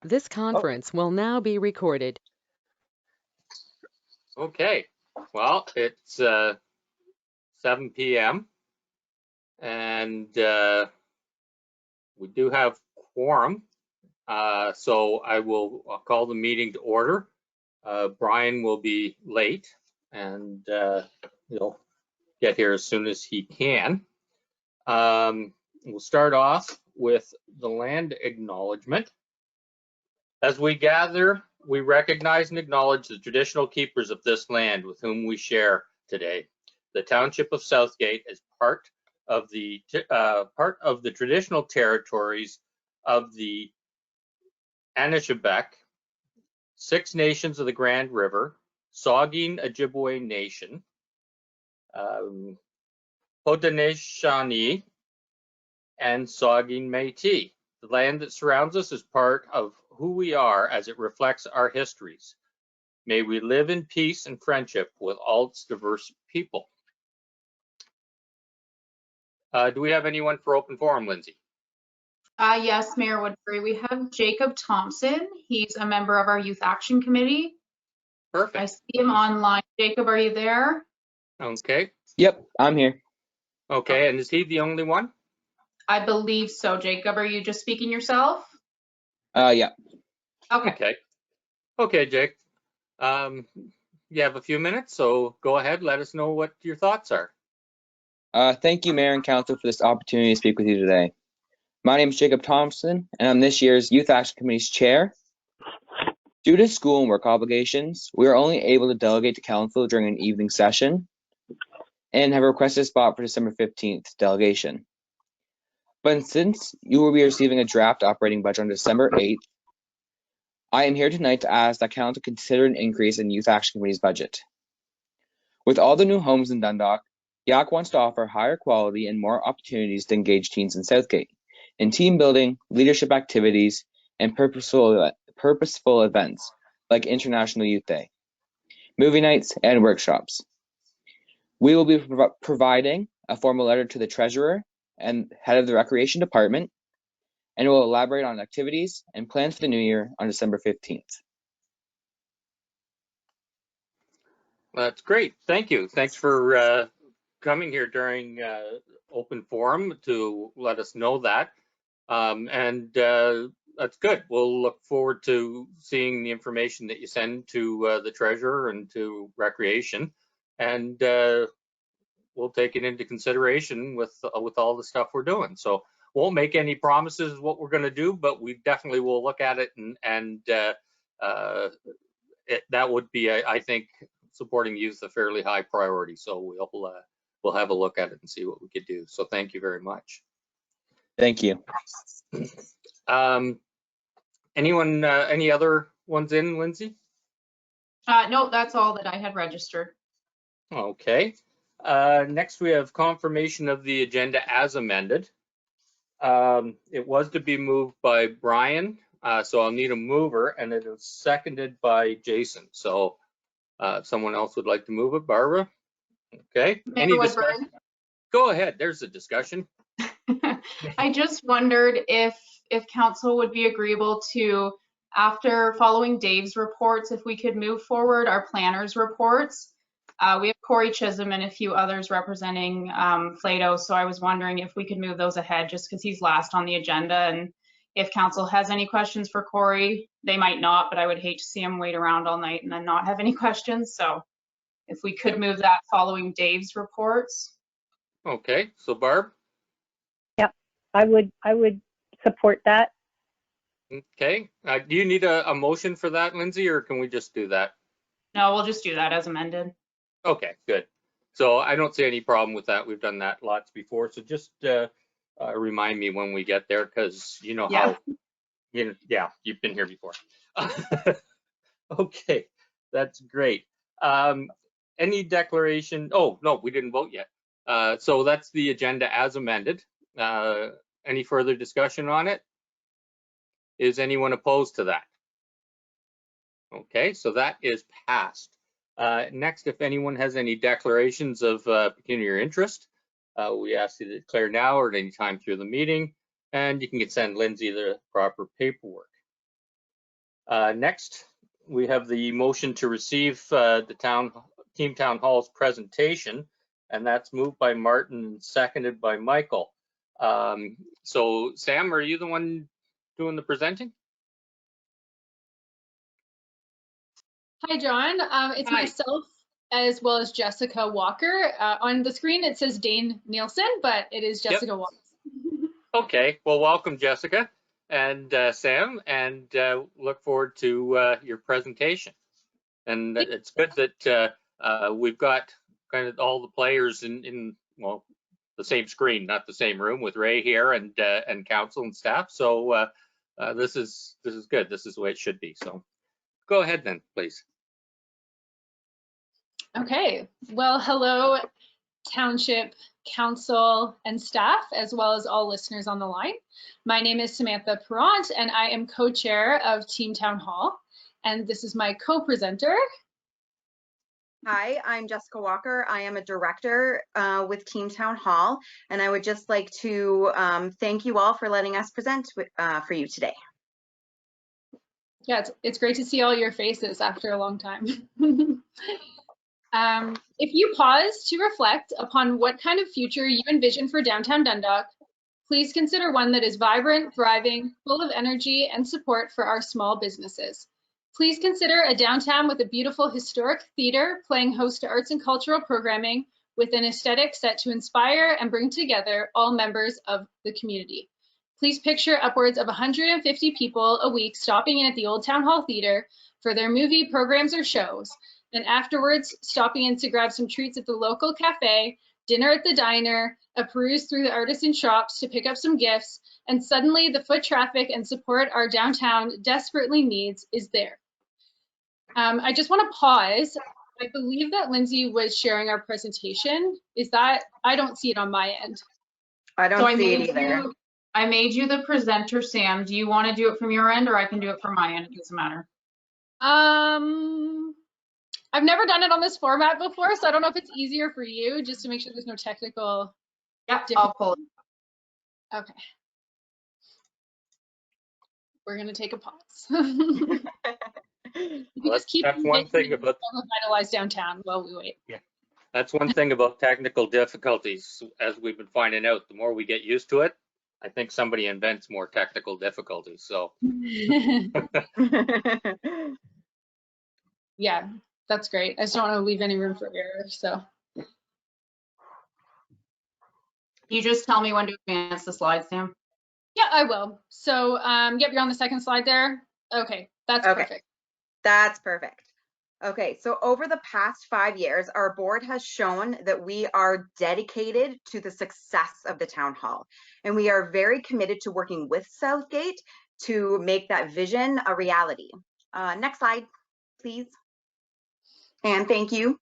This Oh, conference will now be recorded. okay. Well, it's 7 p.m. and we do have quorum. So I will call the meeting to order. Brian will be late and he'll get here as soon as he can. We'll start off with the land acknowledgement. As we gather, we recognize and acknowledge the traditional keepers of this land with whom we share today. The Township of Southgate is part of the traditional territories of the Anishinaabe, Six Nations of the Grand River, Saugeen Ojibwe Nation, Haudenosaunee, and Saugeen Métis. The land that surrounds us is part of who we are as it reflects our histories. May we live in peace and friendship with all its diverse people. Do we have anyone for open forum, Lindsay? Yes, Mayor Woodbury. We have Jacob Thompson. He's a member of our Youth Action Committee. I Perfect. see him online. Jacob, are you there? Okay. Yep, I'm here. Okay, and is he the only one? I believe so. Jacob, are you just speaking yourself? Yeah. Okay. Okay. Okay, Jake. You have a few minutes, so go ahead. Let us know what your thoughts are. Thank you, Mayor and Council, for this opportunity to speak with you today. My name is Jacob Thompson, and I'm this year's Youth Action Committee's chair. Due to school and work obligations, we are only able to delegate to Council during an evening session and have requested a spot for December 15th delegation. But since you will be receiving a draft operating budget on December 8th, I am here tonight to ask that Council consider an increase in Youth Action Committee's budget. With all the new homes in Dundalk, YAC wants to offer higher quality and more opportunities to engage teens in Southgate in team building, leadership activities, and purposeful events like International Youth Day, movie nights, and workshops. We will be providing a formal letter to the Treasurer and head of the Recreation Department, and will elaborate on activities and plans for the new year on December 15th. That's great. Thank you. Thanks for coming here during open forum to let us know that. That's good. We'll look forward to seeing the information that you send to the treasurer and to recreation, and we'll take it into consideration with all the stuff we're doing. So won't make any promises what we're going to do, but we definitely will look at it, and that would be, I think, supporting youth a fairly high priority. So we'll have a look at it and see what we could do. So thank you very much. Thank you. Anyone, any other ones in, Lindsay? No, that's all that I had registered. Okay. Next, we have confirmation of the agenda as amended. It was to be moved by Brian, so I'll need a mover, and it is seconded by Jason. So if someone else would like to move it, Barbara? Okay. Mayor Any Woodbury. discussion? Go ahead. There's a discussion. I just wondered if council would be agreeable to, after following Dave's reports, if we could move forward our planners reports. We have Corey Chisholm and a few others representing Flato, so I was wondering if we could move those ahead just because he's last on the agenda, and if council has any questions for Corey, they might not, but I would hate to see him wait around all night and then not have any questions. So if we could move that following Dave's reports. Okay, so Barb? Yep, I would support that. Okay, do you need a motion for that, Lindsay, or can we just do that? No, we'll just do that as amended. Okay, good. So I don't see any problem with that. We've done that lots before. So just remind me when we get there, because you know how, yeah, you've been here before. Okay, that's great. Any declaration? Oh, no, we didn't vote yet. So that's the agenda as amended. Any further discussion on it? Is anyone opposed to that? Okay, so that is passed. Next, if anyone has any declarations of pecuniary interest, we ask you to declare now or at any time through the meeting, and you can send Lindsay the proper paperwork. Next, we have the motion to receive the Team Town Hall's presentation, and that's moved by Martin and seconded by Michael. So Sam, are you the one doing the presenting? Hi, John. It's Hi. myself as well as Jessica Walker. On the screen, it says Dane Nielsen, but it is Jessica Walker. Okay, well, welcome, Jessica and Sam, and look forward to your presentation. And it's good that we've got kind of all the players in well, the same screen, not the same room, with Ray here and council and staff. So this is good. This is the way it should be. So go ahead then, please. Okay. Well, hello, Township Council and staff, as well as all listeners on the line. My name is Samantha Perrant, and I am co-chair of Team Town Hall. And this is my co-presenter. Hi, I'm Jessica Walker. I am a director with Team Town Hall, and I would just like to thank you all for letting us present for you today. Yeah, it's great to see all your faces after a long time. If you pause to reflect upon what kind of future you envision for downtown Dundalk, please consider one that is vibrant, thriving, full of energy and support for our small businesses. Please consider a downtown with a beautiful historic theater playing host to arts and cultural programming with an aesthetic set to inspire and bring together all members of the community. Please picture upwards of 150 people a week stopping in at the Old Town Hall Theater for their movie, programs, or shows, and afterwards stopping in to grab some treats at the local cafe, dinner at the diner, a peruse through the artisan shops to pick up some gifts, and suddenly the foot traffic and support our downtown desperately needs is there. I just want to pause. I believe that Lindsay was sharing our presentation. Is that, I don't see it on my end. I don't see it either. I made you the presenter, Sam. Do you want to do it from your end, or I can do it from my end? It doesn't matter. I've never done it on this format before, so I don't know if it's easier for you, just to make sure there's no technical. Yep, I'll pull it. Okay. We're gonna take a pause. That's one thing about revitalize downtown while we wait. Yeah, that's one thing about technical difficulties. As we've been finding out, the more we get used to it, I think somebody invents more technical difficulties. So yeah, that's great. I just don't want to leave any room for error. So You just tell me when to advance the slides, Sam. yeah, I will. So yep, you're on the second slide there. Okay, that's perfect. That's perfect. Okay, so over the past 5 years, our board has shown that we are dedicated to the success of the town hall, and we are very committed to working with Southgate to make that vision a reality. Next slide, please. And thank you.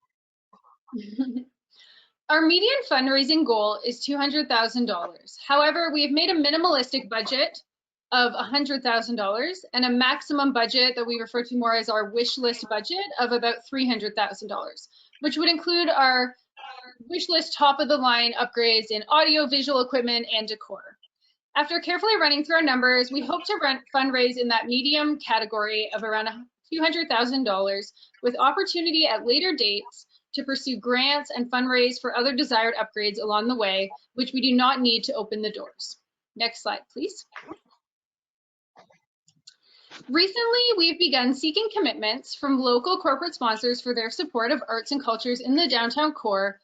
Our median fundraising goal is $200,000. However, we have made a minimalistic budget of $100,000 and a maximum budget that we refer to more as our wish list budget of about $300,000, which would include our wish list top of the line upgrades in audio, visual equipment, and decor. After carefully running through our numbers, we hope to fundraise in that medium category of around $200,000 with opportunity at later dates to pursue grants and fundraise for other desired upgrades along the way, which we do not need to open the doors. Next slide, please. Recently, we've begun seeking commitments from local corporate sponsors for their support of arts and cultures in the downtown core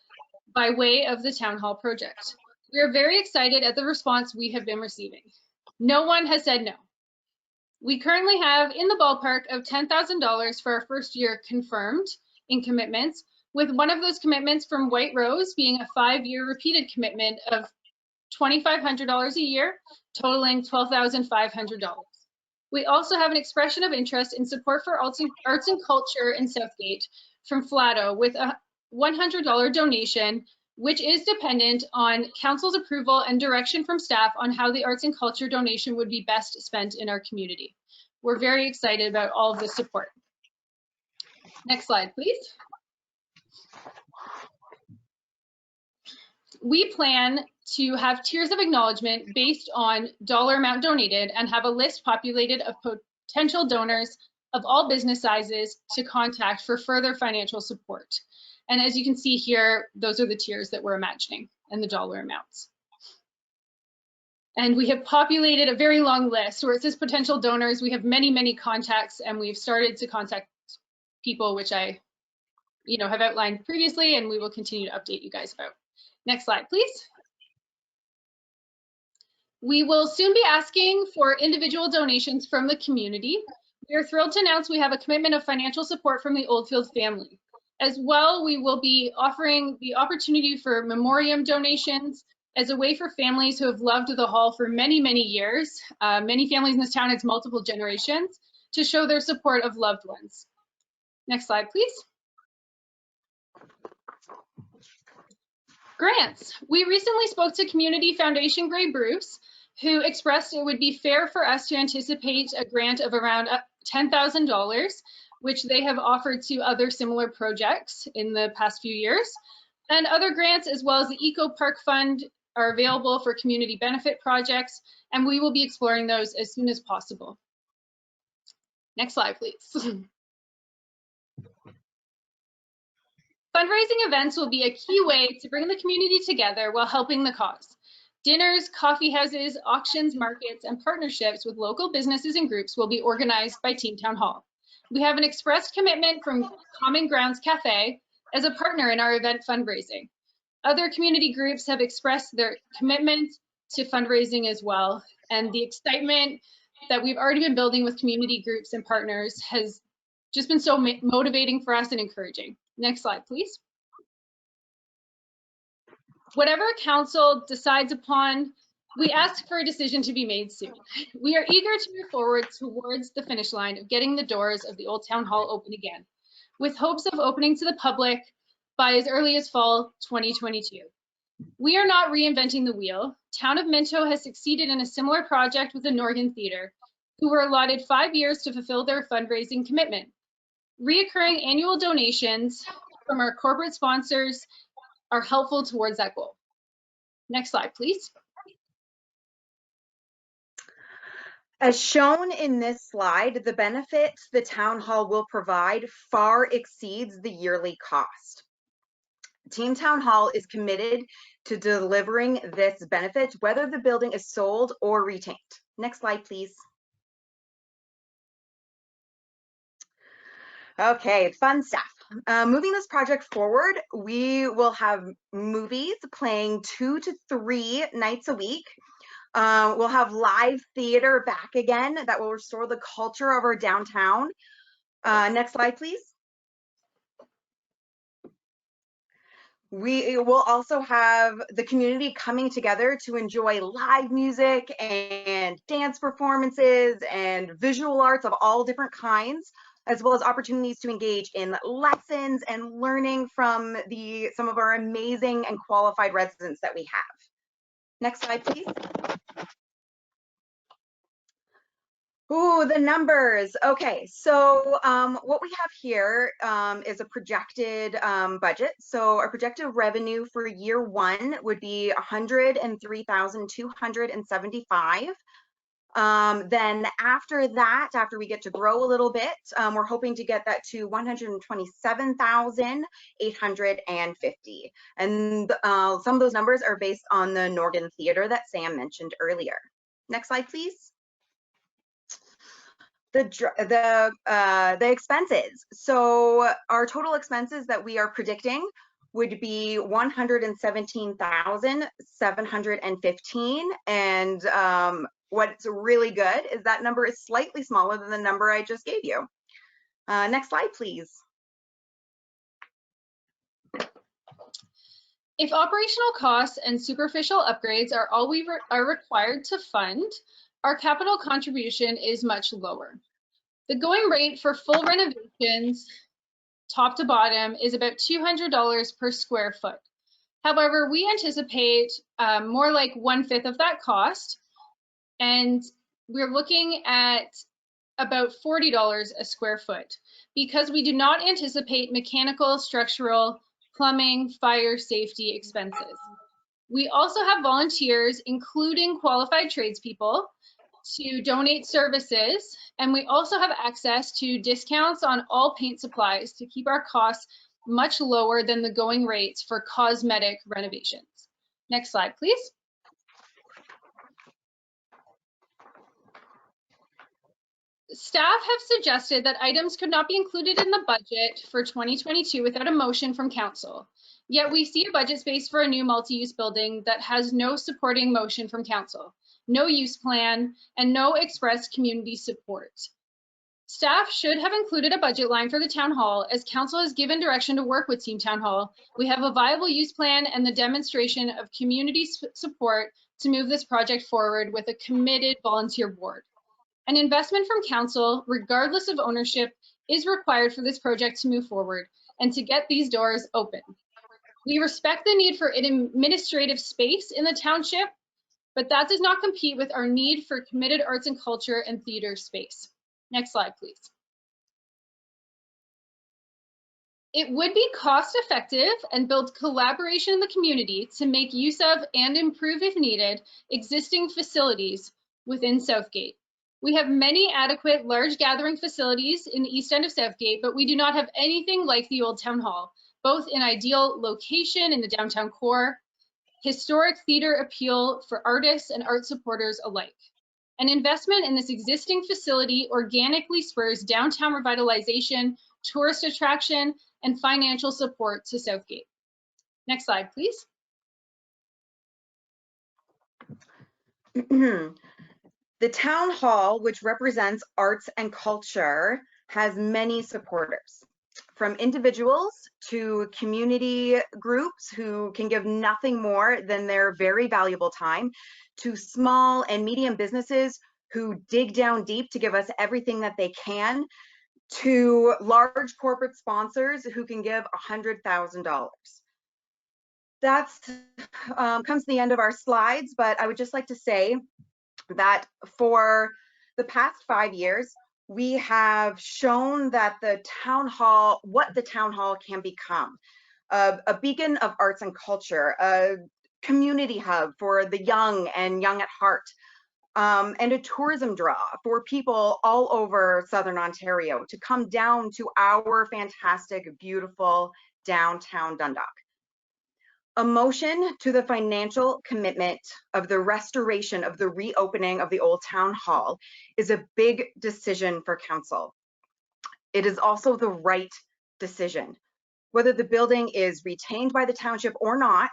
by way of the Town Hall project. We are very excited at the response we have been receiving. No one has said no. We currently have in the ballpark of $10,000 for our first year confirmed in commitments, with one of those commitments from White Rose being a 5-year repeated commitment of $2,500 a year, totaling $12,500. We also have an expression of interest in support for arts and culture in Southgate from Flatto with a $100 donation, which is dependent on council's approval and direction from staff on how the arts and culture donation would be best spent in our community. We're very excited about all of this support. Next slide, please. We plan to have tiers of acknowledgement based on dollar amount donated and have a list populated of potential donors of all business sizes to contact for further financial support. And as you can see here, those are the tiers that we're imagining and the dollar amounts. And we have populated a very long list where it says potential donors. We have many, many contacts, and we've started to contact people, which I have outlined previously, and we will continue to update you guys about. Next slide, please. We will soon be asking for individual donations from the community. We are thrilled to announce we have a commitment of financial support from the Oldfield family. As well, we will be offering the opportunity for memoriam donations as a way for families who have loved the hall for many, many years. Many families in this town, it's multiple generations, to show their support of loved ones. Next slide, please. Grants. We recently spoke to Community Foundation Grey Bruce, who expressed it would be fair for us to anticipate a grant of around $10,000, which they have offered to other similar projects in the past few years. And other grants, as well as the Eco Park Fund, are available for community benefit projects, and we will be exploring those as soon as possible. Next slide, please. Fundraising events will be a key way to bring the community together while helping the cause. Dinners, coffee houses, auctions, markets, and partnerships with local businesses and groups will be organized by Team Town Hall. We have an expressed commitment from Common Grounds Cafe as a partner in our event fundraising. Other community groups have expressed their commitment to fundraising as well, and the excitement that we've already been building with community groups and partners has just been so motivating for us and encouraging. Next slide, please. Whatever council decides upon, we ask for a decision to be made soon. We are eager to move forward towards the finish line of getting the doors of the Old Town Hall open again, with hopes of opening to the public by as early as fall 2022. We are not reinventing the wheel. Town of Minto has succeeded in a similar project with the Norgan Theatre, who were allotted 5 years to fulfill their fundraising commitment. Reoccurring annual donations from our corporate sponsors are helpful towards that goal. Next slide, please. As shown in this slide, the benefits the town hall will provide far exceeds the yearly cost. Team Town Hall is committed to delivering this benefit, whether the building is sold or retained. Next slide, please. Okay, fun stuff. Moving this project forward, we will have movies playing 2 to 3 nights a week. We'll have live theater back again that will restore the culture of our downtown. Next slide, please. We will also have the community coming together to enjoy live music and dance performances and visual arts of all different kinds, as well as opportunities to engage in lessons and learning from some of our amazing and qualified residents that we have. Next slide, please. Ooh, the numbers. Okay, so what we have here is a projected budget. So our projected revenue for year 1 would be $103,275. Then after that, after we get to grow a little bit, we're hoping to get that to $127,850. And some of those numbers are based on the Norgan Theatre that Sam mentioned earlier. Next slide, please. The expenses. So our total expenses that we are predicting would be $117,715. And what's really good is that number is slightly smaller than the number I just gave you. Next slide, please. If operational costs and superficial upgrades are all we are required to fund, our capital contribution is much lower. The going rate for full renovations, top to bottom, is about $200 per square foot. However, we anticipate more like 1/5 of that cost, and we're looking at about $40 a square foot because we do not anticipate mechanical, structural, plumbing, fire safety expenses. We also have volunteers, including qualified tradespeople, to donate services, and we also have access to discounts on all paint supplies to keep our costs much lower than the going rates for cosmetic renovations. Next slide, please. Staff have suggested that items could not be included in the budget for 2022 without a motion from council. Yet we see a budget space for a new multi-use building that has no supporting motion from council, no use plan, and no expressed community support. Staff should have included a budget line for the town hall, as council has given direction to work with Team Town Hall. We have a viable use plan and the demonstration of community support to move this project forward with a committed volunteer board. An investment from council, regardless of ownership, is required for this project to move forward and to get these doors open. We respect the need for an administrative space in the township, but that does not compete with our need for committed arts and culture and theater space. Next slide, please. It would be cost effective and build collaboration in the community to make use of and improve, if needed, existing facilities within Southgate. We have many adequate large gathering facilities in the east end of Southgate, but we do not have anything like the old town hall, both in ideal location in the downtown core, historic theater appeal for artists and art supporters alike. An investment in this existing facility organically spurs downtown revitalization, tourist attraction, and financial support to Southgate. Next slide, please. The town hall, which represents arts and culture, has many supporters, from individuals to community groups who can give nothing more than their very valuable time, to small and medium businesses who dig down deep to give us everything that they can, to large corporate sponsors who can give $100,000. That's comes to the end of our slides, but I would just like to say that for the past 5 years, we have shown that the town hall, what the town hall can become, a beacon of arts and culture, a community hub for the young and young at heart, and a tourism draw for people all over Southern Ontario to come down to our fantastic, beautiful downtown Dundalk. A motion to the financial commitment of the restoration of the reopening of the old town hall is a big decision for council. It is also the right decision. Whether the building is retained by the township or not,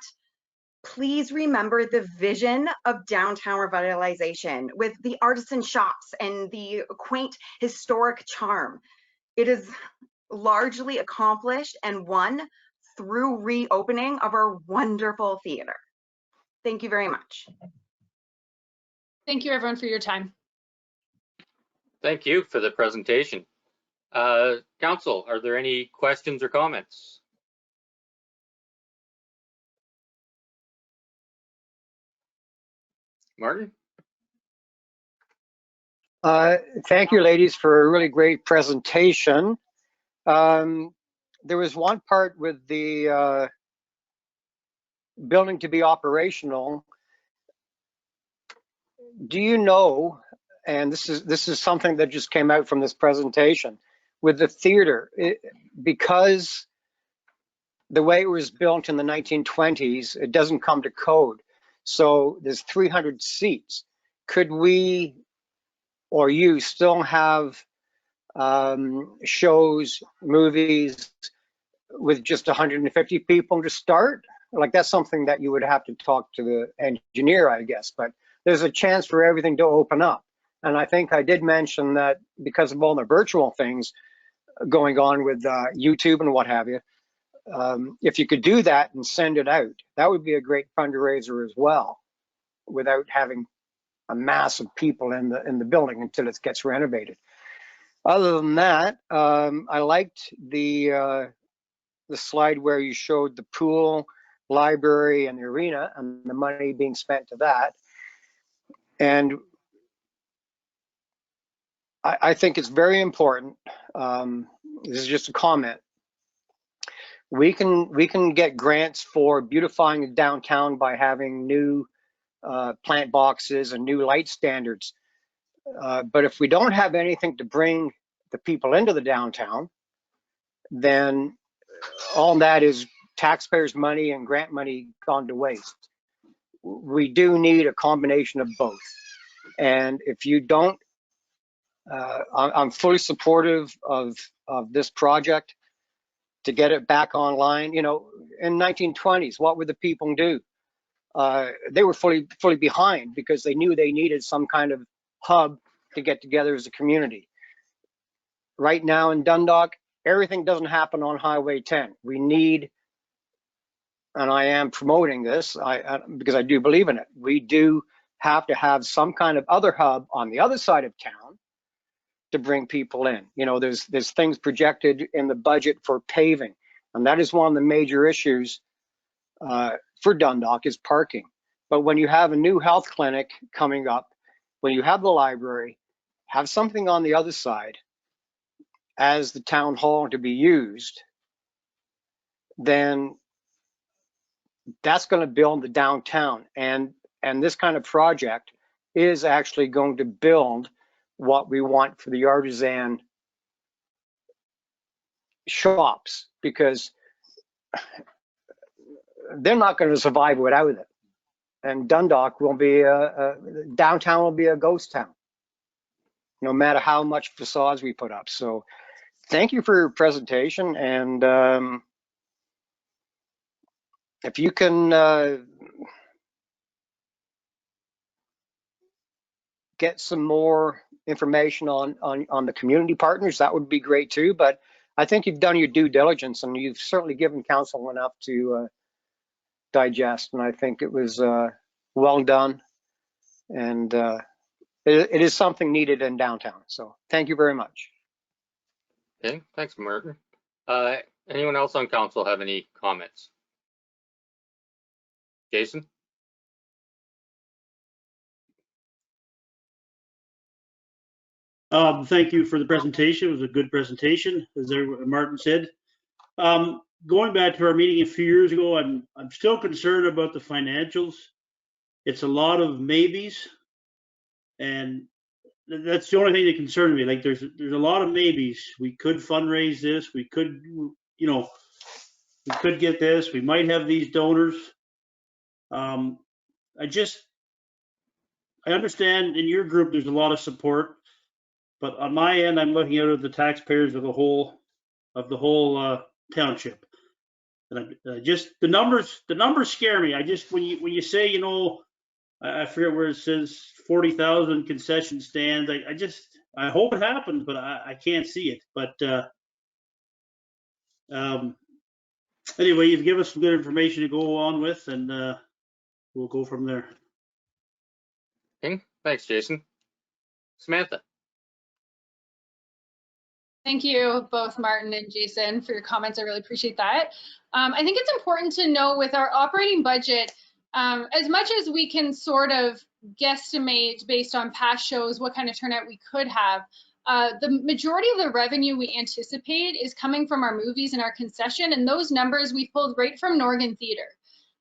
please remember the vision of downtown revitalization with the artisan shops and the quaint historic charm. It is largely accomplished and won through reopening of our wonderful theater. Thank you very much. Thank you, everyone, for your time. Thank you for the presentation. Council, are there any questions or comments? Martin? Thank you, ladies, for a really great presentation. There was one part with the building to be operational. Do you know, and this is something that just came out from this presentation, with the theater, because the way it was built in the 1920s, it doesn't come to code. So there's 300 seats. Could we or you still have shows, movies with just 150 people to start? Like, that's something that you would have to talk to the engineer, I guess, but there's a chance for everything to open up. And I think I did mention that because of all the virtual things going on with YouTube and what have you, if you could do that and send it out, that would be a great fundraiser as well, without having a mass of people in the building until it gets renovated. Other than that, I liked the slide where you showed the pool, library, and the arena, and the money being spent to that. And I think it's very important. This is just a comment. We can get grants for beautifying the downtown by having new plant boxes and new light standards. But if we don't have anything to bring the people into the downtown, then all that is taxpayers' money and grant money gone to waste. We do need a combination of both. And if you don't, I'm fully supportive of this project to get it back online. You know, in 1920s, what would the people do? They were fully behind because they knew they needed some kind of hub to get together as a community. Right now in Dundalk, everything doesn't happen on Highway 10. We need, and I am promoting this because I do believe in it, we do have to have some kind of other hub on the other side of town to bring people in. You know, there's things projected in the budget for paving, and that is one of the major issues for Dundalk is parking. But when you have a new health clinic coming up, when you have the library, have something on the other side as the town hall to be used, then that's going to build the downtown. And this kind of project is actually going to build what we want for the artisan shops, because they're not going to survive without it. And Dundalk will be downtown will be a ghost town, no matter how much facades we put up. So thank you for your presentation. And if you can get some more information on the community partners, that would be great too. But I think you've done your due diligence, and you've certainly given council enough to digest. And I think it was well done, and it is something needed in downtown. So thank you very much. Okay, thanks, Martin. Anyone else on council have any comments? Jason? Thank you for the presentation. It was a good presentation, as Martin said. Going back to our meeting a few years ago, I'm still concerned about the financials. It's a lot of maybes, and that's the only thing that concerns me. Like there's a lot of maybes. We could fundraise this. We could, you know, we could get this. We might have these donors. I understand in your group there's a lot of support, but on my end, I'm looking out at the taxpayers of the whole township. And the numbers scare me. When you say, you know, I forget where it says 40,000 concession stands. I hope it happens, but I can't see it. But anyway, you've given us some good information to go on with, and we'll go from there. Okay, thanks, Jason. Samantha? Thank you, both Martin and Jason, for your comments. I really appreciate that. I think it's important to know with our operating budget, as much as we can sort of guesstimate based on past shows what kind of turnout we could have, the majority of the revenue we anticipate is coming from our movies and our concession, and those numbers we pulled right from Norgan Theatre.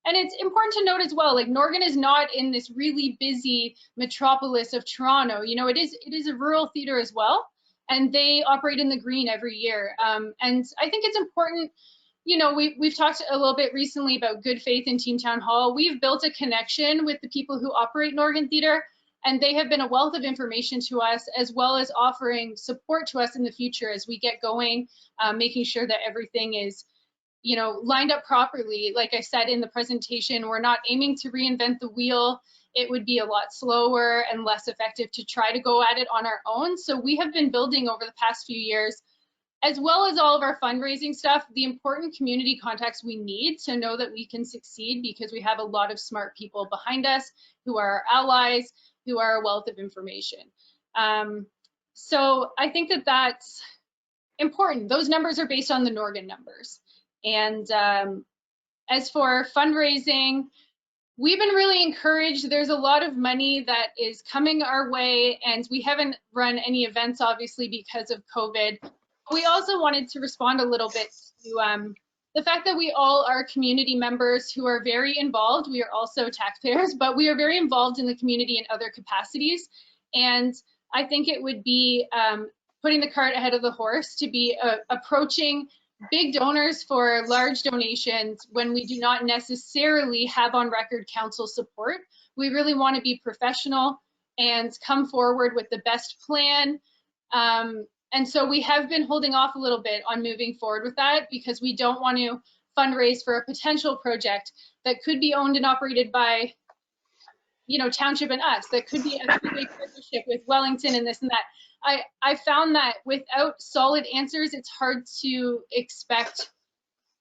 And it's important to note as well, like Norgan is not in this really busy metropolis of Toronto. You know, it is a rural theatre as well, and they operate in the green every year. And I think it's important, you know, we've talked a little bit recently about good faith in Team Town Hall. We've built a connection with the people who operate Norgan Theatre, and they have been a wealth of information to us, as well as offering support to us in the future as we get going, making sure that everything is, you know, lined up properly. Like I said in the presentation, we're not aiming to reinvent the wheel. It would be a lot slower and less effective to try to go at it on our own. So we have been building over the past few years, as well as all of our fundraising stuff, the important community contacts we need to know that we can succeed, because we have a lot of smart people behind us who are our allies, who are a wealth of information. So I think that that's important. Those numbers are based on the Norgan numbers. And as for fundraising, we've been really encouraged. There's a lot of money that is coming our way, and we haven't run any events, obviously, because of COVID. We also wanted to respond a little bit to the fact that we all are community members who are very involved. We are also taxpayers, but we are very involved in the community in other capacities. And I think it would be putting the cart ahead of the horse to be approaching big donors for large donations when we do not necessarily have on record council support. We really want to be professional and come forward with the best plan. And so we have been holding off a little bit on moving forward with that because we don't want to fundraise for a potential project that could be owned and operated by, you know, township and us, that could be a three-way partnership with Wellington and this and that. I found that without solid answers, it's hard to expect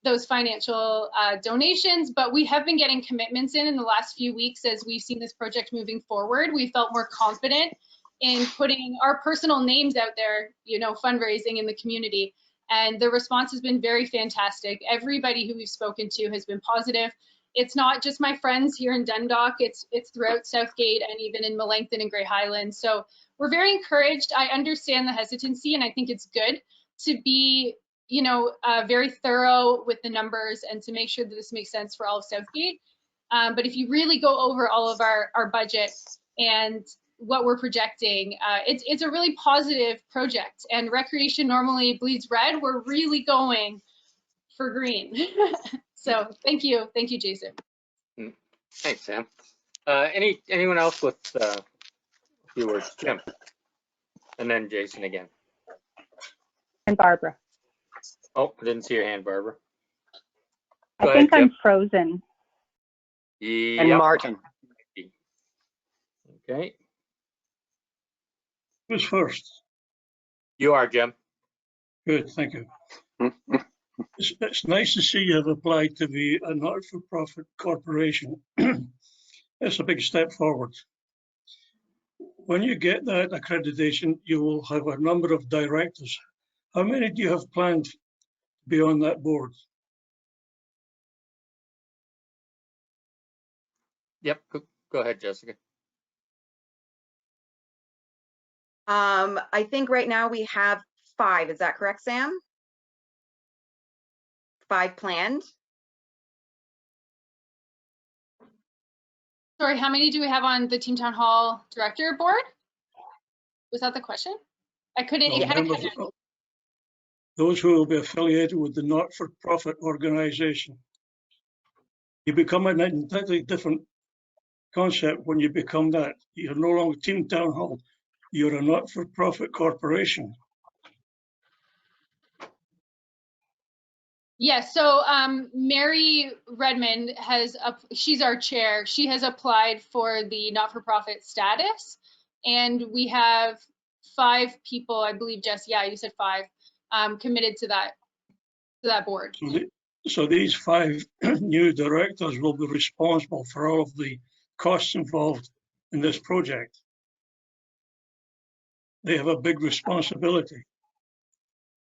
those financial donations, but we have been getting commitments in the last few weeks as we've seen this project moving forward. We felt more confident in putting our personal names out there, you know, fundraising in the community. And the response has been very fantastic. Everybody who we've spoken to has been positive. It's not just my friends here in Dundalk, it's throughout Southgate and even in Melancthon and Grey Highlands. So we're very encouraged. I understand the hesitancy and I think it's good to be, you know, very thorough with the numbers and to make sure that this makes sense for all of Southgate. But if you really go over all of our budget and what we're projecting, it's a really positive project, and recreation normally bleeds red. We're really going for green. So thank you, Jason. Thanks, Sam. Anyone else with a few words? Jim, and then Jason again. And Barbara. Oh, I didn't see your hand, Barbara. I think I'm frozen. Yep. And Martin. Okay. Who's first? You are, Jim. Good, thank you. It's nice to see you have applied to be a not-for-profit corporation. It's a big step forward. When you get that accreditation, you will have a number of directors. How many do you have planned to be on that board? Yep, go ahead, Jessica. I think right now we have 5. Is that correct, Sam? 5 planned. Sorry, how many do we have on the Team Town Hall Director Board? Was that the question? I couldn't. No, those who will be affiliated with the not-for-profit organization. You become an entirely different concept when you become that. You're no longer Team Town Hall. You're a not-for-profit corporation. Yes, so Mary Redmond she's our chair. She has applied for the not-for-profit status, and we have 5 people, I believe, Jess, yeah, you said 5, committed to that board. So these 5 new directors will be responsible for all of the costs involved in this project. They have a big responsibility.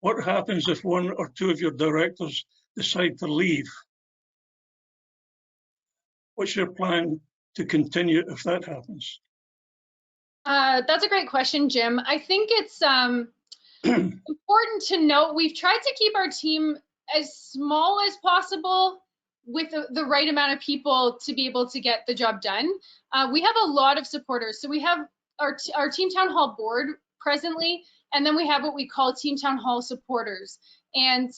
What happens if 1 or 2 of your directors decide to leave? What's your plan to continue if that happens? That's a great question, Jim. I think it's important to note we've tried to keep our team as small as possible with the right amount of people to be able to get the job done. We have a lot of supporters. So we have our Team Town Hall board presently, and then we have what we call Team Town Hall supporters. And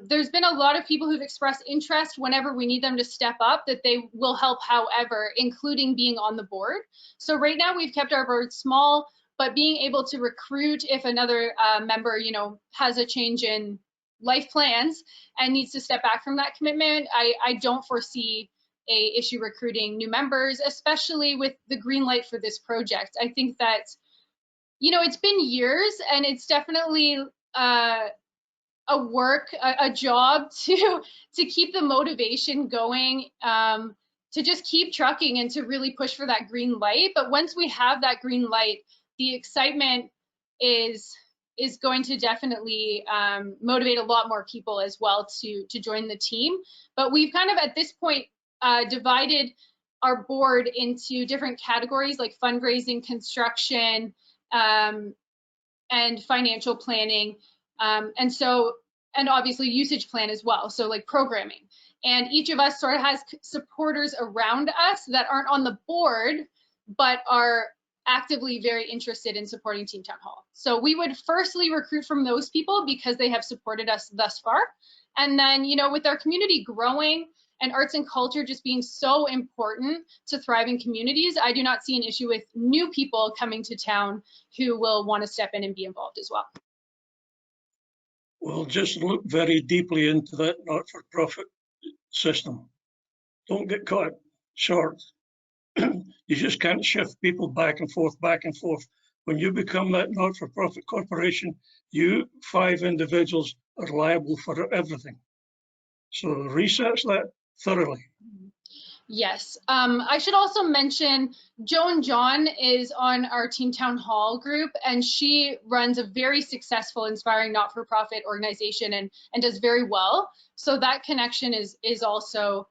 there's been a lot of people who've expressed interest whenever we need them to step up, that they will help however, including being on the board. So right now we've kept our board small, but being able to recruit if another member, you know, has a change in life plans and needs to step back from that commitment, I don't foresee a issue recruiting new members, especially with the green light for this project. I think that, you know, it's been years and it's definitely a job to keep the motivation going, to just keep trucking and to really push for that green light. But once we have that green light, the excitement is going to definitely motivate a lot more people as well to join the team. But we've kind of at this point divided our board into different categories like fundraising, construction, and financial planning. And obviously usage plan as well. So like programming. And each of us sort of has supporters around us that aren't on the board, but are actively very interested in supporting Team Town Hall. So we would firstly recruit from those people because they have supported us thus far. And then, you know, with our community growing and arts and culture just being so important to thriving communities, I do not see an issue with new people coming to town who will want to step in and be involved as well. Well, just look very deeply into that not-for-profit system. Don't get caught short. You just can't shift people back and forth, back and forth. When you become that not-for-profit corporation, you 5 individuals are liable for everything. So research that thoroughly. Yes, I should also mention Joan John is on our Team Town Hall group, and she runs a very successful, inspiring not-for-profit organization and does very well. So that connection is also,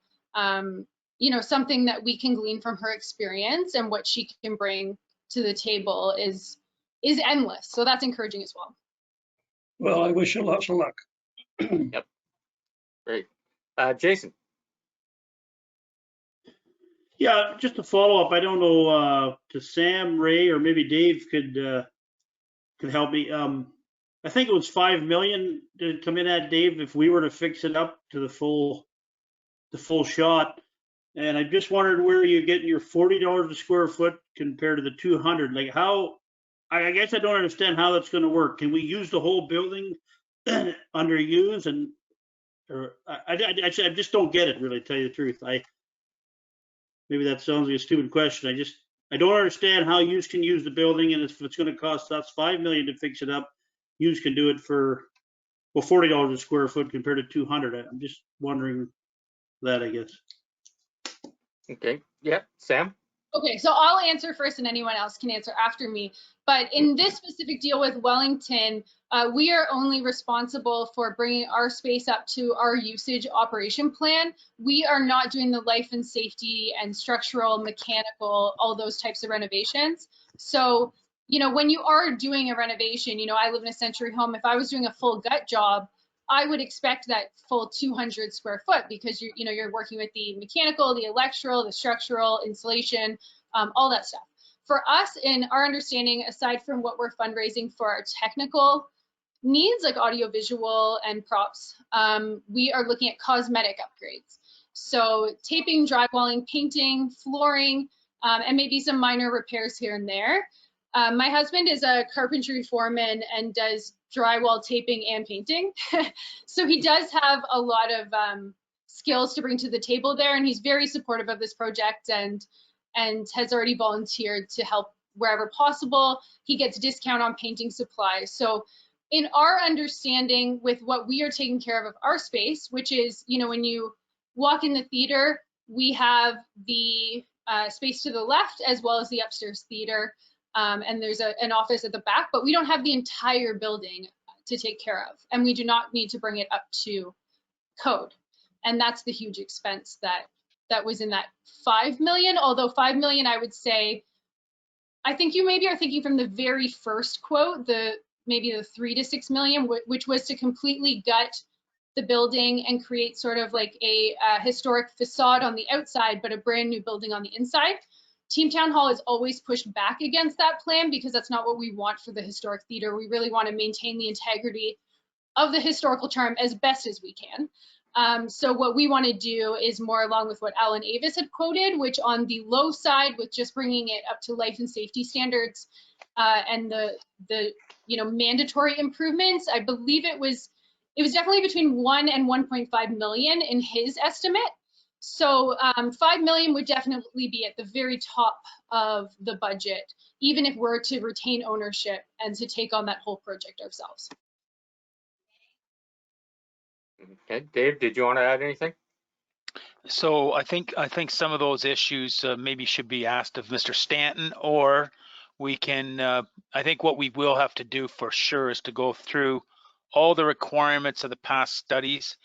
you know, something that we can glean from her experience, and what she can bring to the table is endless. So that's encouraging as well. Well, I wish you lots of luck. Yep. Great. Jason. Yeah, just to follow up, I don't know, to Sam, Ray, or maybe Dave could help me. I think it was 5 million to come in at, Dave, if we were to fix it up to the full shot. And I just wondered where you're getting your $40 a square foot compared to the 200. Like how, I guess I don't understand how that's going to work. Can we use the whole building underused? And or I just don't get it, really, to tell you the truth. Maybe that sounds like a stupid question. I don't understand how you can use the building, and if it's going to cost us $5 million to fix it up, you can do it for, well, $40 a square foot compared to 200. I'm just wondering that, I guess. Okay. Yeah. Sam. Okay, so I'll answer first and anyone else can answer after me. But in this specific deal with Wellington, we are only responsible for bringing our space up to our usage operation plan. We are not doing the life and safety and structural, mechanical, all those types of renovations. So, you know, when you are doing a renovation, you know, I live in a century home. If I was doing a full gut job, I would expect that full 200 square foot because you're working with the mechanical, the electrical, the structural, insulation, all that stuff. For us, in our understanding, aside from what we're fundraising for our technical needs like audiovisual and props, we are looking at cosmetic upgrades. So taping, drywalling, painting, flooring, and maybe some minor repairs here and there. My husband is a carpentry foreman and does drywall, taping, and painting. So he does have a lot of skills to bring to the table there, and he's very supportive of this project and has already volunteered to help wherever possible. He gets a discount on painting supplies. So in our understanding with what we are taking care of our space, which is, you know, when you walk in the theater, we have the space to the left as well as the upstairs theater. And there's an office at the back, but we don't have the entire building to take care of. And we do not need to bring it up to code. And that's the huge expense that was in that 5 million, although 5 million, I would say, I think you maybe are thinking from the very first quote, maybe the 3 to 6 million, which was to completely gut the building and create sort of like a historic facade on the outside, but a brand new building on the inside. Team Town Hall has always pushed back against that plan because that's not what we want for the historic theater. We really want to maintain the integrity of the historical charm as best as we can. So what we want to do is more along with what Alan Avis had quoted, which on the low side with just bringing it up to life and safety standards and the mandatory improvements, I believe it was definitely between 1 and 1.5 million in his estimate. So 5 million would definitely be at the very top of the budget, even if we're to retain ownership and to take on that whole project ourselves. Okay, Dave, did you want to add anything? So I think some of those issues maybe should be asked of Mr. Stanton, or we can, I think what we will have to do for sure is to go through all the requirements of the past studies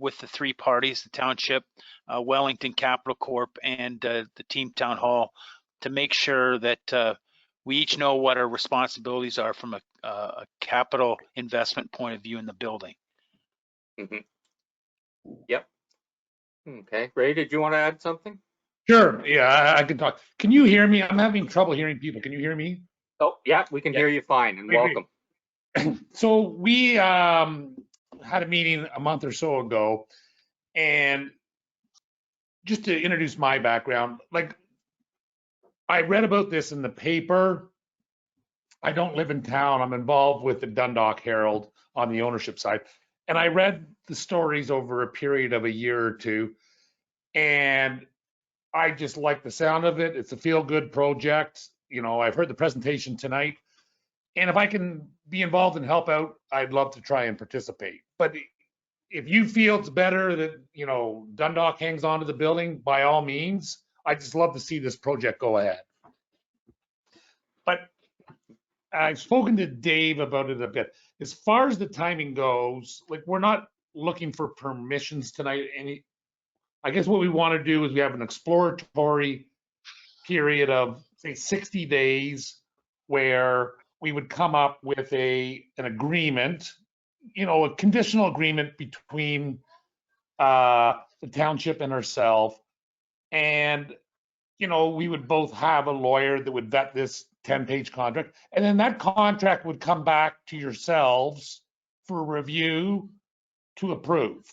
with the 3 parties, the township, Wellington Capital Corp, and the Team Town Hall, to make sure that we each know what our responsibilities are from a capital investment point of view in the building. Mm-hmm. Yep. Okay, Ray, did you want to add something? Sure. Yeah, I can talk. Can you hear me? I'm having trouble hearing people. Can you hear me? Oh, yeah, we can hear you fine, and Great, great. welcome. So we had a meeting a month or so ago, and just to introduce my background, like I read about this in the paper. I don't live in town. I'm involved with the Dundalk Herald on the ownership side. And I read the stories over a period of a year or two, and I just like the sound of it. It's a feel-good project. You know, I've heard the presentation tonight, and if I can be involved and help out, I'd love to try and participate. But if you feel it's better that, you know, Dundalk hangs on to the building, by all means, I just love to see this project go ahead. But I've spoken to Dave about it a bit. As far as the timing goes, like we're not looking for permissions tonight. I guess what we want to do is we have an exploratory period of say 60 days where we would come up with an agreement, you know, a conditional agreement between the township and ourselves. And, you know, we would both have a lawyer that would vet this 10-page contract. And then that contract would come back to yourselves for review to approve.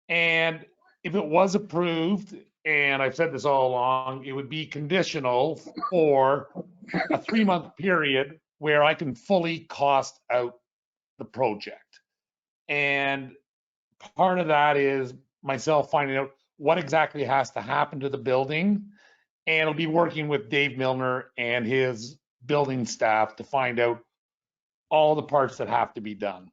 And if it was approved, and I've said this all along, it would be conditional for a 3-month period where I can fully cost out the project. And part of that is myself finding out what exactly has to happen to the building. And I'll be working with Dave Milner and his building staff to find out all the parts that have to be done.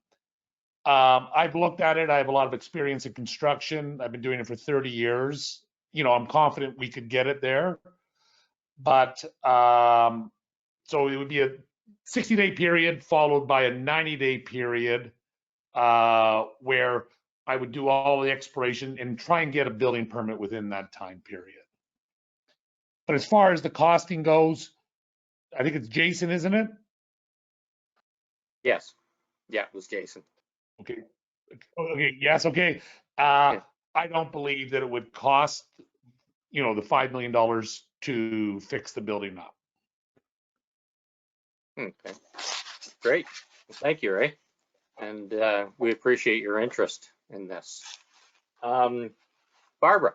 I've looked at it. I have a lot of experience in construction. I've been doing it for 30 years. You know, I'm confident we could get it there. But so it would be a 60-day period followed by a 90-day period where I would do all the exploration and try and get a building permit within that time period. But as far as the costing goes, I think it's Jason, isn't it? Yes. Yeah, it was Jason. Okay. Okay. Yes. Okay. Yeah. I don't believe that it would cost, you know, the $5 million to fix the building up. Okay. Great. Well, thank you, Ray. And we appreciate your interest in this. Barbara.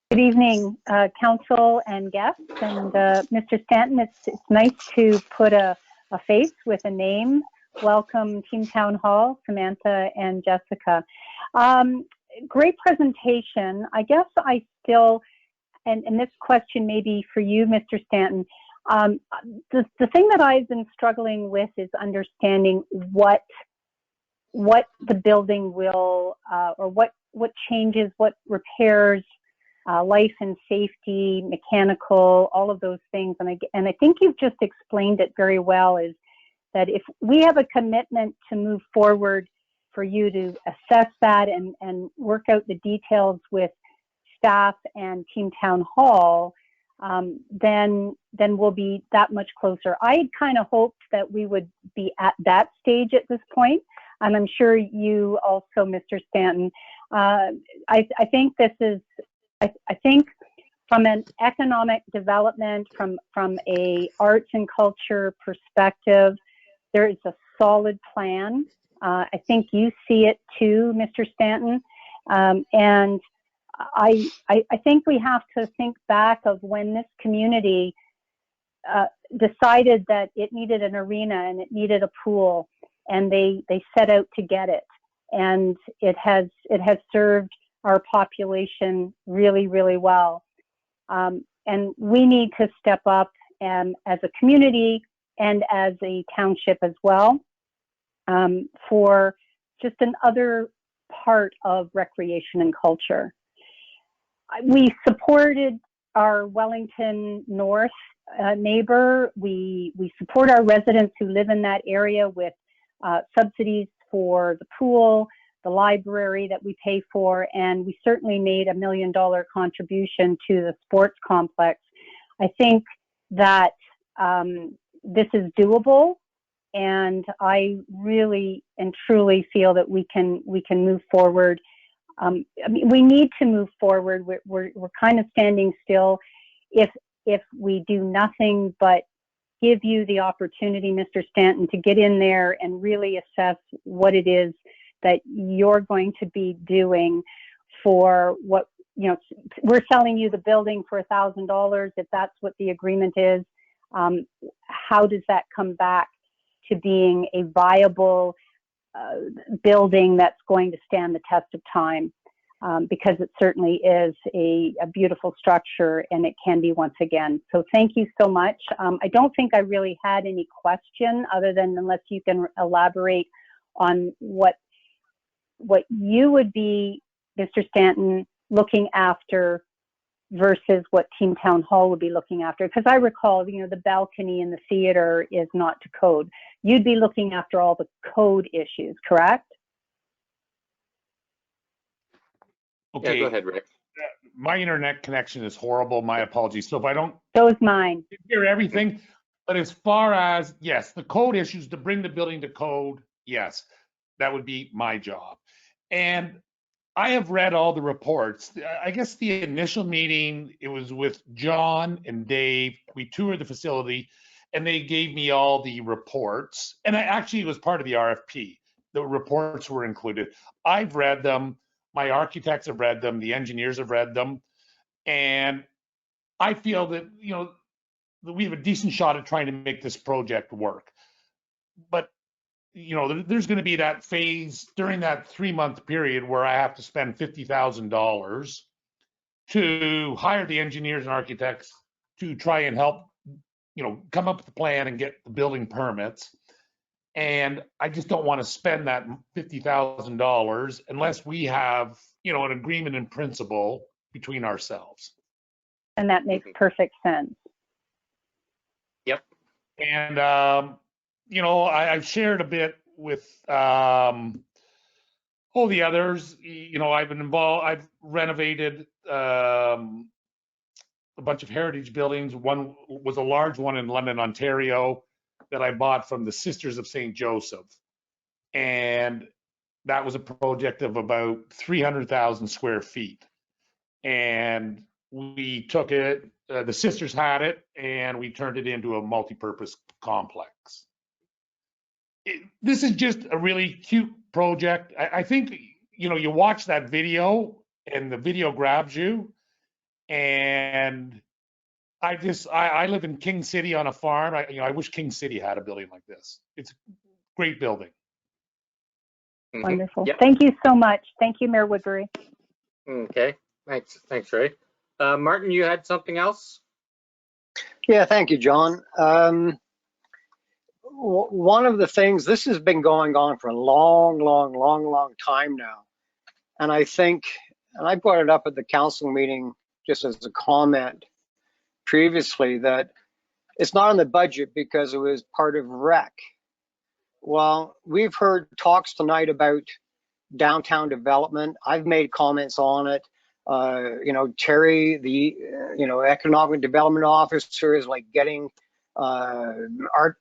Good evening, council and guests. And Mr. Stanton, it's nice to put a face with a name. Welcome, Team Town Hall, Samantha and Jessica. Great presentation. I guess I still, and this question may be for you, Mr. Stanton. The thing that I've been struggling with is understanding what the building will, or what changes, what repairs, life and safety, mechanical, all of those things. And I think you've just explained it very well, is that if we have a commitment to move forward for you to assess that and work out the details with staff and Team Town Hall, then we'll be that much closer. I kind of hoped that we would be at that stage at this point, and I'm sure you also, Mr. Stanton. I think this is, I think from an economic development, from a arts and culture perspective, there is a solid plan. I think you see it too, Mr. Stanton. And I think we have to think back of when this community decided that it needed an arena and it needed a pool, and they set out to get it. And it has served our population really, really well. And we need to step up as a community and as a township as well, for just another part of recreation and culture. We supported our Wellington North neighbor. We support our residents who live in that area with subsidies for the pool, the library that we pay for, and we certainly made $1 million contribution to the sports complex. I think that this is doable, and I really and truly feel that we can move forward I mean, we need to move forward. We're kind of standing still. If we do nothing but give you the opportunity, Mr. Stanton, to get in there and really assess what it is that you're going to be doing for what, you know, we're selling you the building for $1,000, if that's what the agreement is. How does that come back to being a viable building that's going to stand the test of time? Because it certainly is a beautiful structure, and it can be once again. So thank you so much. I don't think I really had any question other than, unless you can elaborate on what you would be, Mr. Stanton, looking after versus what Team Town Hall would be looking after. Because I recall, you know, the balcony in the theater is not to code. You'd be looking after all the code issues, correct? Okay. Yeah, go ahead, Rick. My internet connection is horrible. My apologies. So if I don't So is mine. hear everything, but as far as, yes, the code issues to bring the building to code, yes, that would be my job. And I have read all the reports. I guess the initial meeting, it was with John and Dave. We toured the facility and they gave me all the reports. And it was part of the RFP. The reports were included. I've read them. My architects have read them. The engineers have read them. And I feel that, you know, that we have a decent shot at trying to make this project work. But, you know, there's going to be that phase during that 3-month period where I have to spend $50,000 to hire the engineers and architects to try and help, you know, come up with the plan and get the building permits. And I just don't want to spend that $50,000 unless we have, you know, an agreement in principle between ourselves. And that makes perfect sense. Yep. And, you know, I've shared a bit with all the others. You know, I've been involved. I've renovated a bunch of heritage buildings. One was a large one in London, Ontario, that I bought from the Sisters of St. Joseph. And that was a project of about 300,000 square feet. And we took it, the sisters had it, and we turned it into a multi-purpose complex. This is just a really cute project. I think, you know, you watch that video and the video grabs you. And I live in King City on a farm. I wish King City had a building like this. It's a great building. Wonderful. Yep. Thank you so much. Thank you, Mayor Woodbury. Okay, thanks, Ray. Martin, you had something else? Yeah, thank you, John. One of the things, this has been going on for a long time now. And I think, and I brought it up at the council meeting just as a comment previously, that it's not in the budget because it was part of REC. Well, we've heard talks tonight about downtown development. I've made comments on it. You know, Terry, the economic development officer, is like getting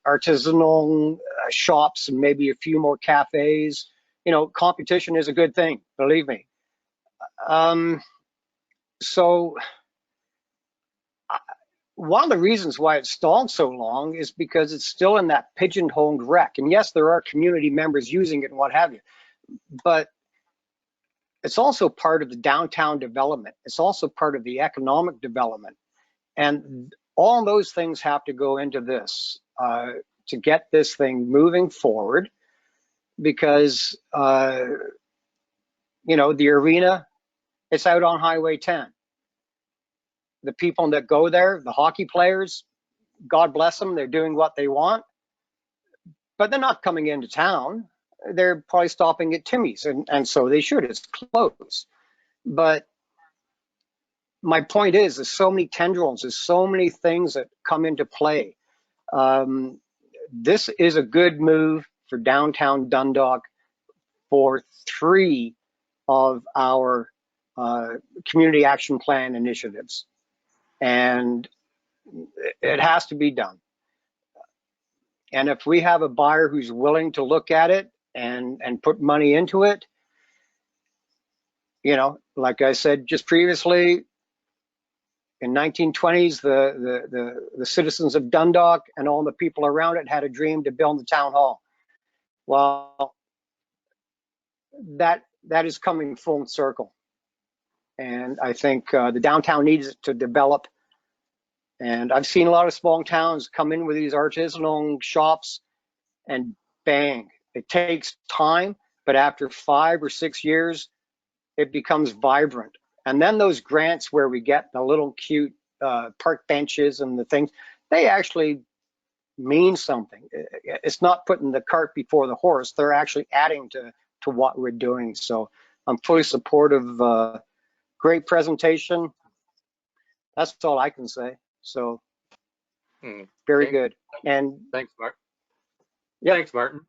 artisanal shops and maybe a few more cafes. You know, competition is a good thing, believe me. So one of the reasons why it stalled so long is because it's still in that pigeonholed REC. And yes, there are community members using it and what have you, but it's also part of the downtown development. It's also part of the economic development. And all those things have to go into this to get this thing moving forward, because, you know, the arena, it's out on Highway 10. The people that go there, the hockey players, God bless them, they're doing what they want, but they're not coming into town. They're probably stopping at Timmy's, and so they should, it's close. But my point is, there's so many tendrils, there's so many things that come into play. This is a good move for downtown Dundalk for 3 of our community action plan initiatives. And it has to be done. And if we have a buyer who's willing to look at it and put money into it, you know, like I said just previously, in 1920s, the citizens of Dundalk and all the people around it had a dream to build the town hall. Well, that is coming full circle. And I think the downtown needs to develop. And I've seen a lot of small towns come in with these artisanal shops and bang, it takes time, but after 5 or 6 years, it becomes vibrant. And then those grants where we get the little cute park benches and the things, they actually mean something. It's not putting the cart before the horse. They're actually adding to what we're doing. So I'm fully supportive. Great presentation. That's all I can say. So very good. And thanks, Mark. Yeah. Thanks, Martin.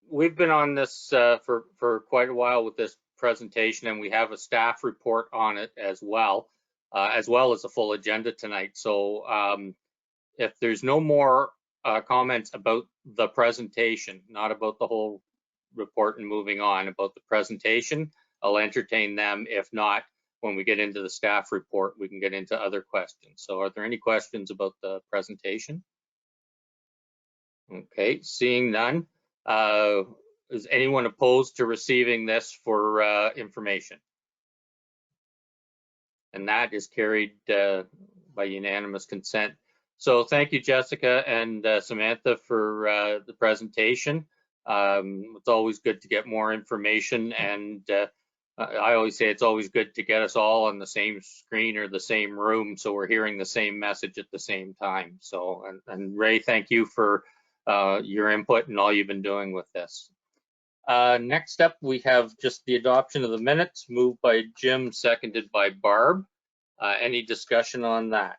We've been on this for quite a while with this presentation, and we have a staff report on it as well as a full agenda tonight. So if there's no more comments about the presentation, not about the whole report and moving on, about the presentation, I'll entertain them. If not, when we get into the staff report, we can get into other questions. So are there any questions about the presentation? Okay, seeing none. Is anyone opposed to receiving this for information? And that is carried by unanimous consent. So thank you, Jessica and Samantha, for the presentation. It's always good to get more information, and I always say it's always good to get us all on the same screen or the same room, so we're hearing the same message at the same time. So, and Ray, thank you for your input and all you've been doing with this. Next up, we have just the adoption of the minutes, moved by Jim, seconded by Barb. Any discussion on that?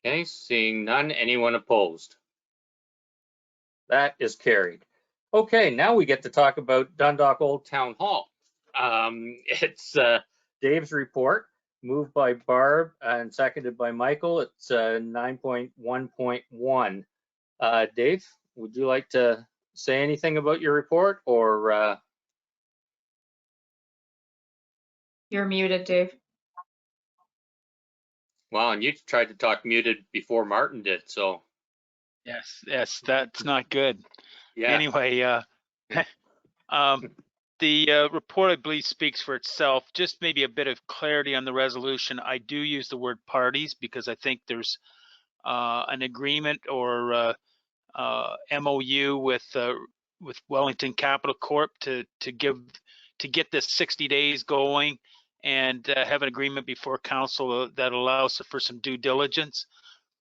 Okay, seeing none. Anyone opposed? That is carried. Okay, now we get to talk about Dundalk Old Town Hall. It's Dave's report, moved by Barb and seconded by Michael. It's 9.1.1. Dave, would you like to say anything about your report, or? You're muted, Dave. Wow, and you tried to talk muted before Martin did, so. Yes, that's not good. Yeah. Anyway, the report, I believe, speaks for itself. Just maybe a bit of clarity on the resolution. I do use the word parties because I think there's an agreement or MOU with Wellington Capital Corp to get this 60 days going and have an agreement before council that allows for some due diligence.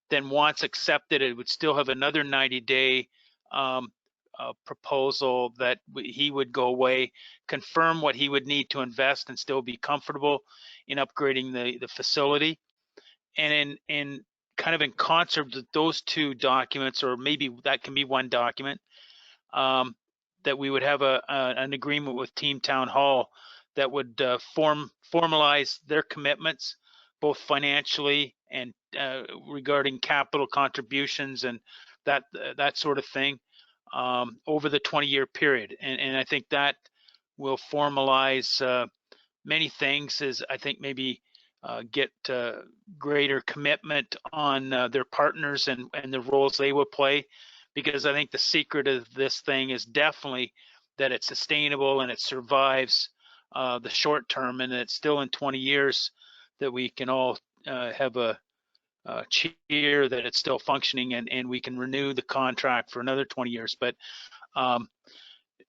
Then once accepted, it would still have another 90-day proposal that he would go away, confirm what he would need to invest and still be comfortable in upgrading the facility. And in kind of in concert with those two documents, or maybe that can be one document, that we would have an agreement with Team Town Hall that would formalize their commitments, both financially and regarding capital contributions and that sort of thing, over the 20-year period. And I think that will formalize many things, is I think maybe get greater commitment on their partners and the roles they will play, because I think the secret of this thing is definitely that it's sustainable and it survives the short term, and it's still in 20 years that we can all have a cheer that it's still functioning, and we can renew the contract for another 20 years. But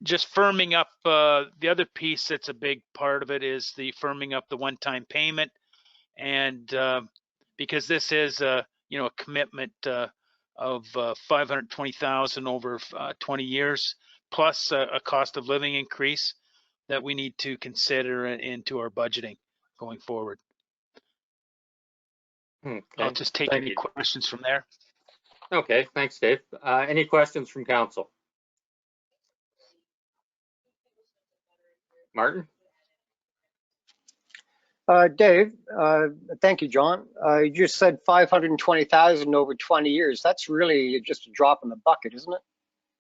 just firming up the other piece that's a big part of it is the firming up the one-time payment, and because this is a commitment of $520,000 over 20 years, plus a cost of living increase that we need to consider into our budgeting going forward. Okay. I'll just take any questions from there. Okay, thanks, Dave. Any questions from council? Martin? Dave, thank you, John. You just said 520,000 over 20 years. That's really just a drop in the bucket, isn't it?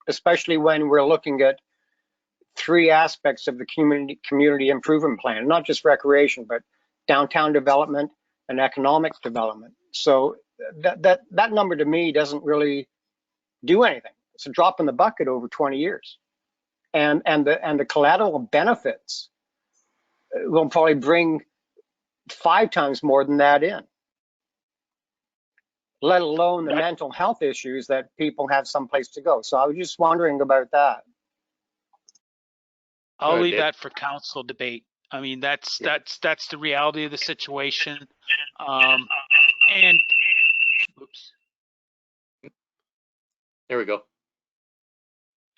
Especially when we're looking at three aspects of the community improvement plan, not just recreation, but downtown development and economic development. So that number to me doesn't really do anything. It's a drop in the bucket over 20 years. And the collateral benefits will probably bring 5 times more than that in, let alone the mental health issues that people have someplace to go. So I was just wondering about that. I'll leave that for council debate. I mean, that's the reality of the situation. And oops. There we go.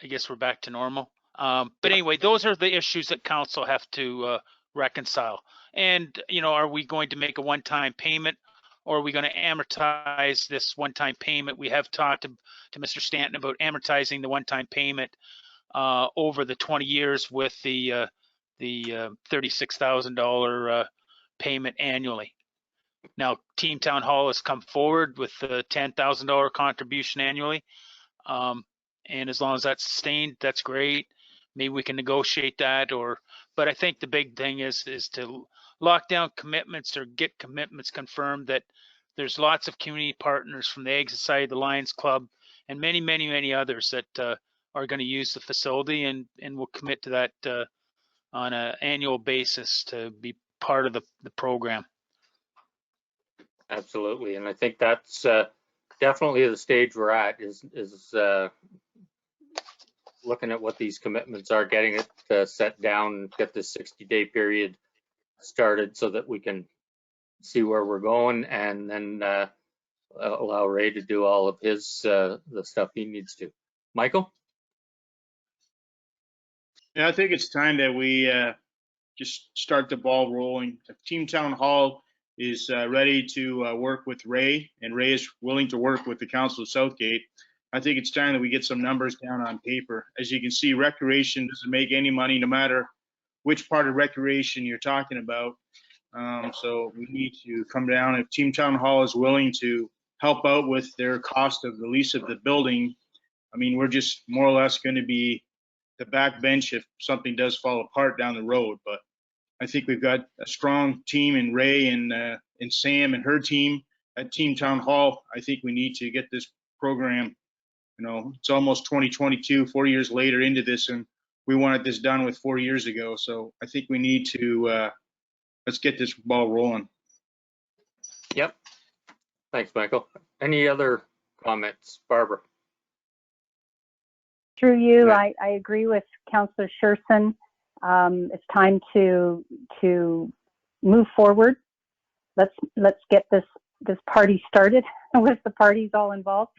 I guess we're back to normal. But anyway, those are the issues that council have to reconcile. And, you know, are we going to make a one-time payment, or are we going to amortize this one-time payment? We have talked to Mr. Stanton about amortizing the one-time payment over the 20 years with the $36,000 payment annually. Now, Team Town Hall has come forward with the $10,000 contribution annually. And as long as that's sustained, that's great. Maybe we can negotiate that, but I think the big thing is to lock down commitments or get commitments confirmed that there's lots of community partners from the Ag Society, the Lions Club, and many, many, many others that are going to use the facility and will commit to that on an annual basis to be part of the program. Absolutely. And I think that's definitely the stage we're at is looking at what these commitments are, getting it set down, get this 60-day period started so that we can see where we're going, and then allow Ray to do all of his the stuff he needs to. Michael? Yeah, I think it's time that we just start the ball rolling. Team Town Hall is ready to work with Ray, and Ray is willing to work with the Council of Southgate. I think it's time that we get some numbers down on paper. As you can see, recreation doesn't make any money no matter which part of recreation you're talking about. So we need to come down. If Team Town Hall is willing to help out with their cost of the lease of the building, I mean, we're just more or less going to be the back bench if something does fall apart down the road. But I think we've got a strong team in Ray and Sam and her team at Team Town Hall. I think we need to get this program. You know, it's almost 2022, 4 years later into this, and we wanted this done with 4 years ago. So I think we need to let's get this ball rolling. Yep. Thanks, Michael. Any other comments, Barbara? Through you, I agree with Councillor Scherson. It's time to move forward. Let's get this party started with the parties all involved.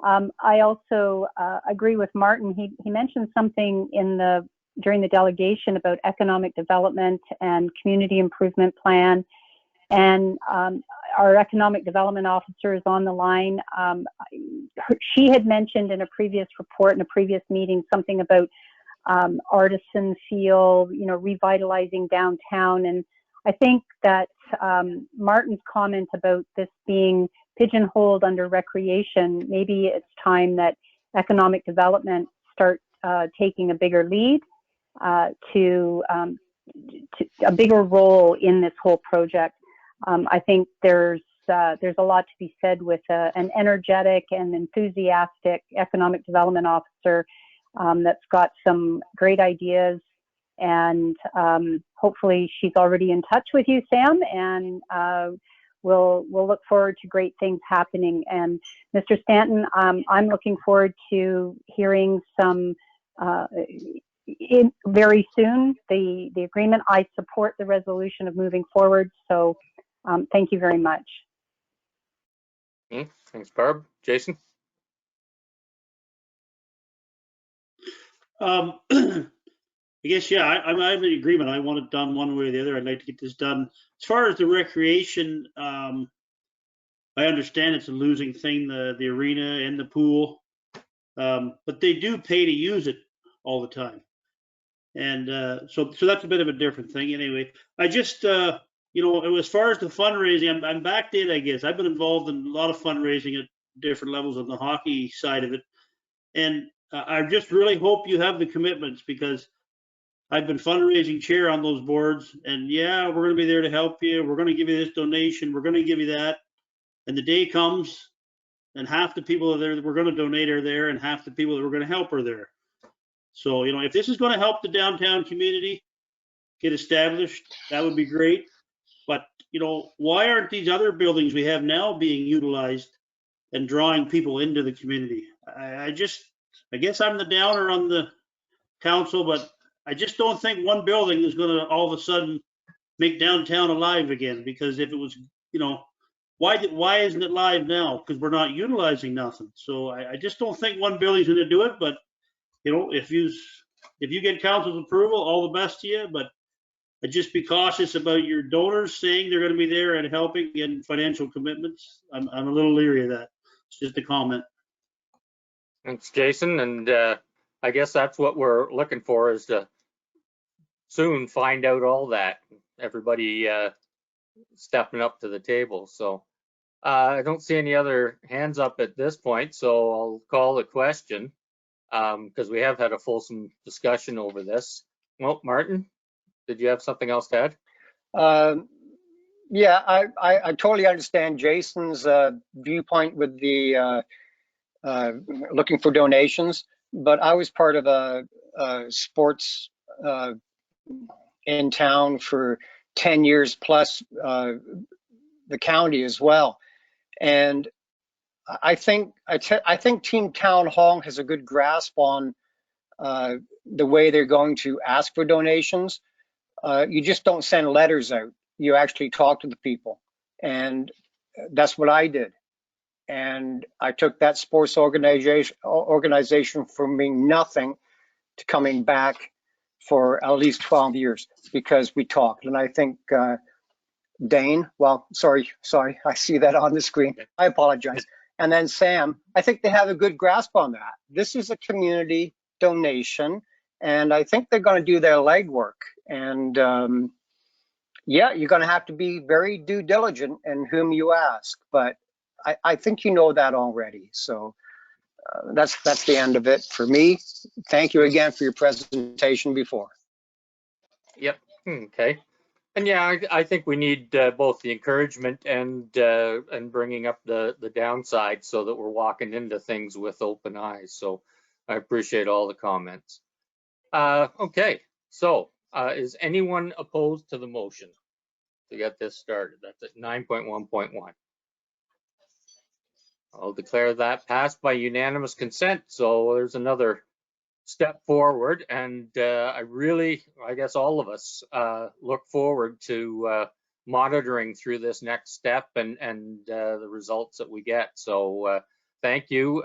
I also agree with Martin. He mentioned something during the delegation about economic development and community improvement plan. And our economic development officer is on the line. She had mentioned in a previous report, in a previous meeting, something about artisan feel, you know, revitalizing downtown. And I think that Martin's comment about this being pigeonholed under recreation, maybe it's time that economic development start taking a bigger lead to a bigger role in this whole project. I think there's a lot to be said with an energetic and enthusiastic economic development officer that's got some great ideas, and hopefully she's already in touch with you, Sam, and we'll look forward to great things happening. And Mr. Stanton, I'm looking forward to hearing some very soon the agreement. I support the resolution of moving forward, so thank you very much. Thanks, Barb. Jason? I guess, yeah, I'm in agreement. I want it done one way or the other. I'd like to get this done. As far as the recreation, I understand it's a losing thing, the arena and the pool, but they do pay to use it all the time. And so that's a bit of a different thing. Anyway, I just, you know, as far as the fundraising, I'm backed in, I guess. I've been involved in a lot of fundraising at different levels on the hockey side of it. And I just really hope you have the commitments, because I've been fundraising chair on those boards, and yeah, we're going to be there to help you. We're going to give you this donation. We're going to give you that. And the day comes, and half the people that we're going to donate are there, and half the people that we're going to help are there. So, you know, if this is going to help the downtown community get established, that would be great. But, you know, why aren't these other buildings we have now being utilized and drawing people into the community? I guess I'm the downer on the council, but I just don't think one building is going to all of a sudden make downtown alive again. Because if it was, you know, why isn't it live now? Because we're not utilizing nothing. So I just don't think one building's going to do it. But, you know, if you get council's approval, all the best to you. But I'd just be cautious about your donors saying they're going to be there and helping in financial commitments. I'm a little leery of that. It's just a comment. Thanks, Jason. And I guess that's what we're looking for, is to soon find out all that. Everybody stepping up to the table. So I don't see any other hands up at this point, so I'll call the question, because we have had a fulsome discussion over this. Well, Martin, did you have something else to add? Yeah, I totally understand Jason's viewpoint with the looking for donations, but I was part of a sports in town for 10 years plus, the county as well. And I think Team Town Hall has a good grasp on the way they're going to ask for donations. You just don't send letters out. You actually talk to the people. And that's what I did. And I took that sports organization from being nothing to coming back for at least 12 years because we talked. And I think Dane, well, sorry, I see that on the screen. I apologize. And then Sam, I think they have a good grasp on that. This is a community donation, and I think they're going to do their legwork. And yeah, you're going to have to be very due diligent in whom you ask, but I think you know that already. So that's the end of it for me. Thank you again for your presentation before. Yep. Okay. And yeah, I think we need both the encouragement and bringing up the downside so that we're walking into things with open eyes. So I appreciate all the comments. Okay. So is anyone opposed to the motion to get this started? That's at 9.1.1. I'll declare that passed by unanimous consent. So there's another step forward, and I guess all of us look forward to monitoring through this next step and the results that we get. So thank you,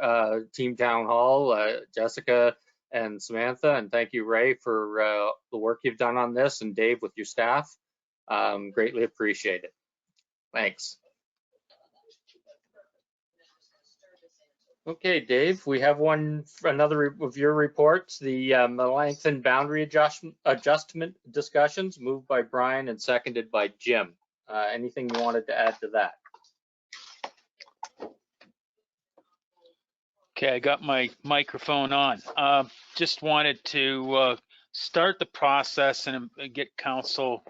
Team Town Hall, Jessica and Samantha, and thank you, Ray, for the work you've done on this, and Dave with your staff. Greatly appreciate it. Thanks. Okay, Dave, we have another of your reports, the Melanchthon boundary adjustment discussions, moved by Brian and seconded by Jim. Anything you wanted to add to that? Okay, I got my microphone on. Just wanted to start the process and get council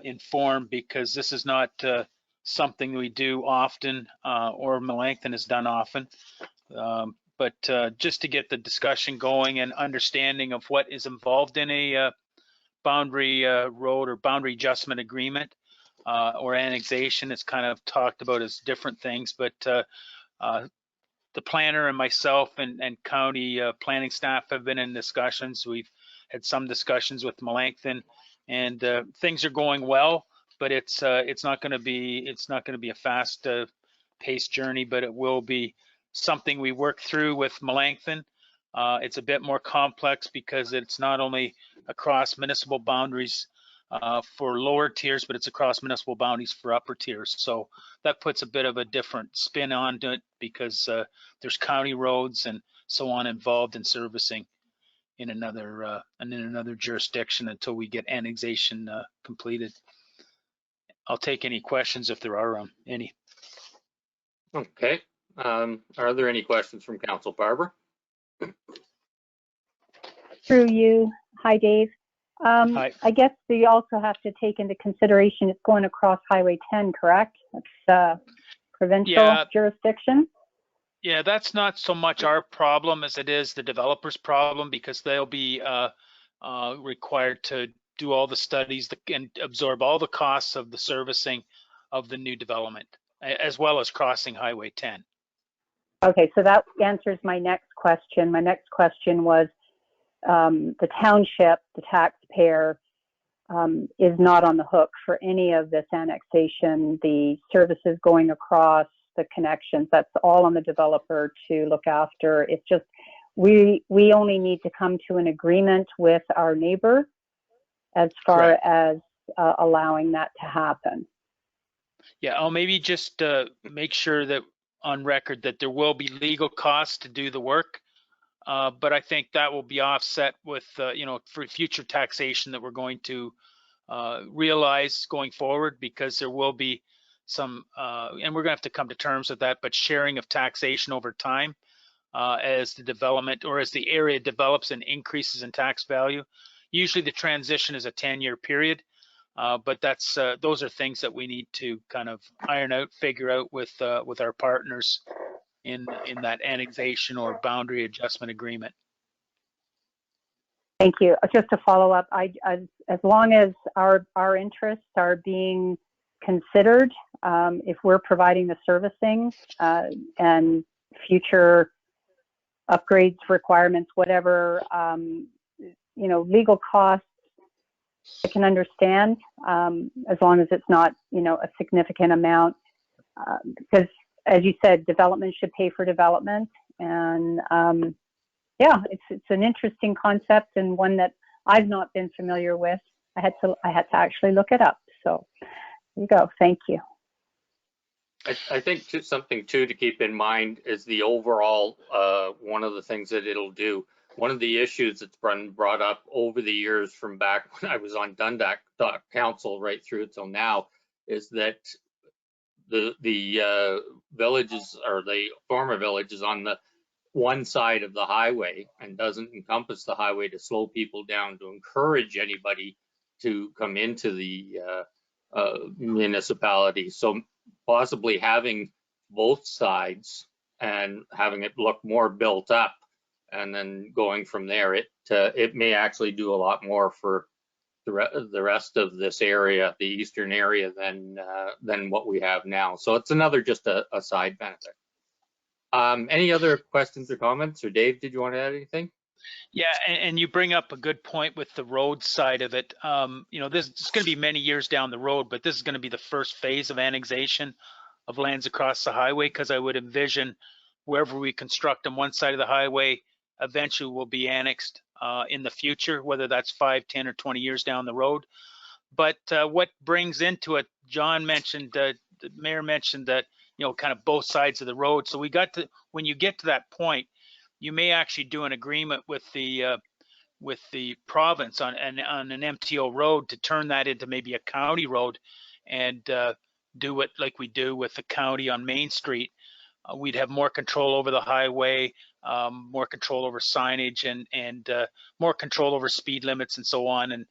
informed, because this is not something we do often, or Melanchthon has done often. But just to get the discussion going and understanding of what is involved in a boundary road or boundary adjustment agreement or annexation. It's kind of talked about as different things, but the planner and myself and county planning staff have been in discussions. We've had some discussions with Melanchthon, and things are going well. But it's not going to be a fast paced journey, but it will be something we work through with Melanchthon. It's a bit more complex because it's not only across municipal boundaries for lower tiers, but it's across municipal boundaries for upper tiers. So that puts a bit of a different spin on it, because there's county roads and so on involved in servicing in another jurisdiction until we get annexation completed. I'll take any questions if there are any. Okay. Are there any questions from council? Barbara? Through you. Hi, Dave. Hi. I guess you also have to take into consideration it's going across Highway 10, correct? It's provincial Yeah. jurisdiction. Yeah, that's not so much our problem as it is the developer's problem, because they'll be required to do all the studies and absorb all the costs of the servicing of the new development, as well as crossing Highway 10. Okay, so that answers my next question. My next question was the township, the taxpayer, is not on the hook for any of this annexation, the services going across, the connections. That's all on the developer to look after. It's just we only need to come to an agreement with our neighbor as far Correct. as allowing that to happen. Yeah, I'll maybe just make sure that on record that there will be legal costs to do the work, but I think that will be offset with, for future taxation that we're going to realize going forward, because there will be some, and we're going to have to come to terms with that, but sharing of taxation over time as the development or as the area develops and increases in tax value. Usually the transition is a 10-year period. But that's those are things that we need to kind of iron out, figure out with our partners in that annexation or boundary adjustment agreement. Thank you. Just to follow up, as long as our interests are being considered, if we're providing the servicing and future upgrades, requirements, whatever, legal costs, I can understand, as long as it's not, a significant amount, because as you said, development should pay for development. And it's an interesting concept and one that I've not been familiar with. I had to actually look it up. So there you go. Thank you. I think something too to keep in mind is the overall, one of the things that it'll do. One of the issues that's been brought up over the years from back when I was on Dundalk Council right through till now is that the villages or the former villages on the one side of the highway and doesn't encompass the highway to slow people down, to encourage anybody to come into the municipality. So possibly having both sides and having it look more built up, and then going from there, it may actually do a lot more for the rest of this area, the eastern area, than what we have now. So it's another just a side benefit. Any other questions or comments? Or Dave, did you want to add anything? Yeah, and you bring up a good point with the road side of it. This is going to be many years down the road, but this is going to be the first phase of annexation of lands across the highway, because I would envision wherever we construct on one side of the highway eventually will be annexed in the future, whether that's 5, 10, or 20 years down the road. But what brings into it, John mentioned, the mayor mentioned that, kind of both sides of the road. So when you get to that point, you may actually do an agreement with the province on an MTO road to turn that into maybe a county road and do it like we do with the county on Main Street. We'd have more control over the highway, more control over signage, and more control over speed limits and so on.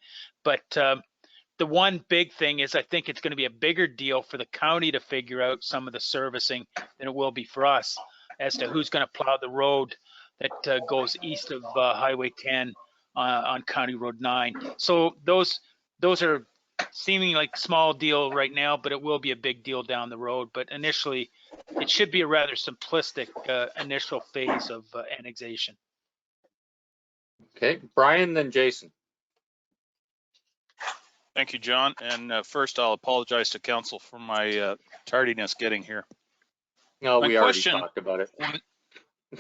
But the one big thing is I think it's going to be a bigger deal for the county to figure out some of the servicing than it will be for us as to who's going to plow the road that goes east of Highway 10 on County Road 9. So those are seeming like small deal right now, but it will be a big deal down the road. But initially, it should be a rather simplistic initial phase of annexation. Okay, Brian, then Jason. Thank you, John. And first, I'll apologize to council for my tardiness getting here. No, we already talked about it.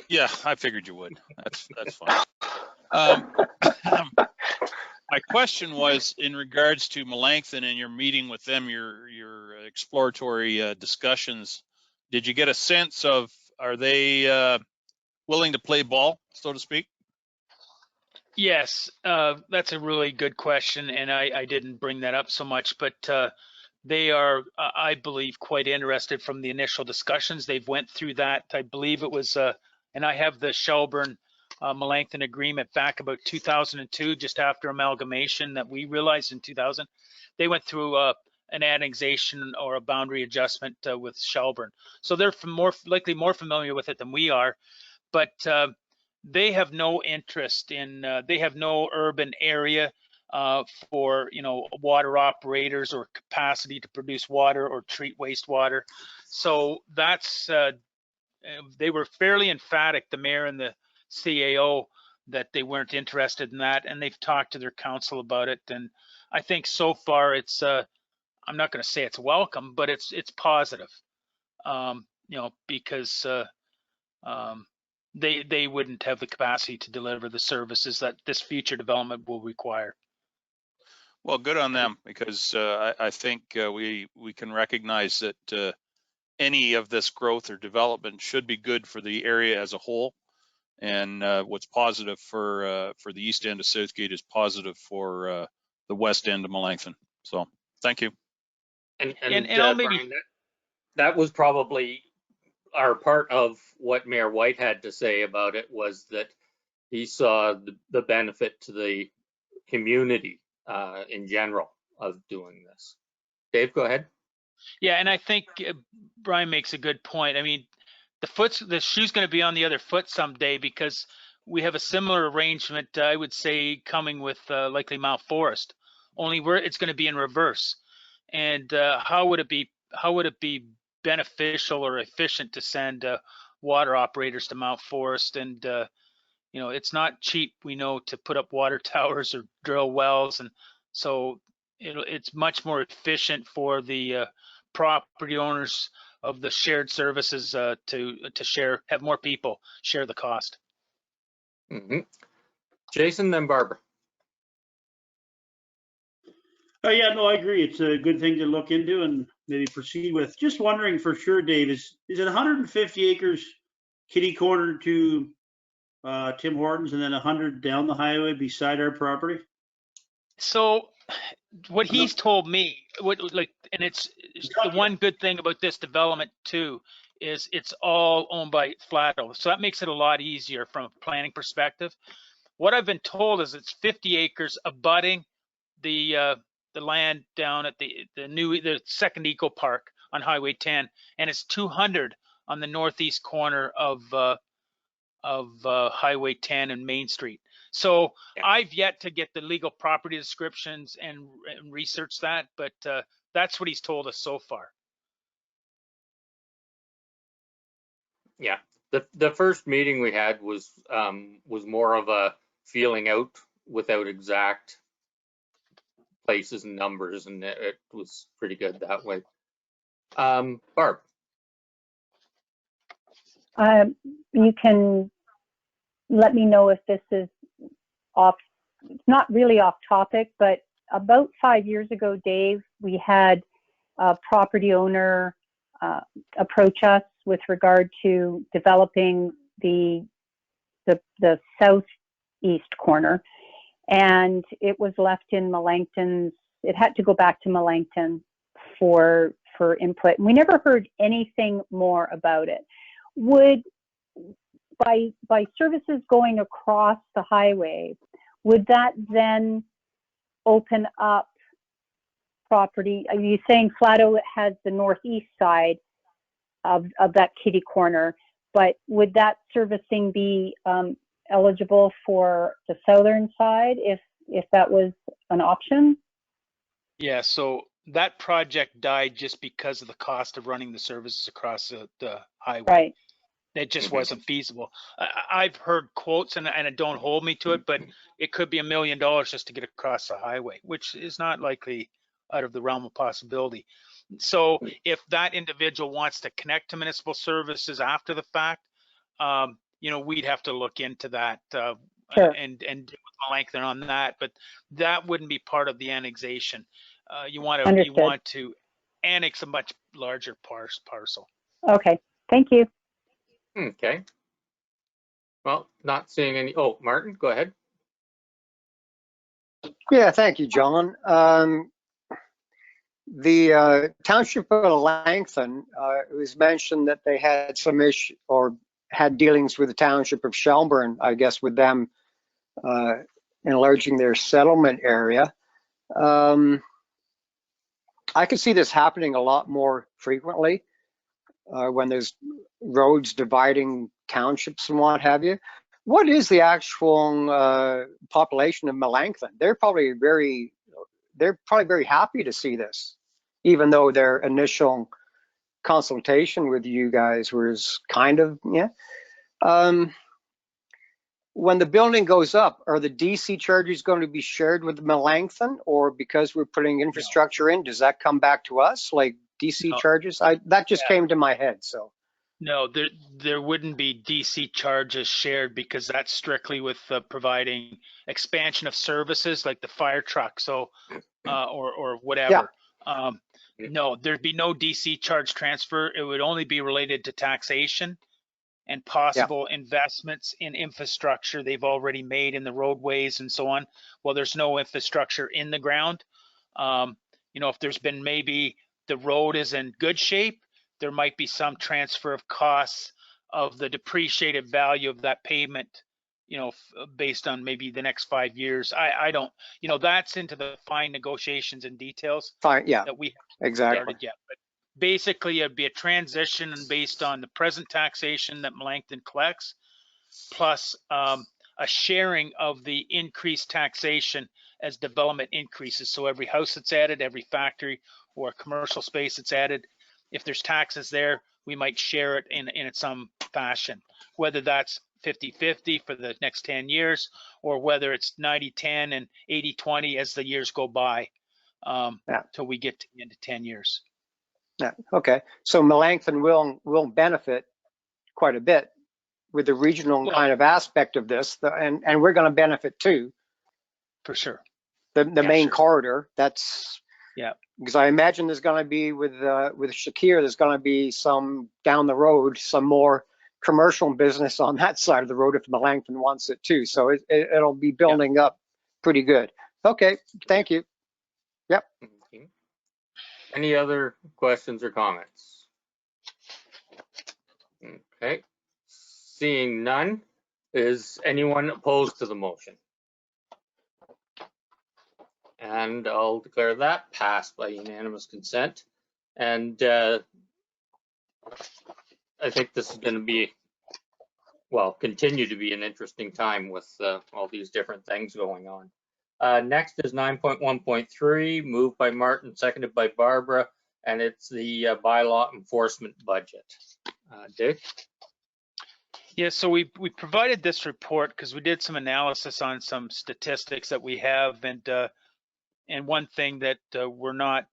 Yeah, I figured you would. That's fine. My question was in regards to Melanchthon and your meeting with them, your exploratory discussions. Did you get a sense of, are they willing to play ball, so to speak? Yes, that's a really good question, and I didn't bring that up so much, but they are, I believe, quite interested from the initial discussions. They've went through that. I believe it was, and I have the Shelburne Melanchthon agreement back about 2002, just after amalgamation that we realized in 2000. They went through an annexation or a boundary adjustment with Shelburne. So they're likely more familiar with it than we are, but they have no interest in, they have no urban area for, water operators or capacity to produce water or treat wastewater. So that's, they were fairly emphatic, the mayor and the CAO, that they weren't interested in that, and they've talked to their council about it. And I think so far it's, I'm not going to say it's welcome, but it's positive, because they wouldn't have the capacity to deliver the services that this future development will require. Well, good on them, because I think we can recognize that any of this growth or development should be good for the area as a whole. And what's positive for the east end of Southgate is positive for the west end of Melanchthon. So thank you. And I'll maybe, Brian, that was probably our part of what Mayor White had to say about it, was that he saw the benefit to the community in general of doing this. Dave, go ahead. Yeah, and I think Brian makes a good point. I mean, the shoe's going to be on the other foot someday, because we have a similar arrangement, I would say, coming with likely Mount Forest, only it's going to be in reverse. And how would it be beneficial or efficient to send water operators to Mount Forest? And it's not cheap, we know, to put up water towers or drill wells, and so it's much more efficient for the property owners of the shared services to have more people share the cost. Mm-hmm. Jason, then Barbara. Yeah, no, I agree. It's a good thing to look into and maybe proceed with. Just wondering for sure, Dave, is it 150 acres kitty corner to Tim Hortons and then 100 down the highway beside our property? So what he's told me, and it's the one good thing about this development too, is it's all owned by Flato. So that makes it a lot easier from a planning perspective. What I've been told is it's 50 acres abutting the land down at the second eco park on Highway 10, and it's 200 on the northeast corner of Highway 10 and Main Street. So I've yet to get the legal property descriptions and research that, but that's what he's told us so far. Yeah, the first meeting we had was more of a feeling out without exact places and numbers, and it was pretty good that way. Barb. You can let me know if this is off, it's not really off topic, but about 5 years ago, Dave, we had a property owner approach us with regard to developing the southeast corner, and it was left in Melanchthon's. It had to go back to Melanchthon for input, and we never heard anything more about it. Would by services going across the highway, would that then open up property? Are you saying Flato has the northeast side of that kitty corner, but would that servicing be eligible for the southern side if that was an option? Yeah, so that project died just because of the cost of running the services across the highway. Right. It just wasn't feasible. I've heard quotes, and don't hold me to it, but it could be $1 million just to get across the highway, which is not likely out of the realm of possibility. So if that individual wants to connect to municipal services after the fact, we'd have to look into that Sure. and deal with Melanchthon on that, but that wouldn't be part of the annexation. You want to annex a much larger parcel. Okay, thank you. Okay. Well, not seeing any. Oh, Martin, go ahead. Yeah, thank you, John. The township of Melanchthon, it was mentioned that they had some issue, or had dealings with the township of Shelburne, I guess, with them enlarging their settlement area. I could see this happening a lot more frequently when there's roads dividing townships and what have you. What is the actual population of Melanchthon? They're probably very happy to see this, even though their initial consultation with you guys was kind of, yeah. When the building goes up, are the DC charges going to be shared with Melanchthon, or because we're putting infrastructure in, does that come back to us, like DC charges? That just came to my head, so. No, there wouldn't be DC charges shared because that's strictly with providing expansion of services like the fire truck, so or whatever. No, there'd be no DC charge transfer. It would only be related to taxation and possible investments in infrastructure they've already made in the roadways and so on. Well, there's no infrastructure in the ground. You know, if there's been maybe the road is in good shape, there might be some transfer of costs of the depreciated value of that pavement, you know, based on maybe the next 5 years. I don't, you know, that's into the fine negotiations and details that we haven't started yet. But basically, it'd be a transition based on the present taxation that Melanchthon collects, plus a sharing of the increased taxation as development increases. So every house that's added, every factory or commercial space that's added, if there's taxes there, we might share it in some fashion, whether that's 50-50 for the next 10 years, or whether it's 90-10 and 80-20 as the years go by, till we get to the end of 10 years. Yeah, okay. So Melanchthon will benefit quite a bit with the regional kind of aspect of this, and we're going to benefit too. For sure. The main corridor, that's, because I imagine there's going to be with Shakir, there's going to be some down the road, some more commercial business on that side of the road if Melanchthon wants it too. So it'll be building up pretty good. Okay, thank you. Yep. Okay. Any other questions or comments? Okay. Seeing none, is anyone opposed to the motion? And I'll declare that passed by unanimous consent. And I think this is going to be, well, continue to be an interesting time with all these different things going on. Next is 9.1.3, moved by Martin, seconded by Barbara, and it's the bylaw enforcement budget. Dick? Yeah, so we provided this report because we did some analysis on some statistics that we have, and one thing that we're not,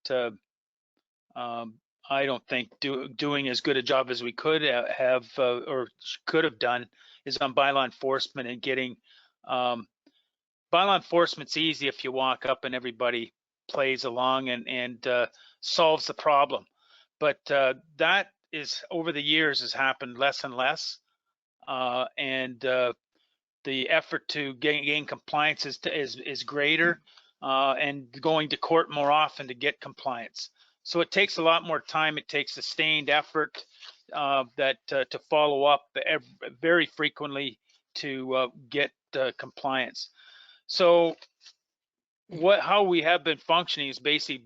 I don't think, doing as good a job as we could have or could have done is on bylaw enforcement and getting, bylaw enforcement's easy if you walk up and everybody plays along and solves the problem. But that is, over the years, has happened less and less. And the effort to gain compliance is greater, and going to court more often to get compliance. So it takes a lot more time. It takes sustained effort to follow up very frequently to get compliance. So how we have been functioning is basically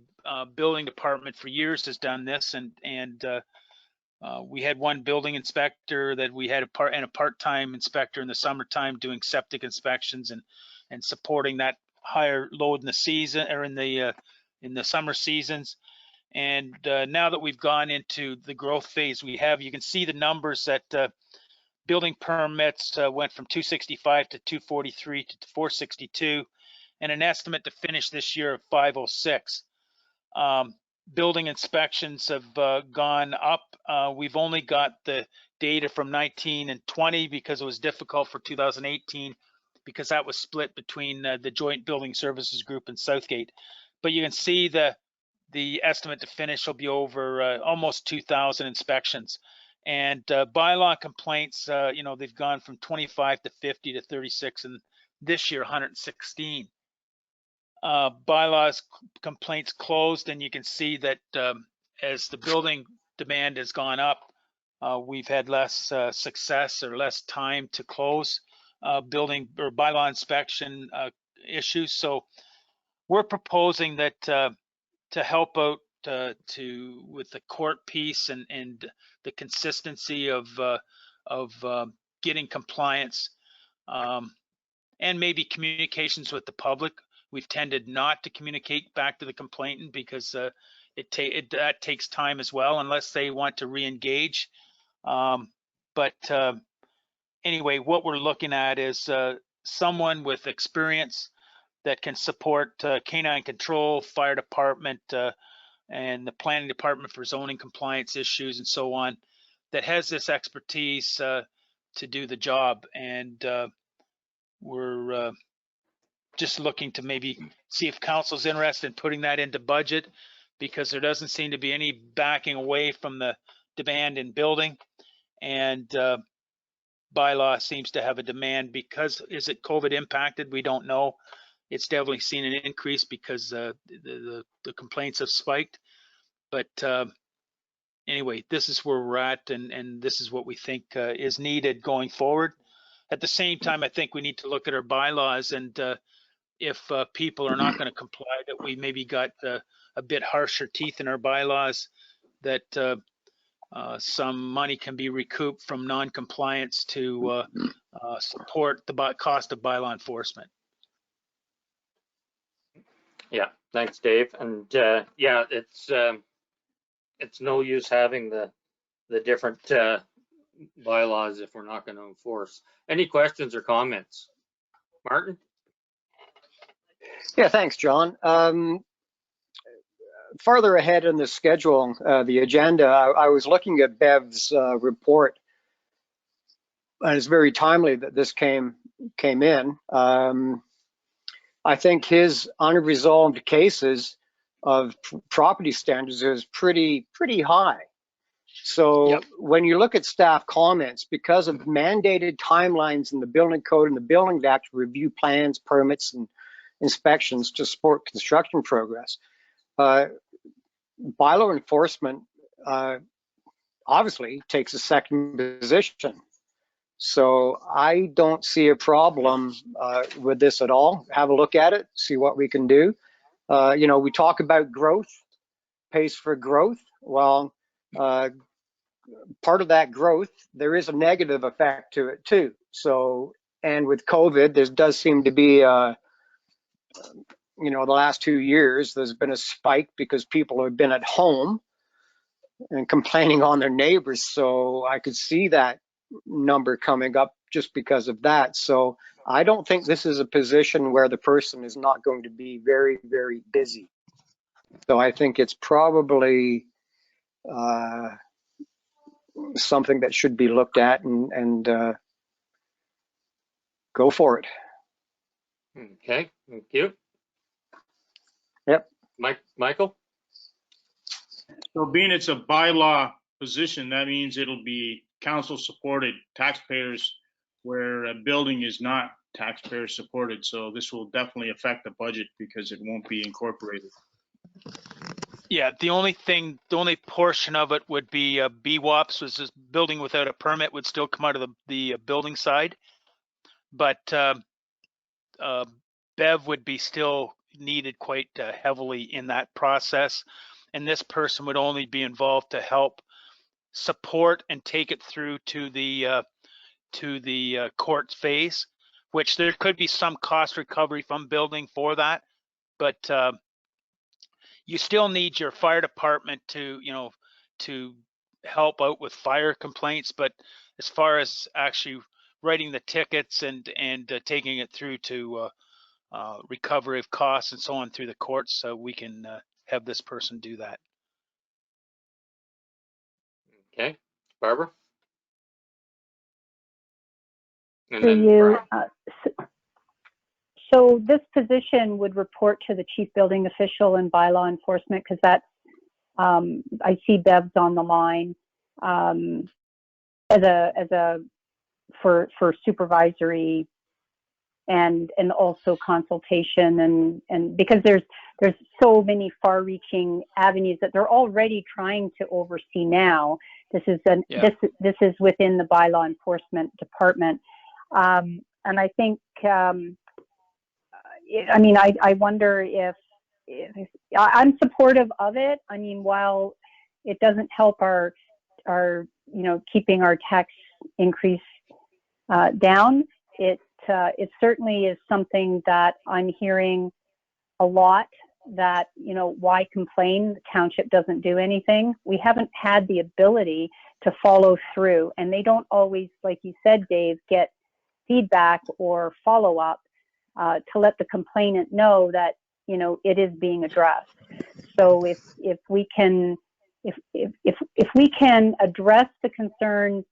building department for years has done this, and we had one building inspector that we had a part-time inspector in the summertime doing septic inspections and supporting that higher load in the season or in the summer seasons. And now that we've gone into the growth phase you can see the numbers that building permits went from 265 to 243 to 462, and an estimate to finish this year of 506. Building inspections have gone up. We've only got the data from 19 and 20 because it was difficult for 2018 because that was split between the Joint Building Services Group and Southgate. But you can see the estimate to finish will be over almost 2,000 inspections. And bylaw complaints, you know, they've gone from 25 to 50 to 36, and this year 116. Bylaws complaints closed, and you can see that as the building demand has gone up, we've had less success or less time to close building or bylaw inspection issues. So we're proposing that to help out with the court piece and the consistency of getting compliance and maybe communications with the public. We've tended not to communicate back to the complainant because that takes time as well, unless they want to re-engage. Anyway, what we're looking at is someone with experience that can support canine control, fire department, and the planning department for zoning compliance issues and so on, that has this expertise to do the job. And we're just looking to maybe see if council's interested in putting that into budget, because there doesn't seem to be any backing away from the demand in building. And bylaw seems to have a demand because, is it COVID impacted? We don't know. It's definitely seen an increase because the complaints have spiked. But anyway, this is where we're at, and this is what we think is needed going forward. At the same time, I think we need to look at our bylaws, and if people are not going to comply, that we maybe got a bit harsher teeth in our bylaws, that some money can be recouped from non-compliance to support the cost of bylaw enforcement. Yeah, thanks, Dave. And yeah, it's no use having the different bylaws if we're not going to enforce. Any questions or comments? Martin? Yeah, thanks, John. Farther ahead in the schedule, the agenda, I was looking at Bev's report, and it's very timely that this came in. I think his unresolved cases of property standards is pretty high. So Yep. When you look at staff comments, because of mandated timelines in the building code and the Building Act to review plans, permits, and inspections to support construction progress, bylaw enforcement obviously takes a second position. So I don't see a problem with this at all. Have a look at it, see what we can do. We talk about growth, pace for growth. Well, part of that growth, there is a negative effect to it too. So, and with COVID, there does seem to be, the last 2 years, there's been a spike because people have been at home and complaining on their neighbors. So I could see that number coming up just because of that. So I don't think this is a position where the person is not going to be very, very busy. So I think it's probably something that should be looked at and go for it. Okay, thank you. Yep. Michael? So being it's a bylaw position, that means it'll be council supported, taxpayers, where a building is not taxpayer supported. So this will definitely affect the budget because it won't be incorporated. Yeah, the only portion of it would be BWAPs, was this building without a permit would still come out of the building side, but BEV would be still needed quite heavily in that process, and this person would only be involved to help support and take it through to the court phase, which there could be some cost recovery from building for that, but you still need your fire department to help out with fire complaints. But as far as actually writing the tickets and taking it through to recovery of costs and so on through the courts, we can have this person do that. Okay, Barbara? And Through then you. Brian. So this position would report to the chief building official and bylaw enforcement, because that's, I see Bev's on the line for supervisory and also consultation, and because there's so many far-reaching avenues that they're already trying to oversee now. This is this is within the bylaw enforcement department, and I think I mean I wonder if I'm supportive of it. I mean, while it doesn't help our keeping our tax increase down, it certainly is something that I'm hearing a lot, that, why complain? The township doesn't do anything. We haven't had the ability to follow through, and they don't always, like you said, Dave, get feedback or follow up to let the complainant know that, it is being addressed. So if we can address the concerns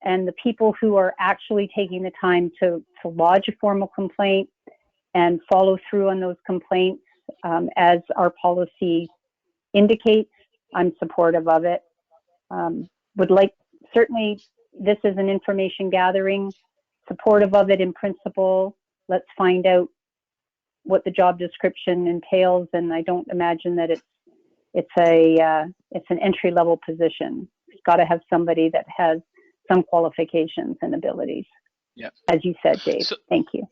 and the people who are actually taking the time to lodge a formal complaint and follow through on those complaints, as our policy indicates, I'm supportive of it. Certainly this is an information gathering, supportive of it in principle. Let's find out what the job description entails, and I don't imagine that it's an entry-level position. It's got to have somebody that has some qualifications and abilities. Yeah. As you said, Dave. Thank you.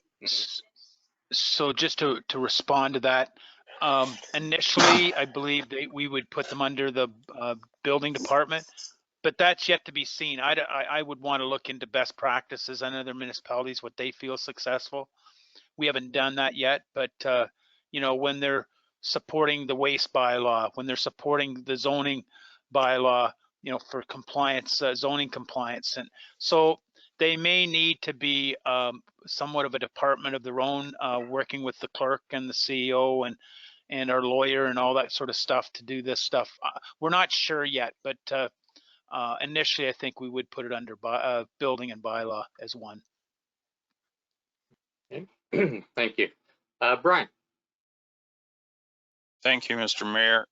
So just to respond to that, initially, I believe we would put them under the building department, but that's yet to be seen. I would want to look into best practices on other municipalities, what they feel successful. We haven't done that yet, but when they're supporting the waste bylaw, when they're supporting the zoning bylaw, for compliance, zoning compliance, and so they may need to be somewhat of a department of their own, working with the clerk and the CEO and our lawyer and all that sort of stuff to do this stuff. We're not sure yet, but initially I think we would put it under building and bylaw as one. Okay. Thank you. Brian. Thank you, Mr. Mayor.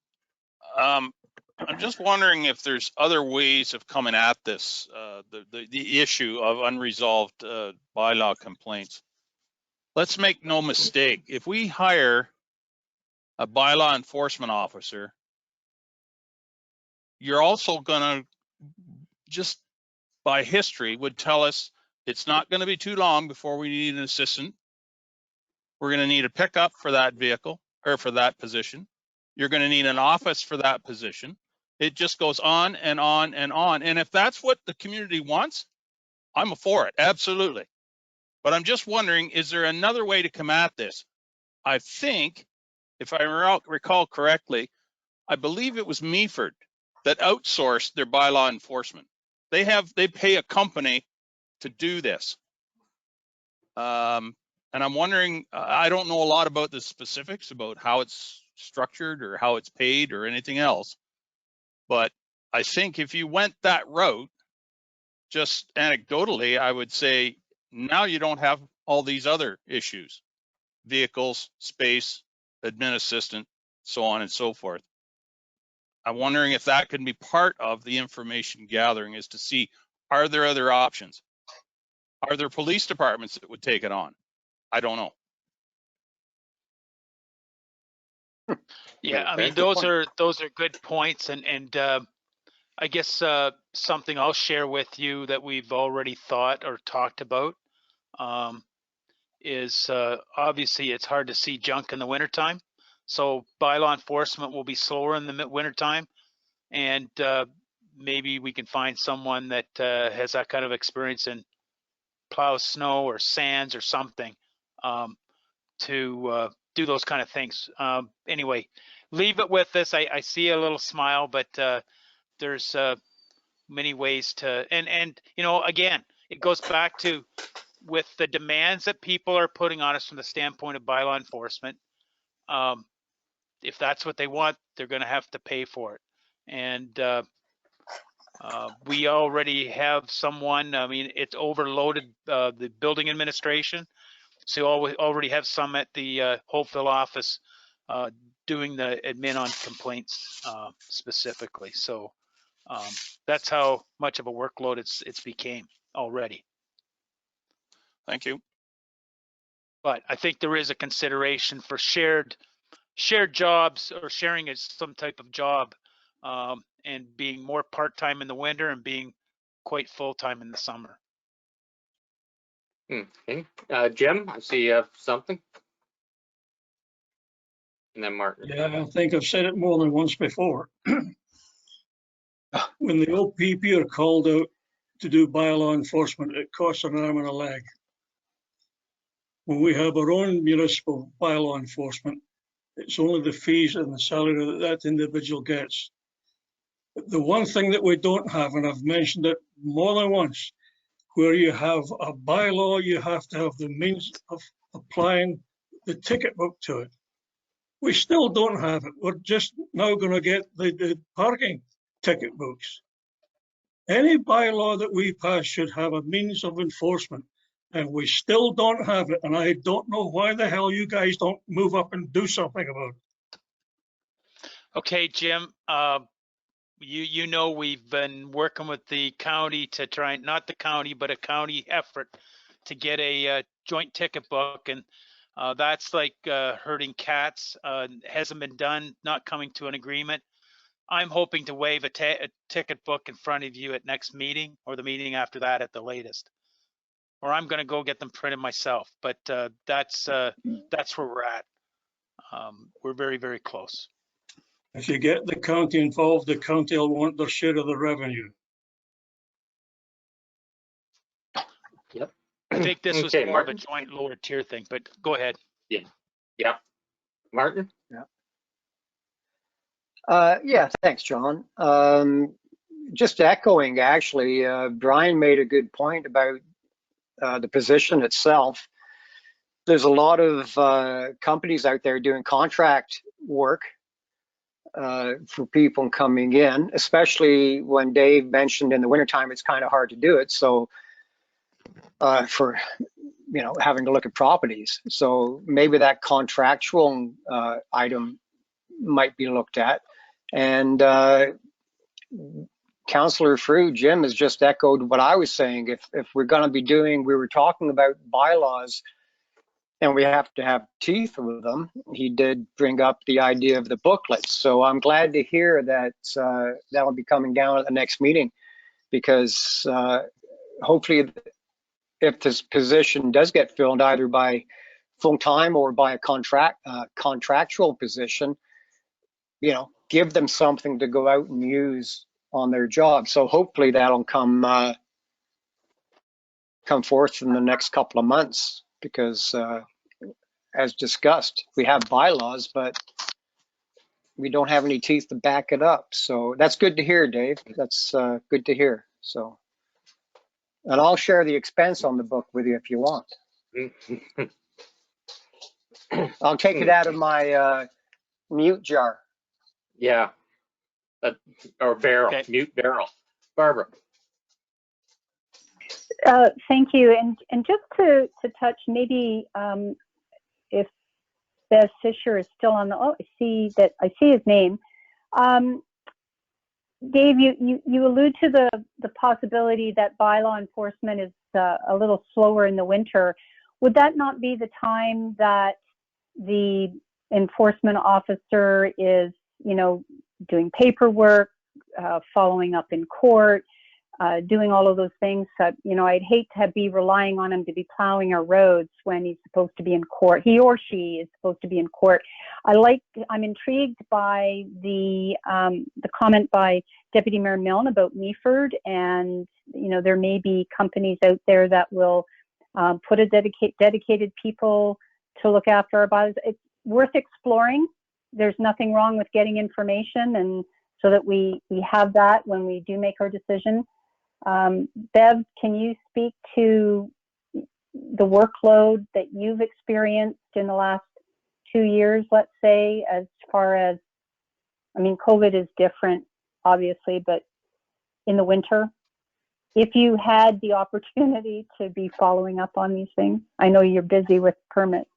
I'm just wondering if there's other ways of coming at this, the issue of unresolved bylaw complaints. Let's make no mistake. If we hire a bylaw enforcement officer, you're also going to, just by history, would tell us it's not going to be too long before we need an assistant. We're going to need a pickup for that vehicle or for that position. You're going to need an office for that position. It just goes on and on and on. And if that's what the community wants, I'm for it, absolutely. But I'm just wondering, is there another way to come at this? I think, if I recall correctly, I believe it was Meaford that outsourced their bylaw enforcement. They pay a company to do this. And I'm wondering, I don't know a lot about the specifics about how it's structured or how it's paid or anything else. But I think if you went that route, just anecdotally, I would say now you don't have all these other issues: vehicles, space, admin assistant, so on and so forth. I'm wondering if that can be part of the information gathering, is to see, are there other options? Are there police departments that would take it on? I don't know. Yeah, I mean, those are good points, and I guess something I'll share with you that we've already thought or talked about is obviously it's hard to see junk in the wintertime. So bylaw enforcement will be slower in the wintertime, and maybe we can find someone that has that kind of experience in plow snow or sands or something to do those kind of things. Anyway, leave it with us. I see a little smile, but there's many ways to, and again, it goes back to with the demands that people are putting on us from the standpoint of bylaw enforcement. If that's what they want, they're going to have to pay for it. And we already have someone. I mean, it's overloaded the building administration. So we already have some at the Hopeville office doing the admin on complaints specifically. So that's how much of a workload it's became already. Thank you. But I think there is a consideration for shared jobs or sharing as some type of job, and being more part-time in the winter and being quite full-time in the summer. Okay. Jim, I see you have something. And then Martin. Yeah, I think I've said it more than once before. When the OPP are called out to do bylaw enforcement, it costs an arm and a leg. When we have our own municipal bylaw enforcement, it's only the fees and the salary that that individual gets. The one thing that we don't have, and I've mentioned it more than once, where you have a bylaw, you have to have the means of applying the ticket book to it. We still don't have it. We're just now going to get the parking ticket books. Any bylaw that we pass should have a means of enforcement, and we still don't have it. And I don't know why the hell you guys don't move up and do something about it. Okay, Jim, you know we've been working with the county to try, not the county, but a county effort to get a joint ticket book, and that's like herding cats. Hasn't been done, not coming to an agreement. I'm hoping to waive a ticket book in front of you at next meeting or the meeting after that at the latest. Or I'm going to go get them printed myself, but that's where we're at. We're very, very close. If you get the county involved, the county will want their share of the revenue. Yep. I think this was Okay, more Martin? of a joint lower tier thing, but go ahead. Yeah. Yep. Martin? Yeah, thanks, John. Just echoing, actually, Brian made a good point about the position itself. There's a lot of companies out there doing contract work for people coming in, especially when Dave mentioned in the wintertime, it's kind of hard to do it. So for, having to look at properties. So maybe that contractual item might be looked at. And Councillor Frew, Jim has just echoed what I was saying. If we're going to be doing, we were talking about bylaws and we have to have teeth with them. He did bring up the idea of the booklets. So I'm glad to hear that that'll be coming down at the next meeting, because hopefully if this position does get filled either by full-time or by a contractual position, give them something to go out and use on their job. So hopefully that'll come forth in the next couple of months, because as discussed, we have bylaws, but we don't have any teeth to back it up. So that's good to hear, Dave. That's good to hear. So, and I'll share the expense on the book with you if you want. I'll take it out of my mute jar. Yeah. Or barrel, Okay. mute barrel. Barbara. Thank you. And just to touch, maybe if Bev Fisher is still on the, I see his name. Dave, you allude to the possibility that bylaw enforcement is a little slower in the winter. Would that not be the time that the enforcement officer is, doing paperwork, following up in court, doing all of those things? That, I'd hate to be relying on him to be plowing our roads when he's supposed to be in court. He or she is supposed to be in court. I'm intrigued by the comment by Deputy Mayor Milne about Meaford, and there may be companies out there that will put a dedicated people to look after our bylaws. It's worth exploring. There's nothing wrong with getting information, and so that we have that when we do make our decision. Bev, can you speak to the workload that you've experienced in the last 2 years, let's say, as far as, COVID is different, obviously, but in the winter, if you had the opportunity to be following up on these things? I know you're busy with permits.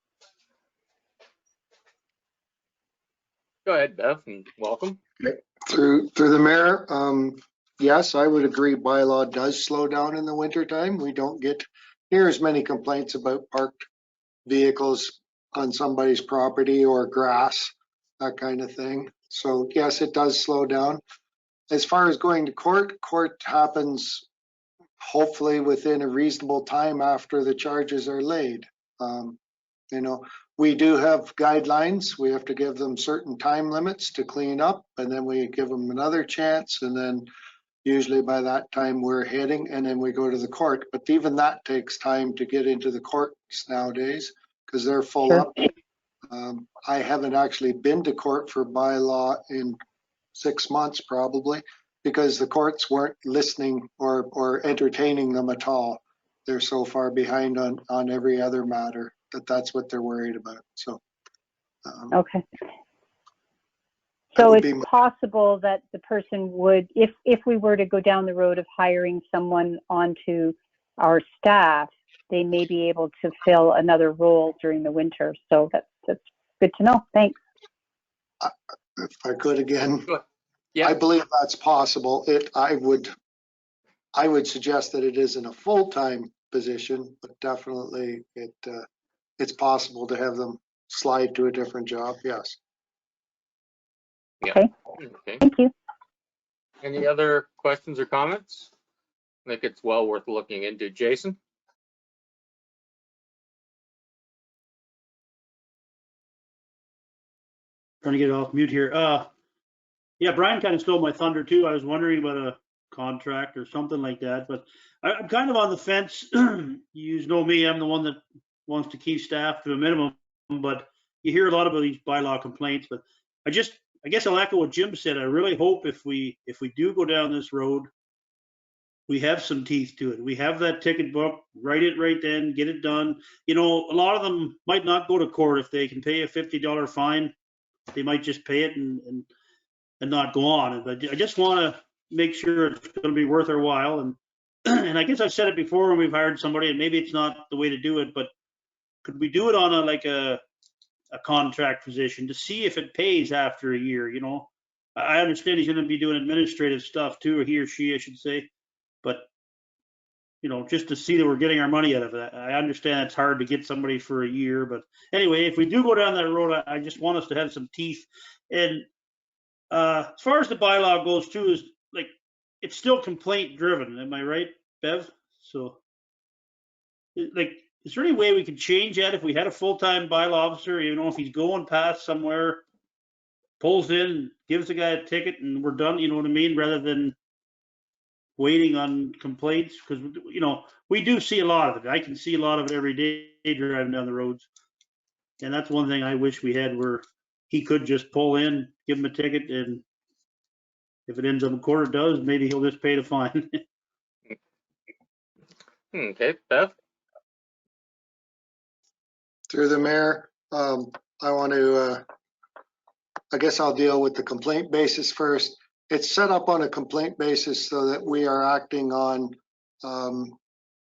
Go ahead, Bev, and welcome. Through the mayor, yes, I would agree bylaw does slow down in the wintertime. We don't get near as many complaints about parked vehicles on somebody's property or grass, that kind of thing. So yes, it does slow down. As far as going to court, court happens hopefully within a reasonable time after the charges are laid. You know, we do have guidelines. We have to give them certain time limits to clean up, and then we give them another chance, and then usually by that time we're heading, and then we go to the court. But even that takes time to get into the courts nowadays because they're full up. I haven't actually been to court for bylaw in 6 months probably, because the courts weren't listening or entertaining them at all. They're so far behind on every other matter that's what they're worried about. So okay. So it's possible that the person would, if we were to go down the road of hiring someone onto our staff, they may be able to fill another role during the winter. So that's good to know. Thanks. If I could again, yeah. I believe that's possible. I would suggest that it isn't a full-time position, but definitely it's possible to have them slide to a different job. Yes. Yeah. Okay. Okay. Thank you. Any other questions or comments? I think it's well worth looking into. Jason? Trying to get off mute here. Yeah, Brian kind of stole my thunder too. I was wondering about a contract or something like that, but I'm kind of on the fence. You know me, I'm the one that wants to keep staff to a minimum, but you hear a lot about these bylaw complaints. But I guess I'll echo what Jim said. I really hope if we do go down this road, we have some teeth to it. We have that ticket book, write it right then, get it done. You know, a lot of them might not go to court if they can pay a $50 fine. They might just pay it and not go on. But I just want to make sure it's going to be worth our while. And and I guess I've said it before when we've hired somebody, and maybe it's not the way to do it, but could we do it on a contract position to see if it pays after a year? You know, I understand he's going to be doing administrative stuff too, or he or she, I should say, but you know, just to see that we're getting our money out of it. I understand it's hard to get somebody for a year, but anyway, if we do go down that road, I just want us to have some teeth. And as far as the bylaw goes too, is like, it's still complaint driven. Am I right, Bev? So like, is there any way we could change that if we had a full-time bylaw officer, you know, if he's going past somewhere, pulls in, gives the guy a ticket and we're done, you know what I mean? Rather than waiting on complaints, because, you know, we do see a lot of it. I can see a lot of it every day driving down the roads. And that's one thing I wish we had, where he could just pull in, give him a ticket, and if it ends up in court, it does, maybe he'll just pay the fine. Okay, Bev? Through the mayor, I want to, I guess I'll deal with the complaint basis first. It's set up on a complaint basis so that we are acting on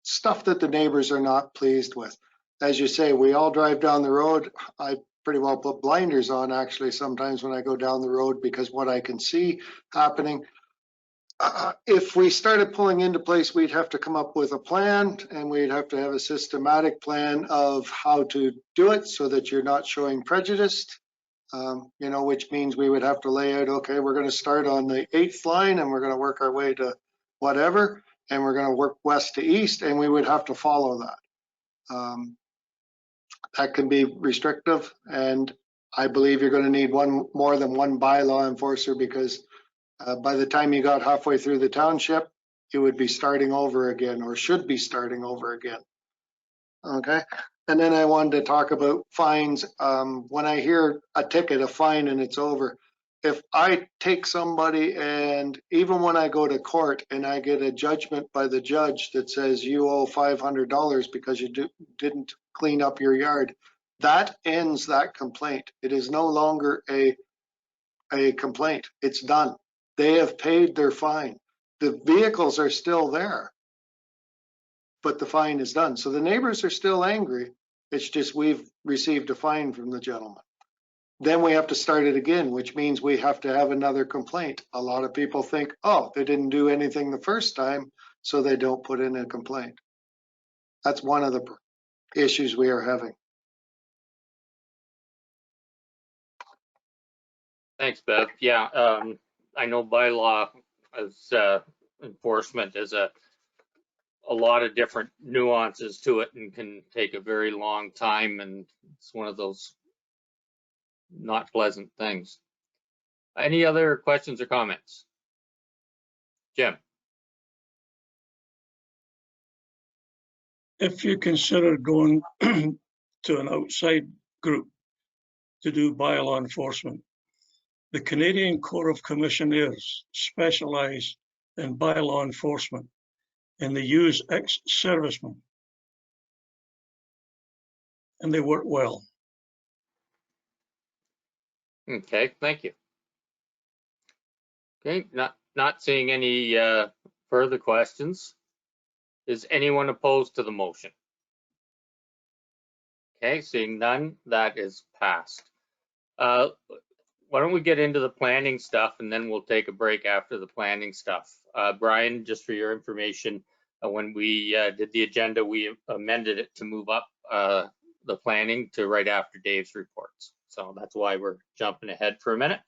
stuff that the neighbors are not pleased with. As you say, we all drive down the road. I pretty well put blinders on actually sometimes when I go down the road, because what I can see happening. If we started pulling into place, we'd have to come up with a plan, and we'd have to have a systematic plan of how to do it so that you're not showing prejudice. You know, which means we would have to lay out, okay, we're going to start on the 8th line and we're going to work our way to whatever, and we're going to work west to east, and we would have to follow that. That can be restrictive, and I believe you're going to need more than one bylaw enforcer, because by the time you got halfway through the township, you would be starting over again, or should be starting over again. Okay. And then I wanted to talk about fines. When I hear a ticket, a fine, and it's over, if I take somebody, and even when I go to court and I get a judgment by the judge that says you owe $500 because you didn't clean up your yard, that ends that complaint. It is no longer a complaint. It's done. They have paid their fine. The vehicles are still there, but the fine is done. So the neighbors are still angry. It's just we've received a fine from the gentleman. Then we have to start it again, which means we have to have another complaint. A lot of people think, oh, they didn't do anything the first time, so they don't put in a complaint. That's one of the issues we are having. Thanks, Bev. Yeah, I know bylaw as enforcement is a lot of different nuances to it and can take a very long time, and it's one of those not pleasant things. Any other questions or comments? Jim? If you consider going to an outside group to do bylaw enforcement, the Canadian Corps of Commissioners specialize in bylaw enforcement, and they use ex-servicemen, and they work well. Okay, thank you. Okay, not seeing any further questions. Is anyone opposed to the motion? Okay, seeing none, that is passed. Why don't we get into the planning stuff, and then we'll take a break after the planning stuff. Brian, just for your information, when we did the agenda, we amended it to move up the planning to right after Dave's reports. So that's why we're jumping ahead for a minute.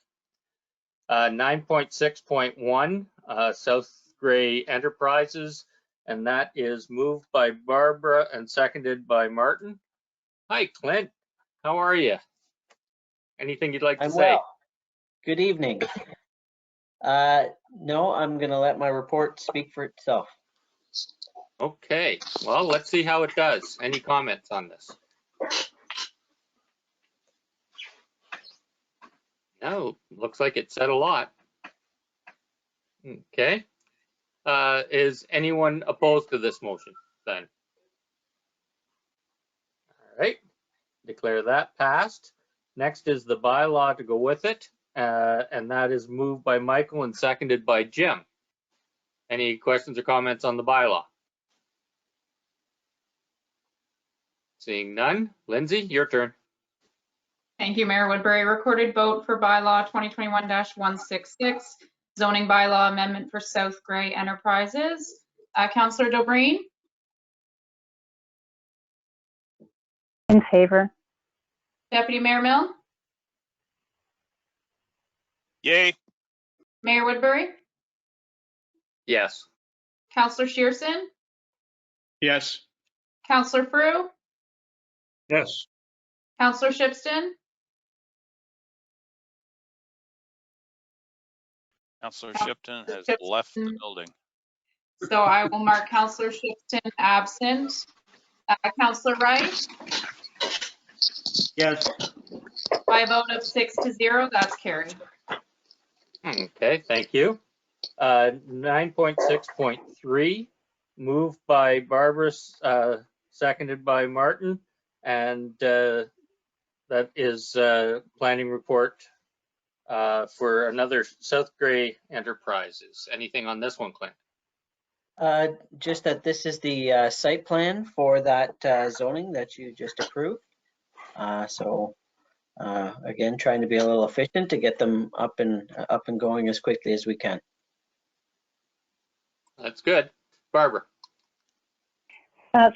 9.6.1, South Gray Enterprises, and that is moved by Barbara and seconded by Martin. Hi, Clint. How are you? Anything you'd like to I'm say? well. Good evening. No, I'm going to let my report speak for itself. Okay, well, let's see how it does. Any comments on this? No, looks like it said a lot. Okay. Is anyone opposed to this motion then? All right, declare that passed. Next is the bylaw to go with it, and that is moved by Michael and seconded by Jim. Any questions or comments on the bylaw? Seeing none. Lindsay, your turn. Thank you, Mayor Woodbury. Recorded vote for bylaw 2021-166, zoning bylaw amendment for South Gray Enterprises. Councillor Dobreen, In favor. Deputy Mayor Mill, Yay. Mayor Woodbury, Yes. Councillor Shearson, Yes. Councillor Frew, Yes. Councillor Shipston, Councillor Shipton has left the building. so I will mark Councillor Shipston absent. Councillor Wright, Yes. by a vote of 6-0, that's carried. Okay, thank you. 9.6.3, moved by Barbara, seconded by Martin, and that is planning report for another South Gray Enterprises. Anything on this one, Clint? Just that this is the site plan for that zoning that you just approved. Again, trying to be a little efficient to get them up and going as quickly as we can. That's good. Barbara.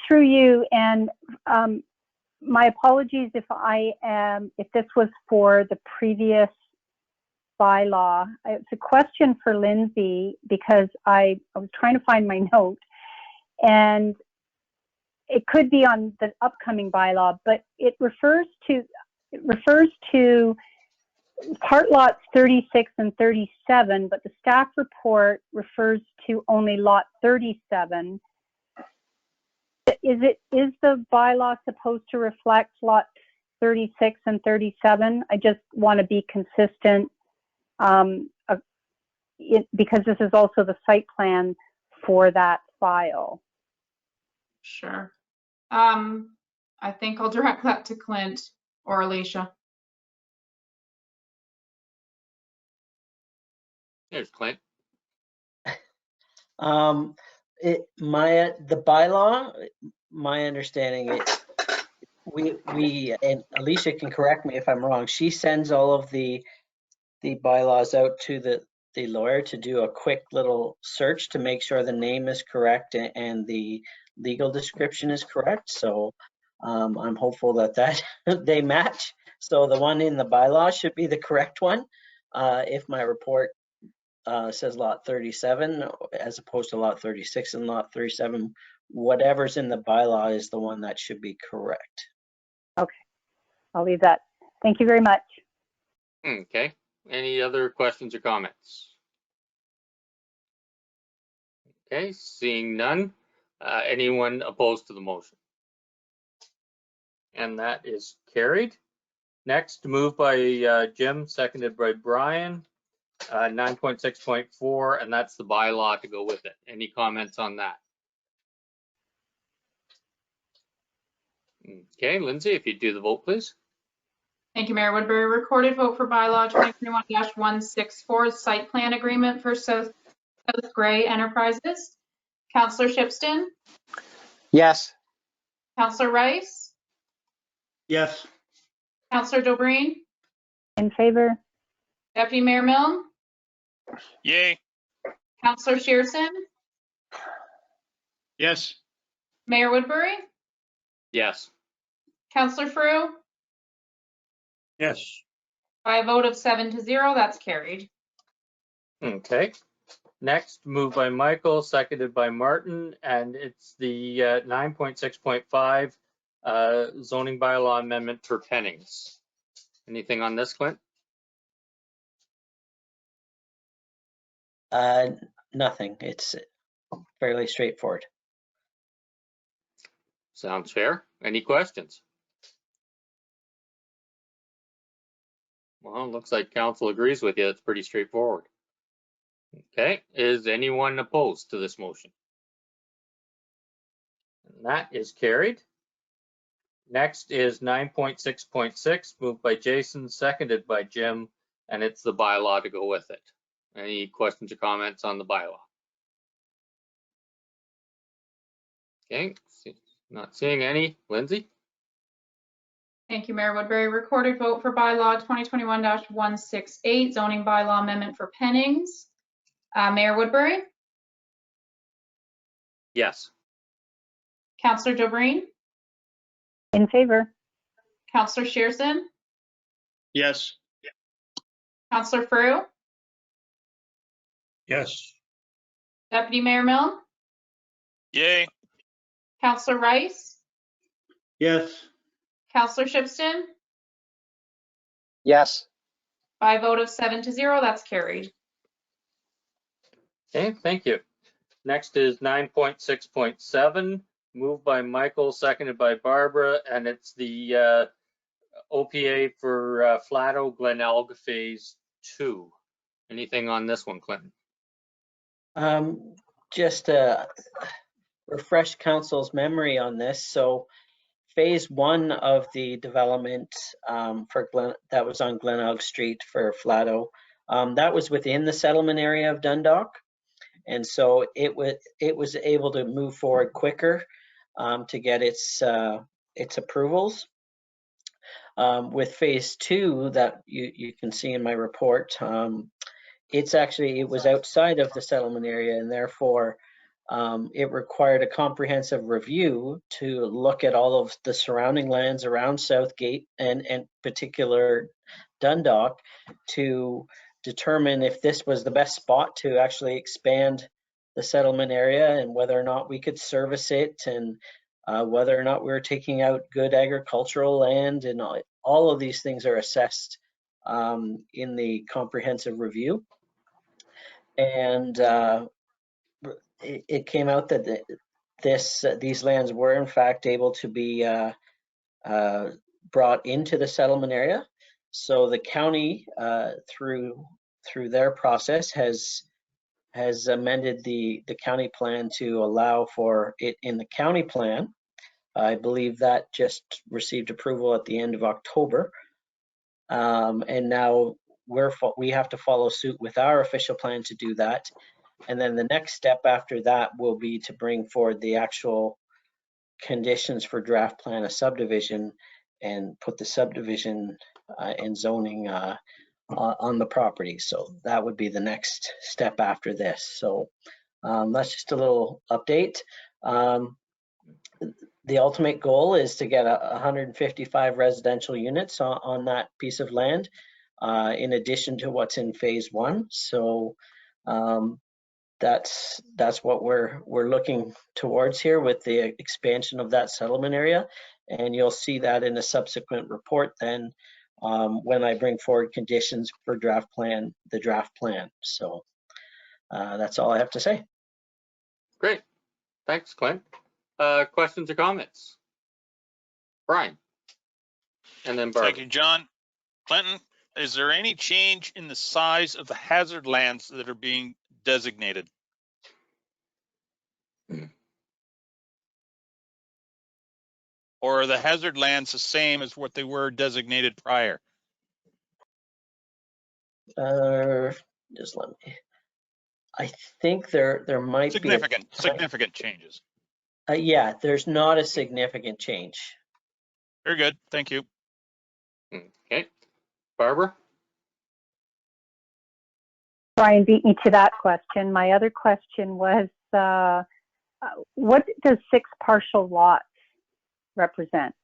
Through you, and my apologies if this was for the previous bylaw. It's a question for Lindsay because I was trying to find my note, and it could be on the upcoming bylaw, but it refers to part lots 36 and 37, but the staff report refers to only lot 37. Is the bylaw supposed to reflect lot 36 and 37? I just want to be consistent because this is also the site plan for that file. Sure. I think I'll direct that to Clint or Alicia. There's Clint. The bylaw, my understanding, we and Alicia can correct me if I'm wrong. She sends all of the bylaws out to the lawyer to do a quick little search to make sure the name is correct and the legal description is correct. So I'm hopeful that they match. So the one in the bylaw should be the correct one. if my report says lot 37 as opposed to lot 36 and lot 37, whatever's in the bylaw is the one that should be correct. Okay, I'll leave that. Thank you very much. Okay, any other questions or comments? Okay, seeing none. Anyone opposed to the motion? And that is carried. Next, moved by Jim, seconded by Brian. 9.6.4, and that's the bylaw to go with it. Any comments on that? Okay, Lindsay, if you do the vote, please. Thank you, Mayor Woodbury. Recorded vote for bylaw 2021-164, site plan agreement for South Gray Enterprises. Councillor Shipston, Yes. Councillor Rice, Yes. Councillor Dobreen, In favor? Deputy Mayor Milne, Yay. Councillor Shearson, Yes. Mayor Woodbury, Yes. Councillor Frew. Yes. By a vote of 7-0, that's carried. Okay. Next, moved by Michael, seconded by Martin, and it's the 9.6.5 zoning bylaw amendment for Pennings. Anything on this, Clint? Nothing. It's fairly straightforward. Sounds fair. Any questions? Well, looks like council agrees with you. It's pretty straightforward. Okay, is anyone opposed to this motion? And that is carried. Next is 9.6.6, moved by Jason, seconded by Jim, and it's the bylaw to go with it. Any questions or comments on the bylaw? Okay, not seeing any. Lindsay? Thank you, Mayor Woodbury. Recorded vote for bylaw 2021-168, zoning bylaw amendment for Pennings. Mayor Woodbury, Yes. Councillor Dobreen, In favor? Councillor Shearson, Yes. Councillor Frew, Yes. Deputy Mayor Milne, Yay. Councillor Rice, Yes. Councillor Shipston. Yes. By a vote of 7-0, that's carried. Okay, thank you. Next is 9.6.7, moved by Michael, seconded by Barbara, and it's the OPA for Flato Glenelg Phase 2. Anything on this one, Clinton? Just to refresh council's memory on this. So phase 1 of the development that was on Glenelg Street for Flato, that was within the settlement area of Dundalk. And so it was able to move forward quicker to get its approvals. With phase 2 that you can see in my report, it was outside of the settlement area, and therefore it required a comprehensive review to look at all of the surrounding lands around Southgate and particular Dundalk to determine if this was the best spot to actually expand the settlement area and whether or not we could service it, and whether or not we were taking out good agricultural land, and all of these things are assessed in the comprehensive review. And it came out that these lands were in fact able to be brought into the settlement area. So the county, through their process, has amended the county plan to allow for it in the county plan. I believe that just received approval at the end of October. And now we have to follow suit with our official plan to do that. And then the next step after that will be to bring forward the actual conditions for draft plan of subdivision and put the subdivision and zoning on the property. So that would be the next step after this. So that's just a little update. The ultimate goal is to get 155 residential units on that piece of land. in addition to what's in phase one. So that's what we're looking towards here with the expansion of that settlement area. And you'll see that in a subsequent report then when I bring forward conditions for the draft plan. So that's all I have to say. Great. Thanks, Clint. Questions or comments? Brian. And then Barbara. Thank you, John. Clinton, is there any change in the size of the hazard lands that are being designated? Or are the hazard lands the same as what they were designated prior? Just let me. I think there might significant changes. Yeah, there's not a significant change. Very good. Thank you. Okay. Barbara? Brian beat me to that question. My other question was, what does 6 partial lots represent?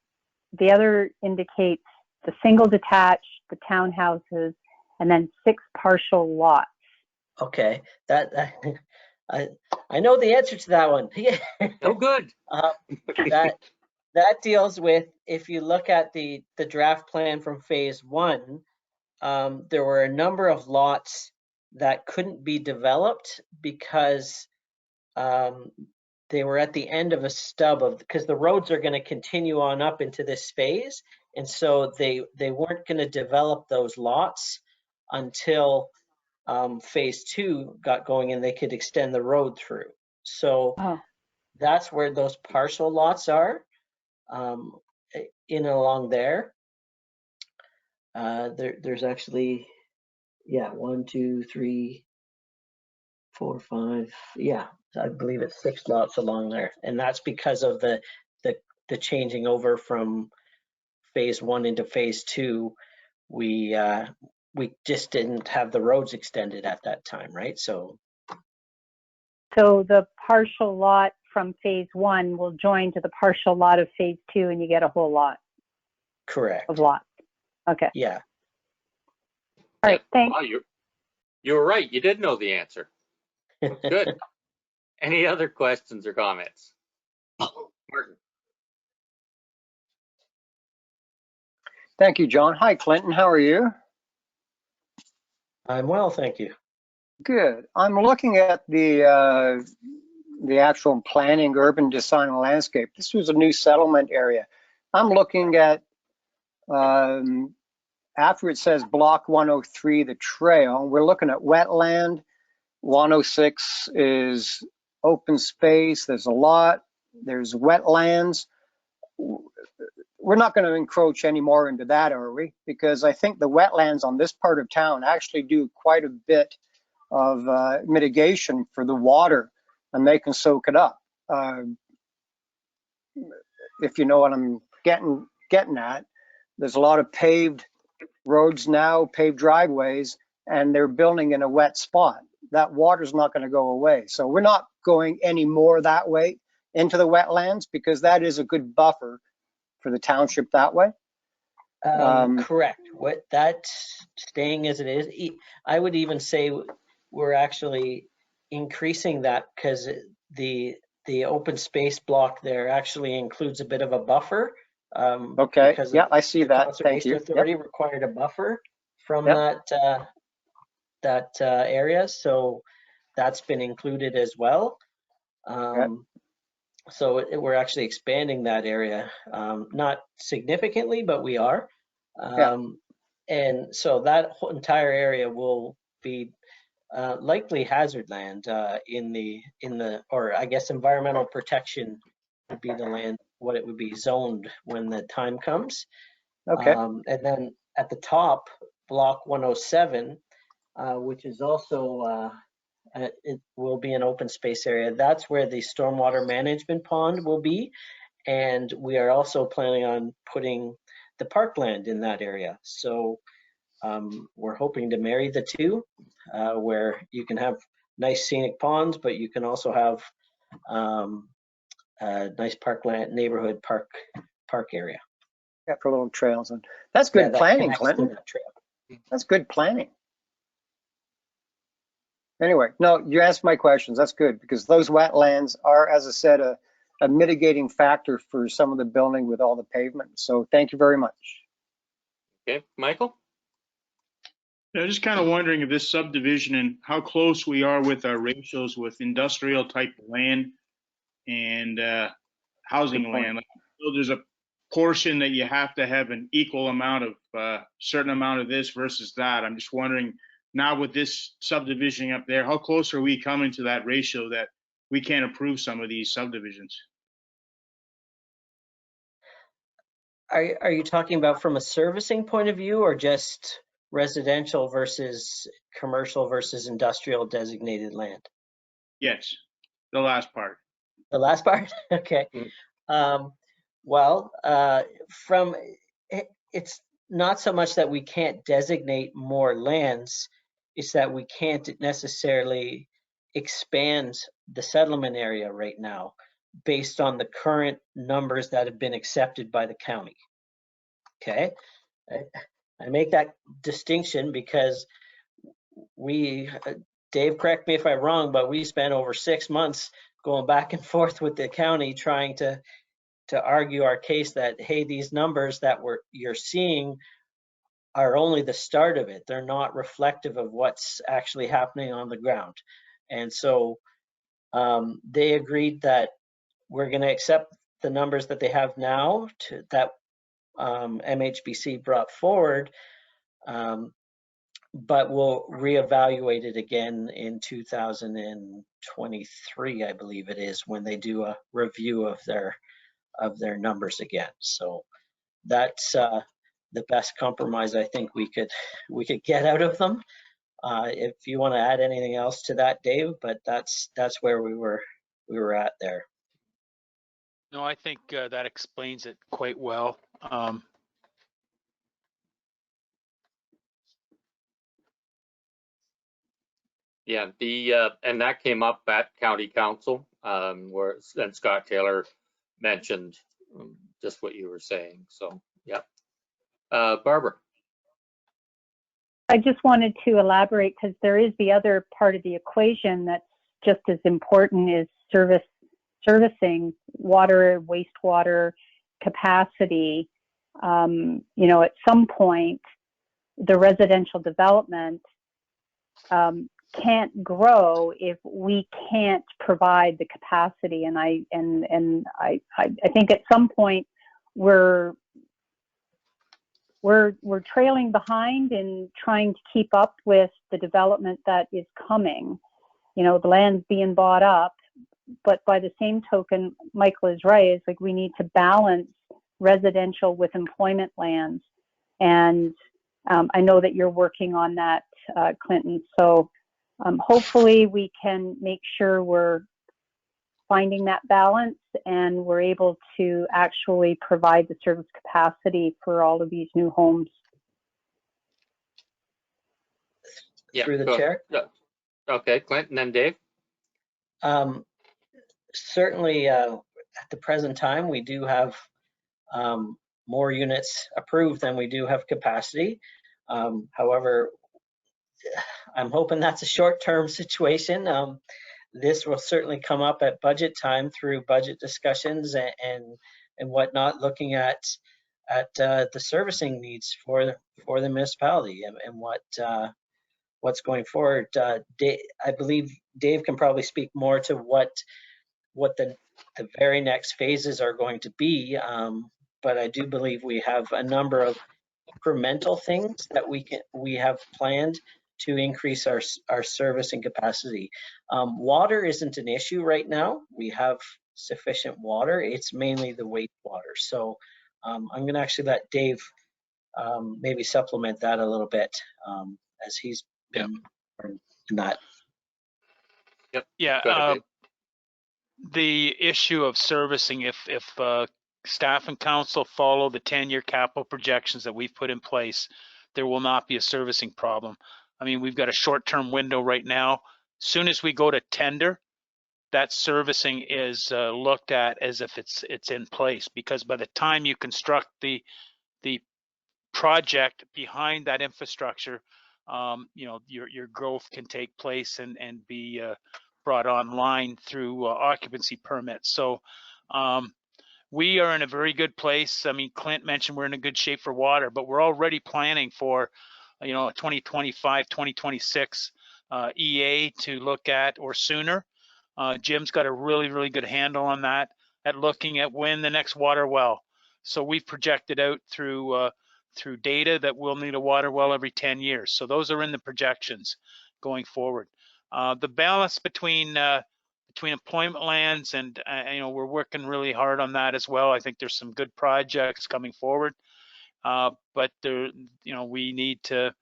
The other indicates the single detached, the townhouses, and then 6 partial lots. Okay, I know the answer to that one. Oh, good. That deals with, if you look at the draft plan from phase one, there were a number of lots that couldn't be developed because they were at the end of a stub because the roads are going to continue on up into this phase, and so they weren't going to develop those lots until phase two got going and they could extend the road through. So that's where those partial lots are, in and along there. There's actually, 1, 2, 3, 4, 5. Yeah, I believe it's 6 lots along there, and that's because of the changing over from phase one into phase two. We just didn't have the roads extended at that time, right? So the partial lot from phase one will join to the partial lot of phase two, and you get a whole lot. Correct. Of lots. Okay. Yeah. All right. Thanks. Wow, you were right. You did know the answer. Good. Any other questions or comments? Martin. Thank you, John. Hi, Clinton. How are you? I'm well, thank you. Good. I'm looking at the actual planning, urban design and landscape. This was a new settlement area. I'm looking at, after it says block 103, the trail, we're looking at wetland. 106 is open space. There's a lot. There's wetlands. We're not going to encroach any more into that, are we? Because I think the wetlands on this part of town actually do quite a bit of mitigation for the water, and they can soak it up. If you know what I'm getting at, there's a lot of paved roads now, paved driveways, and they're building in a wet spot. That water's not going to go away. So we're not going any more that way into the wetlands because that is a good buffer for the township that way. Correct. What that staying as it is, I would even say we're actually increasing that because the open space block there actually includes a bit of a buffer. Okay. Yeah, I see that. Thank you. Conservation Authority required a buffer from that area, so that's been included as well. So we're actually expanding that area, not significantly, but we are. And so that whole entire area will be likely hazard land in the or I guess environmental protection would be the land, what it would be zoned when the time comes. Okay. And then at the top, block 107, which is also it will be an open space area. That's where the stormwater management pond will be. And we are also planning on putting the parkland in that area. So we're hoping to marry the two, where you can have nice scenic ponds, but you can also have a nice parkland, neighborhood park area. Yeah, for little trails. And that's good planning, Clinton. That's good planning. Anyway, no, you asked my questions. That's good because those wetlands are, as I said, a mitigating factor for some of the building with all the pavement. So thank you very much. Okay, Michael? I'm just kind of wondering if this subdivision and how close we are with our ratios with industrial type land and housing Good point. land. Like, so there's a portion that you have to have an equal amount of certain amount of this versus that. I'm just wondering now with this subdivision up there, how close are we coming to that ratio that we can't approve some of these subdivisions? Are you talking about from a servicing point of view or just residential versus commercial versus industrial designated land? Yes, the last part. The last part? Okay. Well, it's not so much that we can't designate more lands, it's that we can't necessarily expand the settlement area right now based on the current numbers that have been accepted by the county. Okay? I make that distinction because Dave, correct me if I'm wrong, but we spent over 6 months going back and forth with the county trying to argue our case that, hey, these numbers that you're seeing are only the start of it. They're not reflective of what's actually happening on the ground. And so they agreed that we're going to accept the numbers that they have now that MHBC brought forward, but we'll reevaluate it again in 2023, I believe it is, when they do a review of their numbers again. So that's the best compromise I think we could get out of them. If you want to add anything else to that, Dave, but that's where we were at there. No, I think that explains it quite well. Yeah, and that came up at County Council, where and Scott Taylor mentioned just what you were saying. So, yeah. Barbara. I just wanted to elaborate because there is the other part of the equation that's just as important is servicing water, wastewater capacity. You know, at some point, the residential development can't grow if we can't provide the capacity. And I think at some point we're trailing behind in trying to keep up with the development that is coming. You know, the land's being bought up, but by the same token, Michael is right. It's like we need to balance residential with employment lands. And I know that you're working on that, Clinton. So hopefully we can make sure we're finding that balance and we're able to actually provide the service capacity for all of these new homes. Yeah, Through the chair. Yeah. Okay, Clinton and Dave. Certainly, at the present time, we do have more units approved than we do have capacity. However, I'm hoping that's a short-term situation. This will certainly come up at budget time through budget discussions and whatnot, looking at the servicing needs for the municipality and what's going forward. I believe Dave can probably speak more to what the very next phases are going to be, but I do believe we have a number of incremental things that we have planned to increase our servicing capacity. Water isn't an issue right now. We have sufficient water. It's mainly the wastewater. So I'm going to actually let Dave maybe supplement that a little bit as he's been in that. Yep. Yeah. The issue of servicing, if staff and council follow the 10-year capital projections that we've put in place, there will not be a servicing problem. I mean, we've got a short-term window right now. Soon as we go to tender, that servicing is looked at as if it's in place, because by the time you construct the project behind that infrastructure, you know, your growth can take place and be brought online through occupancy permits. So we are in a very good place. I mean, Clint mentioned we're in a good shape for water, but we're already planning for, you know, a 2025, 2026 EA to look at or sooner. Jim's got a really good handle on that, at looking at when the next water well. So we've projected out through data that we'll need a water well every 10 years. So those are in the projections going forward. The balance between employment lands and you know, we're working really hard on that as well. I think there's some good projects coming forward, but there, you know, we need to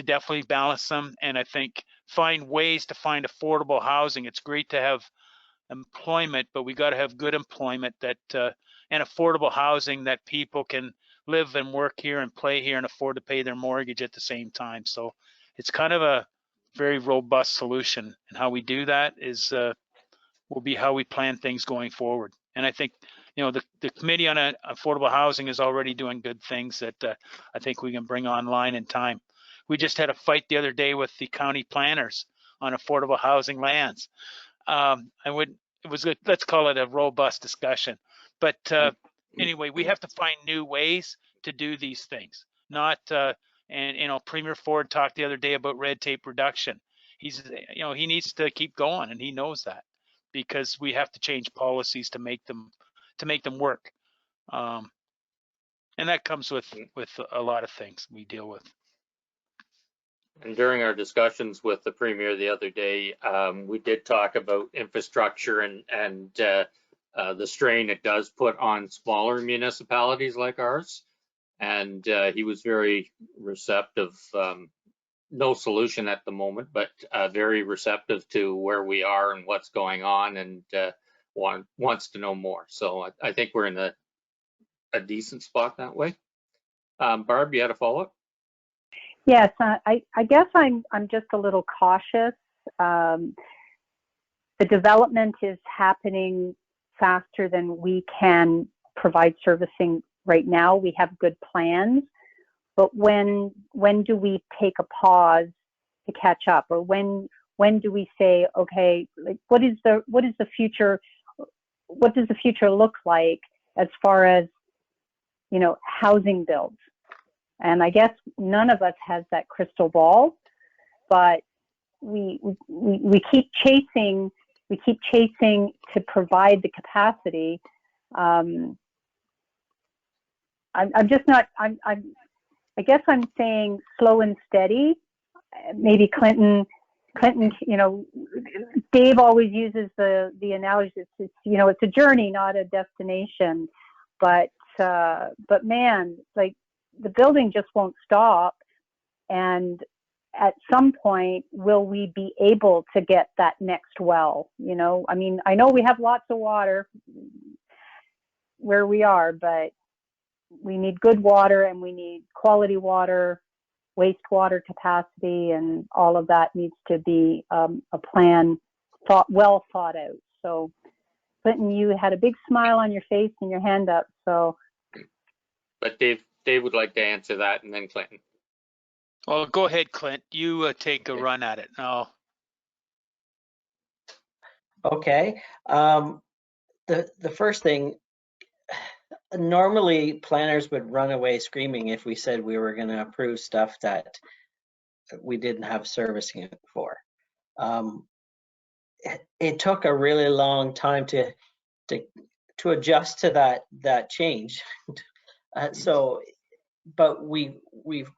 definitely balance them, and I think find ways to find affordable housing. It's great to have employment, but we got to have good employment that and affordable housing that people can live and work here and play here and afford to pay their mortgage at the same time. So it's kind of a very robust solution, and how we do that is will be how we plan things going forward. And I think, you know, the Committee on Affordable Housing is already doing good things that I think we can bring online in time. We just had a fight the other day with the county planners on affordable housing lands. It was good, let's call it a robust discussion. But anyway, we have to find new ways to do these things. Not, and you know, Premier Ford talked the other day about red tape reduction. He's, you know, he needs to keep going, and he knows that, because we have to change policies to make them work. And that comes with a lot of things we deal with. And during our discussions with the Premier the other day, we did talk about infrastructure and the strain it does put on smaller municipalities like ours. And he was very receptive, no solution at the moment, but very receptive to where we are and what's going on, and wants to know more. So I think we're in a decent spot that way. Barb, you had a follow-up? Yes, I guess I'm just a little cautious. The development is happening faster than we can provide servicing right now. We have good plans, but when do we take a pause to catch up, or when do we say, okay, like what is the future? What does the future look like as far as, you know, housing builds? And I guess none of us has that crystal ball, but we keep chasing to provide the capacity. I'm just not. I guess I'm saying slow and steady. Maybe Clinton. You know, Dave always uses the analogy. It's you know, it's a journey, not a destination. But man, like, the building just won't stop, and at some point, will we be able to get that next well? You know, I mean, I know we have lots of water where we are, but we need good water, and we need quality water, wastewater capacity, and all of that needs to be a plan well thought out. So, Clinton, you had a big smile on your face and your hand up, so. But Dave would like to answer that, and then Clinton. Well, go ahead, Clint. You take a run at it. No. Okay. The first thing, normally planners would run away screaming if we said we were going to approve stuff that we didn't have servicing for. It took a really long time to adjust to that change. But we've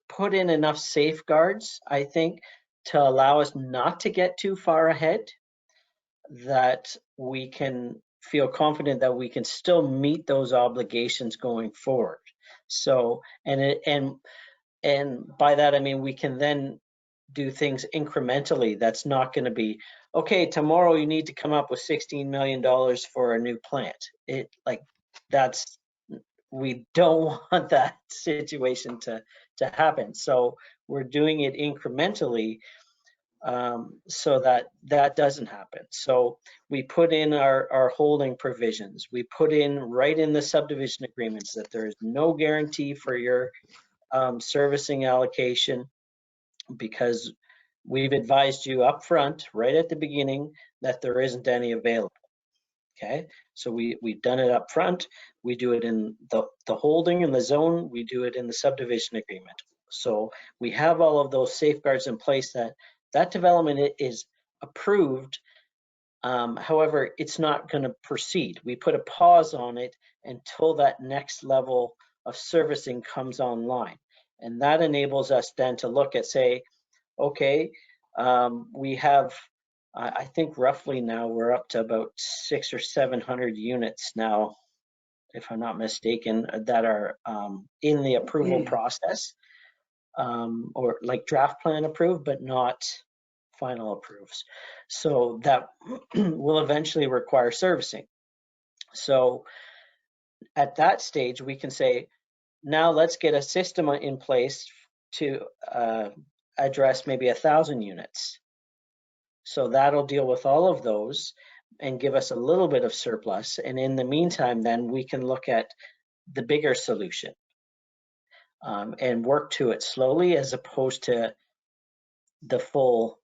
put in enough safeguards, I think, to allow us not to get too far ahead, that we can feel confident that we can still meet those obligations going forward. So, and by that I mean we can then do things incrementally. That's not going to be, okay, tomorrow you need to come up with $16 million for a new plant. We don't want that situation to happen. So we're doing it incrementally, so that doesn't happen. So we put in our holding provisions. We put in right in the subdivision agreements that there is no guarantee for your servicing allocation, because we've advised you up front, right at the beginning, that there isn't any available. Okay, so we've done it up front. We do it in the holding in the zone. We do it in the subdivision agreement. So we have all of those safeguards in place that development is approved. However, it's not going to proceed. We put a pause on it until that next level of servicing comes online. And that enables us then to look at, say, okay, we have, I think roughly now we're up to about 600 or 700 units now, if I'm not mistaken, that are in the approval process, or like draft plan approved, but not final approves. So that will eventually require servicing. So at that stage, we can say, now let's get a system in place to address maybe 1,000 units. So that'll deal with all of those and give us a little bit of surplus. And in the meantime, then we can look at the bigger solution and work to it slowly, as opposed to the full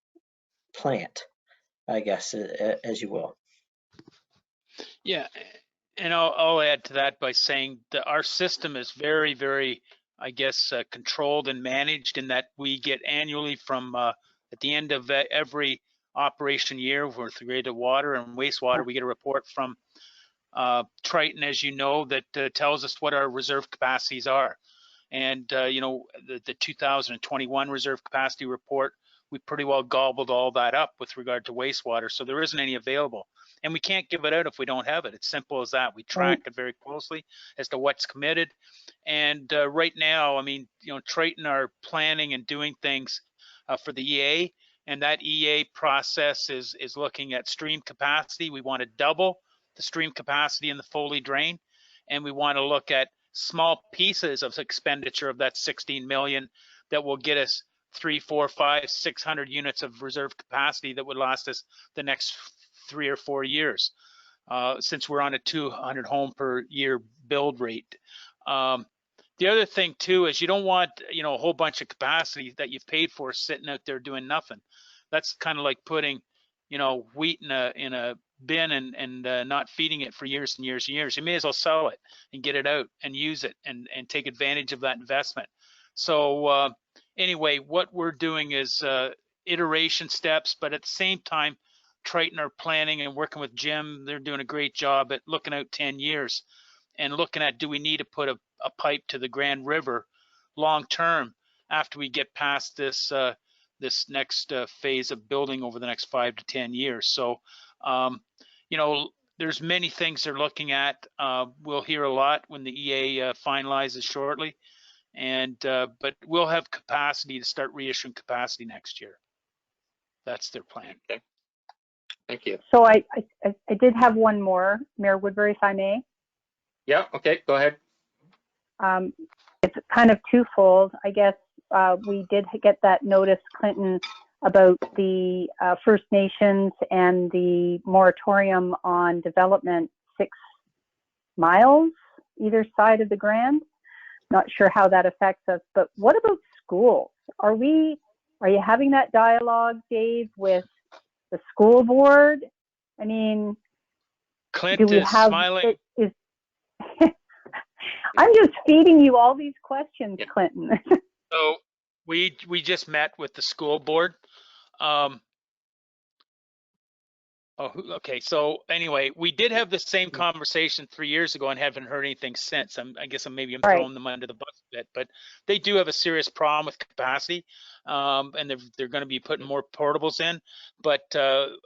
plant, I guess, as you will. Yeah, and I'll add to that by saying that our system is very, very, I guess, controlled and managed, in that we get annually from at the end of every operation year with regard to water and wastewater, we get a report from Triton, as you know, that tells us what our reserve capacities are. And you know, the 2021 reserve capacity report, we pretty well gobbled all that up with regard to wastewater. So there isn't any available. And we can't give it out if we don't have it. It's simple as that. We track it very closely as to what's committed. And right now, I mean, you know, Triton are planning and doing things for the EA, and that EA process is looking at stream capacity. We want to double the stream capacity in the Foley drain, and we want to look at small pieces of expenditure of that 16 million that will get us 300, 400, 500, 600 units of reserve capacity that would last us the next 3 or 4 years, since we're on a 200 home per year build rate. The other thing too is you don't want, you know, a whole bunch of capacity that you've paid for sitting out there doing nothing. That's kind of like putting, you know, wheat in a bin and not feeding it for years and years and years. You may as well sell it and get it out and use it and take advantage of that investment. So anyway, what we're doing is iteration steps, but at the same time, Triton are planning and working with Jim. They're doing a great job at looking out 10 years and looking at, do we need to put a pipe to the Grand River long term after we get past this this next phase of building over the next 5 to 10 years. So you know, there's many things they're looking at. We'll hear a lot when the EA finalizes shortly, and but we'll have capacity to start reissuing capacity next year. That's their plan. Okay. Thank you. So I did have one more, Mayor Woodbury, if I may. Yeah, okay, go ahead. It's kind of twofold. I guess we did get that notice, Clinton, about the First Nations and the moratorium on development 6 miles either side of the Grand. Not sure how that affects us, but what about schools? Are you having that dialogue, Dave, with the school board? I mean, Clint do we is have, smiling. I'm just feeding you all these questions, Clinton. So we just met with the school board. Okay. So anyway, we did have the same conversation 3 years ago and haven't heard anything since. I guess I'm throwing them under the bus a bit, but they do have a serious problem with capacity, and they're going to be putting more portables in. But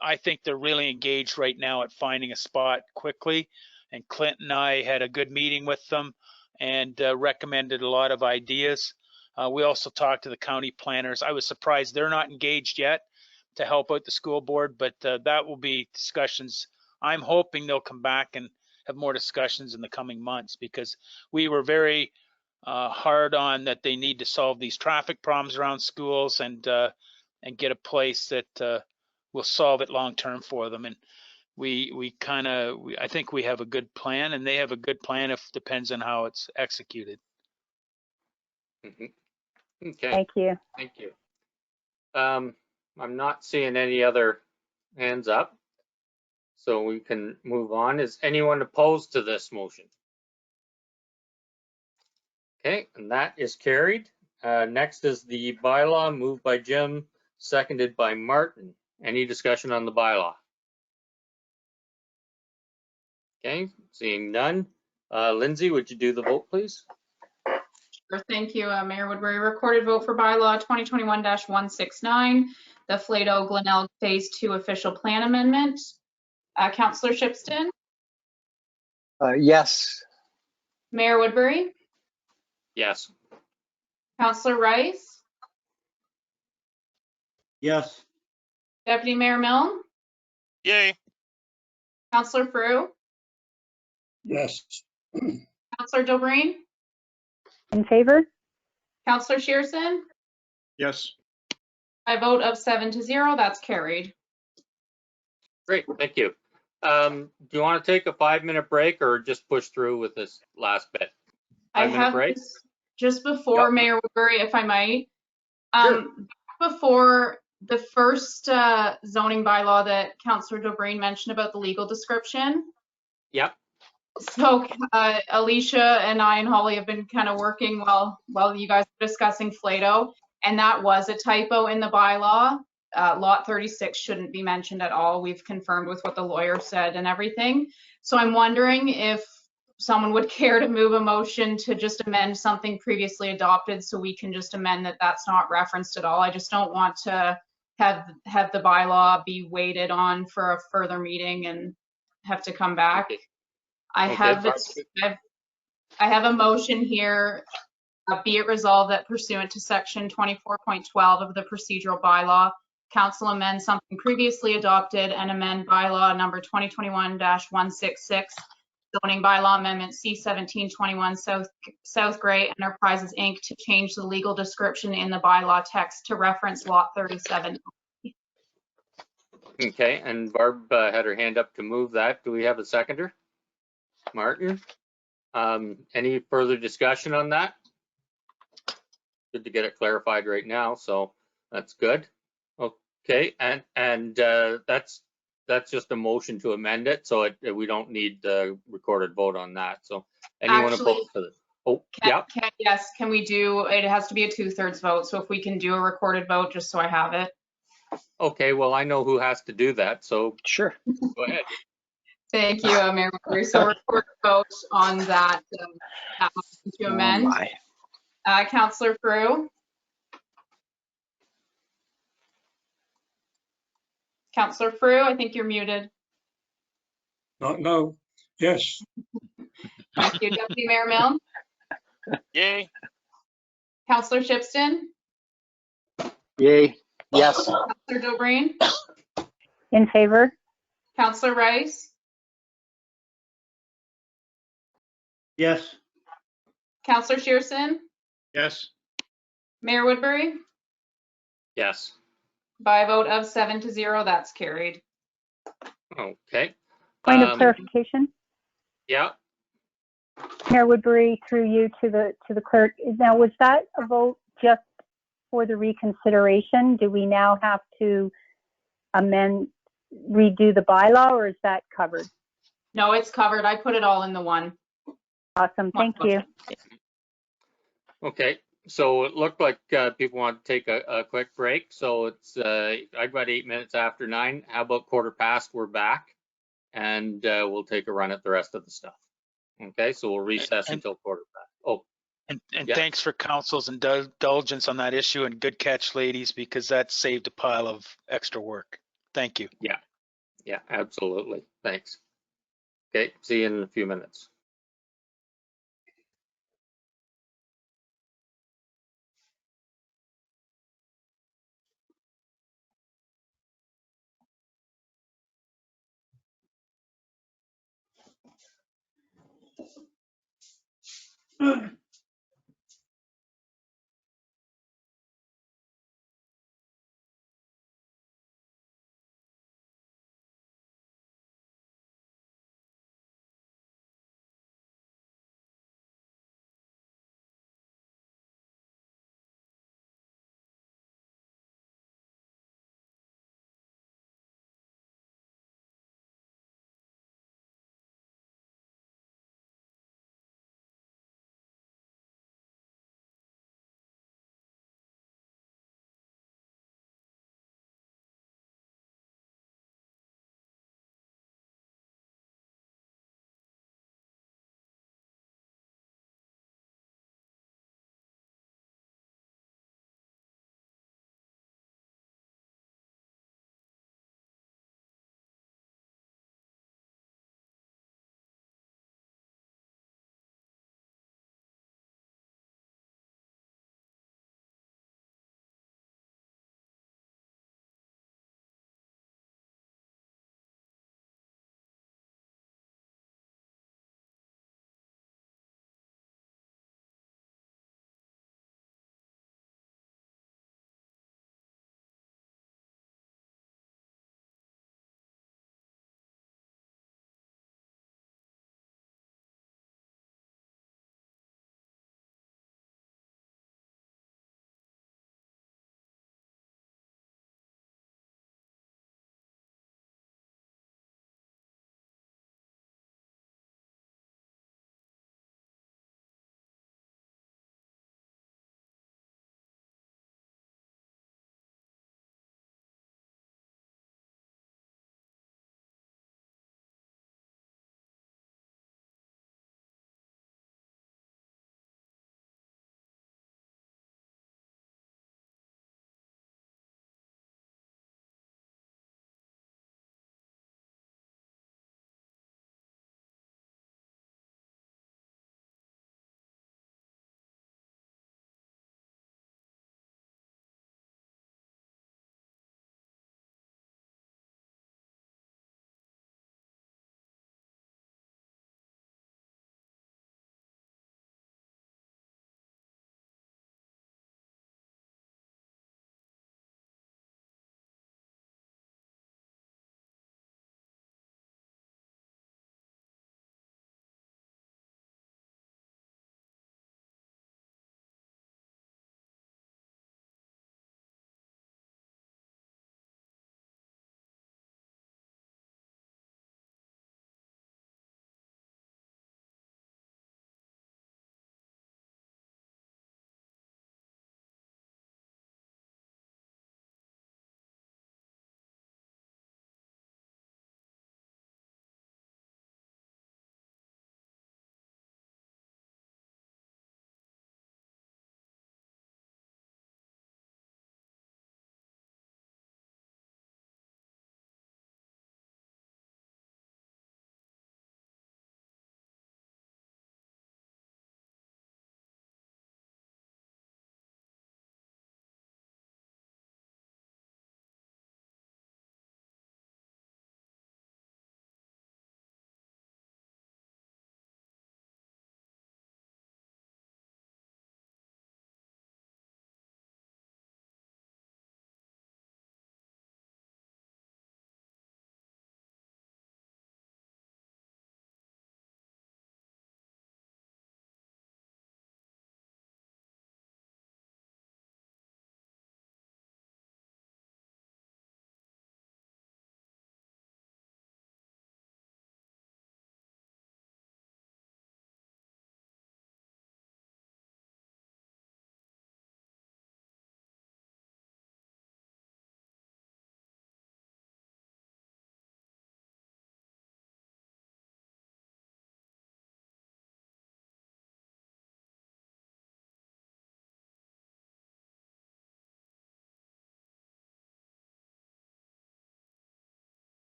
I think they're really engaged right now at finding a spot quickly. And Clint and I had a good meeting with them and recommended a lot of ideas. We also talked to the county planners. I was surprised they're not engaged yet to help out the school board, but that will be discussions. I'm hoping they'll come back and have more discussions in the coming months, because we were very hard on that they need to solve these traffic problems around schools and and get a place that will solve it long term for them. And I think we have a good plan, and they have a good plan. If depends on how it's executed. Mhm. Okay, Thank you. thank you. I'm not seeing any other hands up, so we can move on. Is anyone opposed to this motion? Okay, and that is carried. Next is the bylaw, moved by Jim, seconded by Martin. Any discussion on the bylaw? Okay, seeing none. Lindsay, would you do the vote, please? Sure, thank you, Mayor Woodbury. Recorded vote for bylaw 2021-169, the Flato Glenelg Phase 2 official plan amendment. Councillor Shipston, Yes. Mayor Woodbury, Yes. Councillor Rice, Yes. Deputy Mayor Milne, Yay. Councillor Frew, Yes. Councillor Dobreen, In favor? Councillor Shearson. Yes. By vote of 7 to 0, that's carried. Great, thank you. Do you want to take a 5-minute break or just push through with this last bit? I 5-minute have break? just before Yep. Mayor Woodbury, if I might. Sure. Before the first zoning bylaw that Councillor Dobreen mentioned about the legal description. Yep. So Alicia and I and Holly have been kind of working while you guys were discussing Flato, and that was a typo in the bylaw. Lot 36 shouldn't be mentioned at all. We've confirmed with what the lawyer said and everything. So I'm wondering if someone would care to move a motion to just amend something previously adopted, so we can just amend that that's not referenced at all. I just don't want to have the bylaw be waited on for a further meeting and have to come back. I have a motion here. Be it resolved that pursuant to section 24.12 of the procedural bylaw, council amend something previously adopted and amend bylaw number 2021-166, zoning bylaw amendment C1721 South Gray Enterprises Inc. to change the legal description in the bylaw text to reference lot 37. Okay, and Barb had her hand up to move that. Do we have a seconder? Martin? Any further discussion on that? Good to get it clarified right now, so that's good. Okay, and that's just a motion to amend it, so we don't need the recorded vote on that. So anyone opposed to this? Oh, yeah. Yes, can we do, it has to be a 2/3 vote, so if we can do a recorded vote, just so I have it. Okay, well, I know who has to do that, so. Sure. Go ahead. Thank you, Mayor Woodbury. So recorded vote on that motion to amend. Councillor Frew. Councillor Frew, I think you're muted. Not now. Yes. Thank you. Deputy Mayor Milne. Yay. Councillor Shipston. Yay. Yes. Councillor Dobreen. In favor? Councillor Rice. Yes. Councillor Shearson. Yes. Mayor Woodbury. Yes. By a vote of 7 to 0, that's carried. Okay. Point of clarification. Yeah. Mayor Woodbury, through you to the clerk. Now, was that a vote just for the reconsideration? Do we now have to redo the bylaw, or is that covered? No, it's covered. I put it all in the one. Awesome. Thank you. Okay. So it looked like people want to take a quick break. So it's I've got 8 minutes after 9. How about 1/4 past? We're back, and we'll take a run at the rest of the stuff. Okay, so we'll recess until 1/4 past. Oh, and yeah. Thanks for council's indulgence on that issue, and good catch, ladies, because that saved a pile of extra work. Thank you. Yeah, absolutely. Thanks. Okay, see you in a few minutes.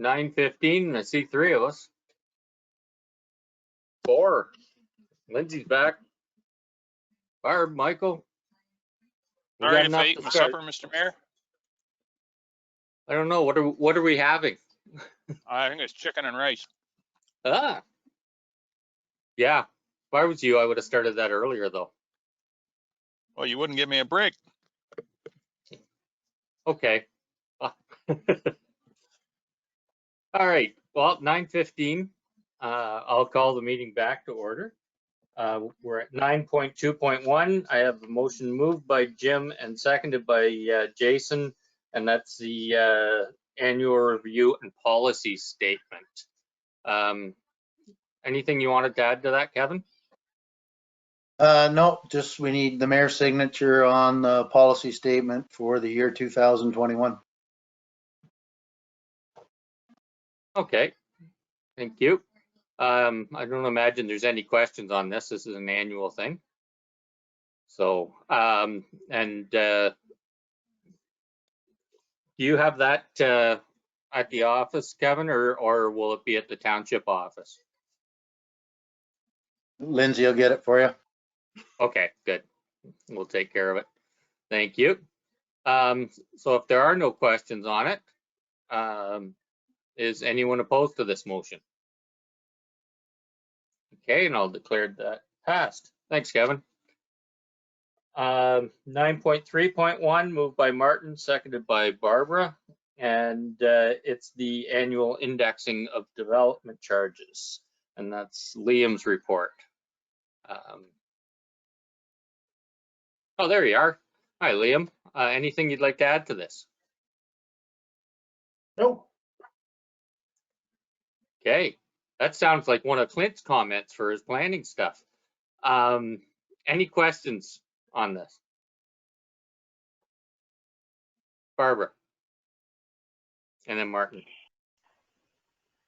9:15. I see 3 of us. 4. Lindsay's back. Barb, Michael. We Sorry got if I enough ate to my start. supper, Mr. Mayor. I don't know. What are we having? I think it's chicken and rice. Ah. Yeah. If I was you, I would have started that earlier though. Well, you wouldn't give me a break. Okay. All right. Well, 9:15. I'll call the meeting back to order. We're at 9.2.1. I have a motion moved by Jim and seconded by Jason, and that's the annual review and policy statement. Anything you wanted to add to that, Kevin? No, just we need the mayor's signature on the policy statement for the year 2021. Okay, thank you. I don't imagine there's any questions on this. This is an annual thing. So, do you have that at the office, Kevin, or will it be at the township office? Lindsay will get it for you. Okay, good. We'll take care of it. Thank you. So if there are no questions on it, is anyone opposed to this motion? Okay, and I'll declare that passed. Thanks, Kevin. 9.3.1 moved by Martin, seconded by Barbara, and it's the annual indexing of development charges, and that's Liam's report. Oh, there you are. Hi, Liam. Anything you'd like to add to this? Nope. Okay, that sounds like one of Clint's comments for his planning stuff. Any questions on this? Barbara. And then Martin.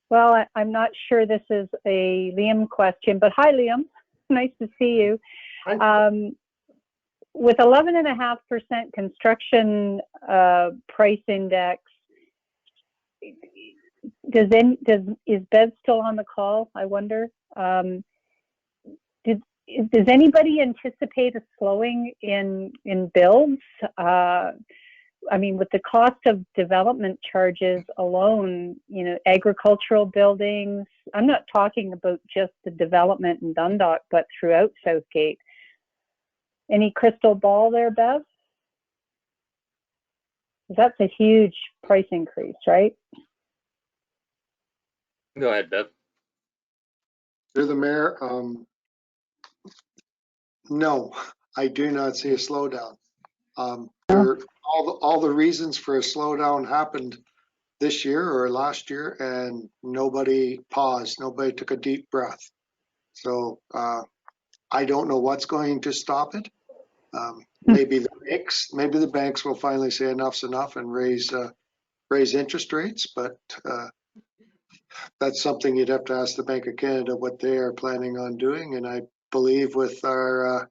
Well, I'm not sure this is a Liam question, but hi, Liam. Nice to see you. With 11.5% construction price index, is Bev still on the call? I wonder. Does anybody anticipate a slowing in builds? I mean, with the cost of development charges alone, you know, agricultural buildings, I'm not talking about just the development in Dundalk, but throughout Southgate. Any crystal ball there, Bev? That's a huge price increase, right? Go ahead, Bev. Through the mayor, no, I do not see a slowdown. All the reasons for a slowdown happened this year or last year, and nobody paused. Nobody took a deep breath. So I don't know what's going to stop it. Maybe the banks will finally say enough's enough and raise interest rates, but that's something you'd have to ask the Bank of Canada what they are planning on doing. And I believe with our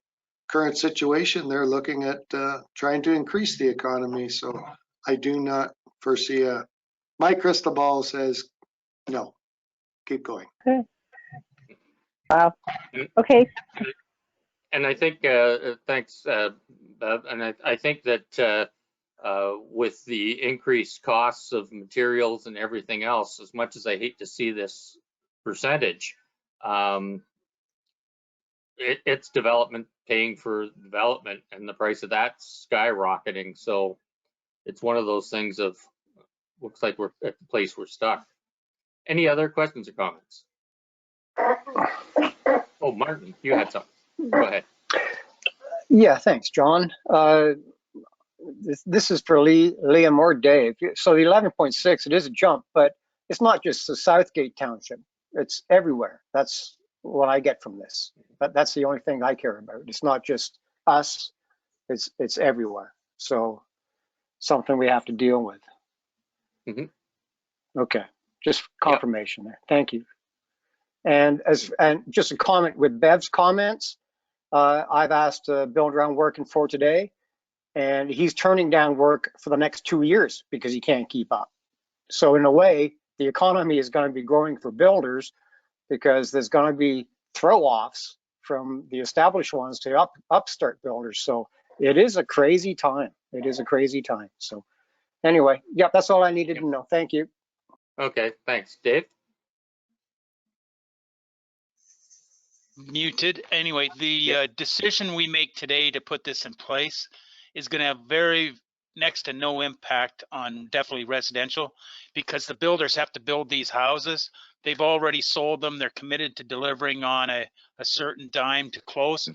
current situation, they're looking at trying to increase the economy. So I do not foresee my crystal ball says no, keep going. Okay. Wow. Okay. And I think, thanks, Bev. And I think that with the increased costs of materials and everything else, as much as I hate to see this percentage, it's development paying for development, and the price of that's skyrocketing. So it's one of those things of, looks like we're at the place we're stuck. Any other questions or comments? Oh, Martin, you had something. Go ahead. Yeah, thanks, John. This is for Liam or Dave. So the 11.6, it is a jump, but it's not just the Southgate Township. It's everywhere. That's what I get from this. That's the only thing I care about. It's not just us. It's everywhere. So something we have to deal with. Mm-hmm. Okay, just confirmation there. Thank you. And just a comment with Bev's comments. I've asked Bill around working for today, and he's turning down work for the next 2 years because he can't keep up. So in a way, the economy is going to be growing for builders because there's going to be throw-offs from the established ones to upstart builders. So it is a crazy time. It is a crazy time. So anyway, yeah, that's all I needed to know. Thank you. Okay, thanks. Dave? Muted. Anyway, the decision we make today to put this in place is going to have very next to no impact on definitely residential, because the builders have to build these houses. They've already sold them. They're committed to delivering on a certain dime to close.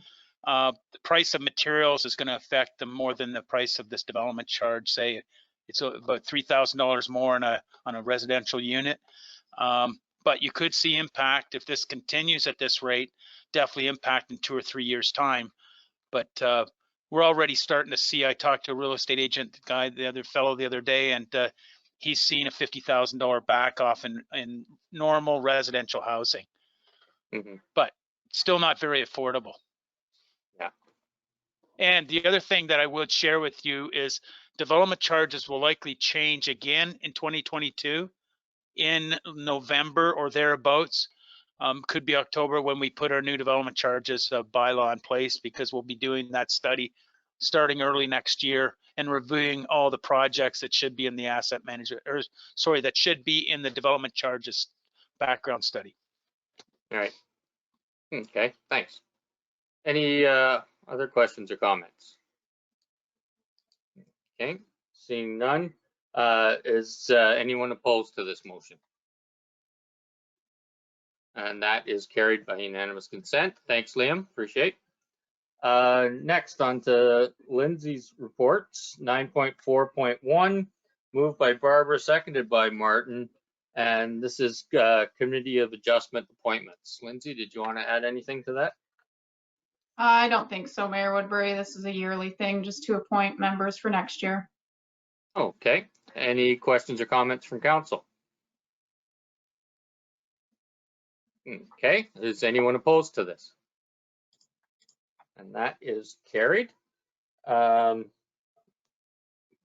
The price of materials is going to affect them more than the price of this development charge. Say it's about $3,000 more on a residential unit. But you could see impact if this continues at this rate, definitely impact in 2 or 3 years time. But we're already starting to see, I talked to a real estate agent guy, the other day, and he's seen a $50,000 back off in normal residential housing, but still not very affordable. Yeah. And the other thing that I would share with you is development charges will likely change again in 2022 in November or thereabouts. Could be October when we put our new development charges bylaw in place, because we'll be doing that study starting early next year and reviewing all the projects that should be in the asset management, or sorry, that should be in the development charges background study. All right. Okay, thanks. Any other questions or comments? Okay, seeing none. Is anyone opposed to this motion? And that is carried by unanimous consent. Thanks, Liam. Appreciate. Next, on to Lindsay's reports. 9.4.1, moved by Barbara, seconded by Martin. And this is Committee of Adjustment appointments. Lindsay, did you want to add anything to that? I don't think so, Mayor Woodbury. This is a yearly thing, just to appoint members for next year. Okay. Any questions or comments from council? Okay. Is anyone opposed to this? And that is carried.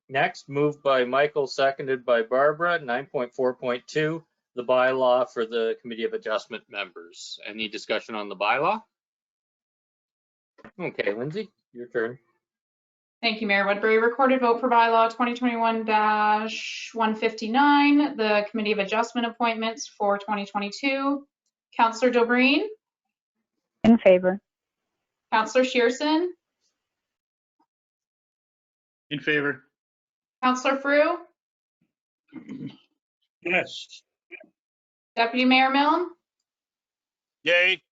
Next, moved by Michael, seconded by Barbara. 9.4.2, the bylaw for the Committee of Adjustment members. Any discussion on the bylaw? Okay, Lindsay, your turn. Thank you, Mayor Woodbury. Recorded vote for bylaw 2021-159, the Committee of Adjustment appointments for 2022. Councillor Dobreen, In favor. Councillor Shearson, In favor. Councillor Frew, Yes. Deputy Mayor Milne, Yay.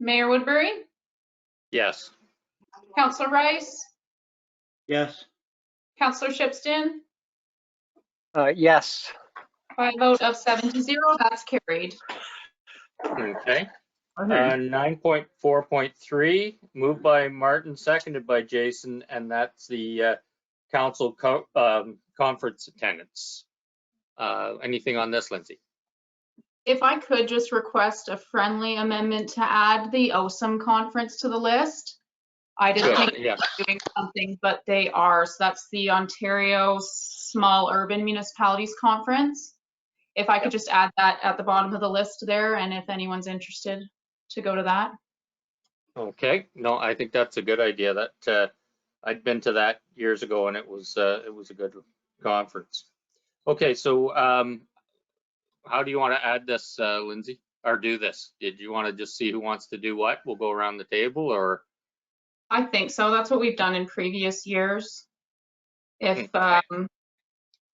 Mayor Woodbury, Yes. Councillor Rice, Yes. Councillor Shipston. Yes. By a vote of 7 to 0, that's carried. Okay. 9.4.3, moved by Martin, seconded by Jason, and that's the council conference attendance. Anything on this, Lindsay? If I could just request a friendly amendment to add the OSAM conference to the list. I didn't think they were doing something, but they are. So that's the Ontario Small Urban Municipalities Conference. If I could just add that at the bottom of the list there, and if anyone's interested to go to that. Okay, no, I think that's a good idea. That I'd been to that years ago, and it was a good conference. Okay, so how do you want to add this, Lindsay, or do this? Did you want to just see who wants to do what? We'll go around the table, or? I think so. That's what we've done in previous years. If I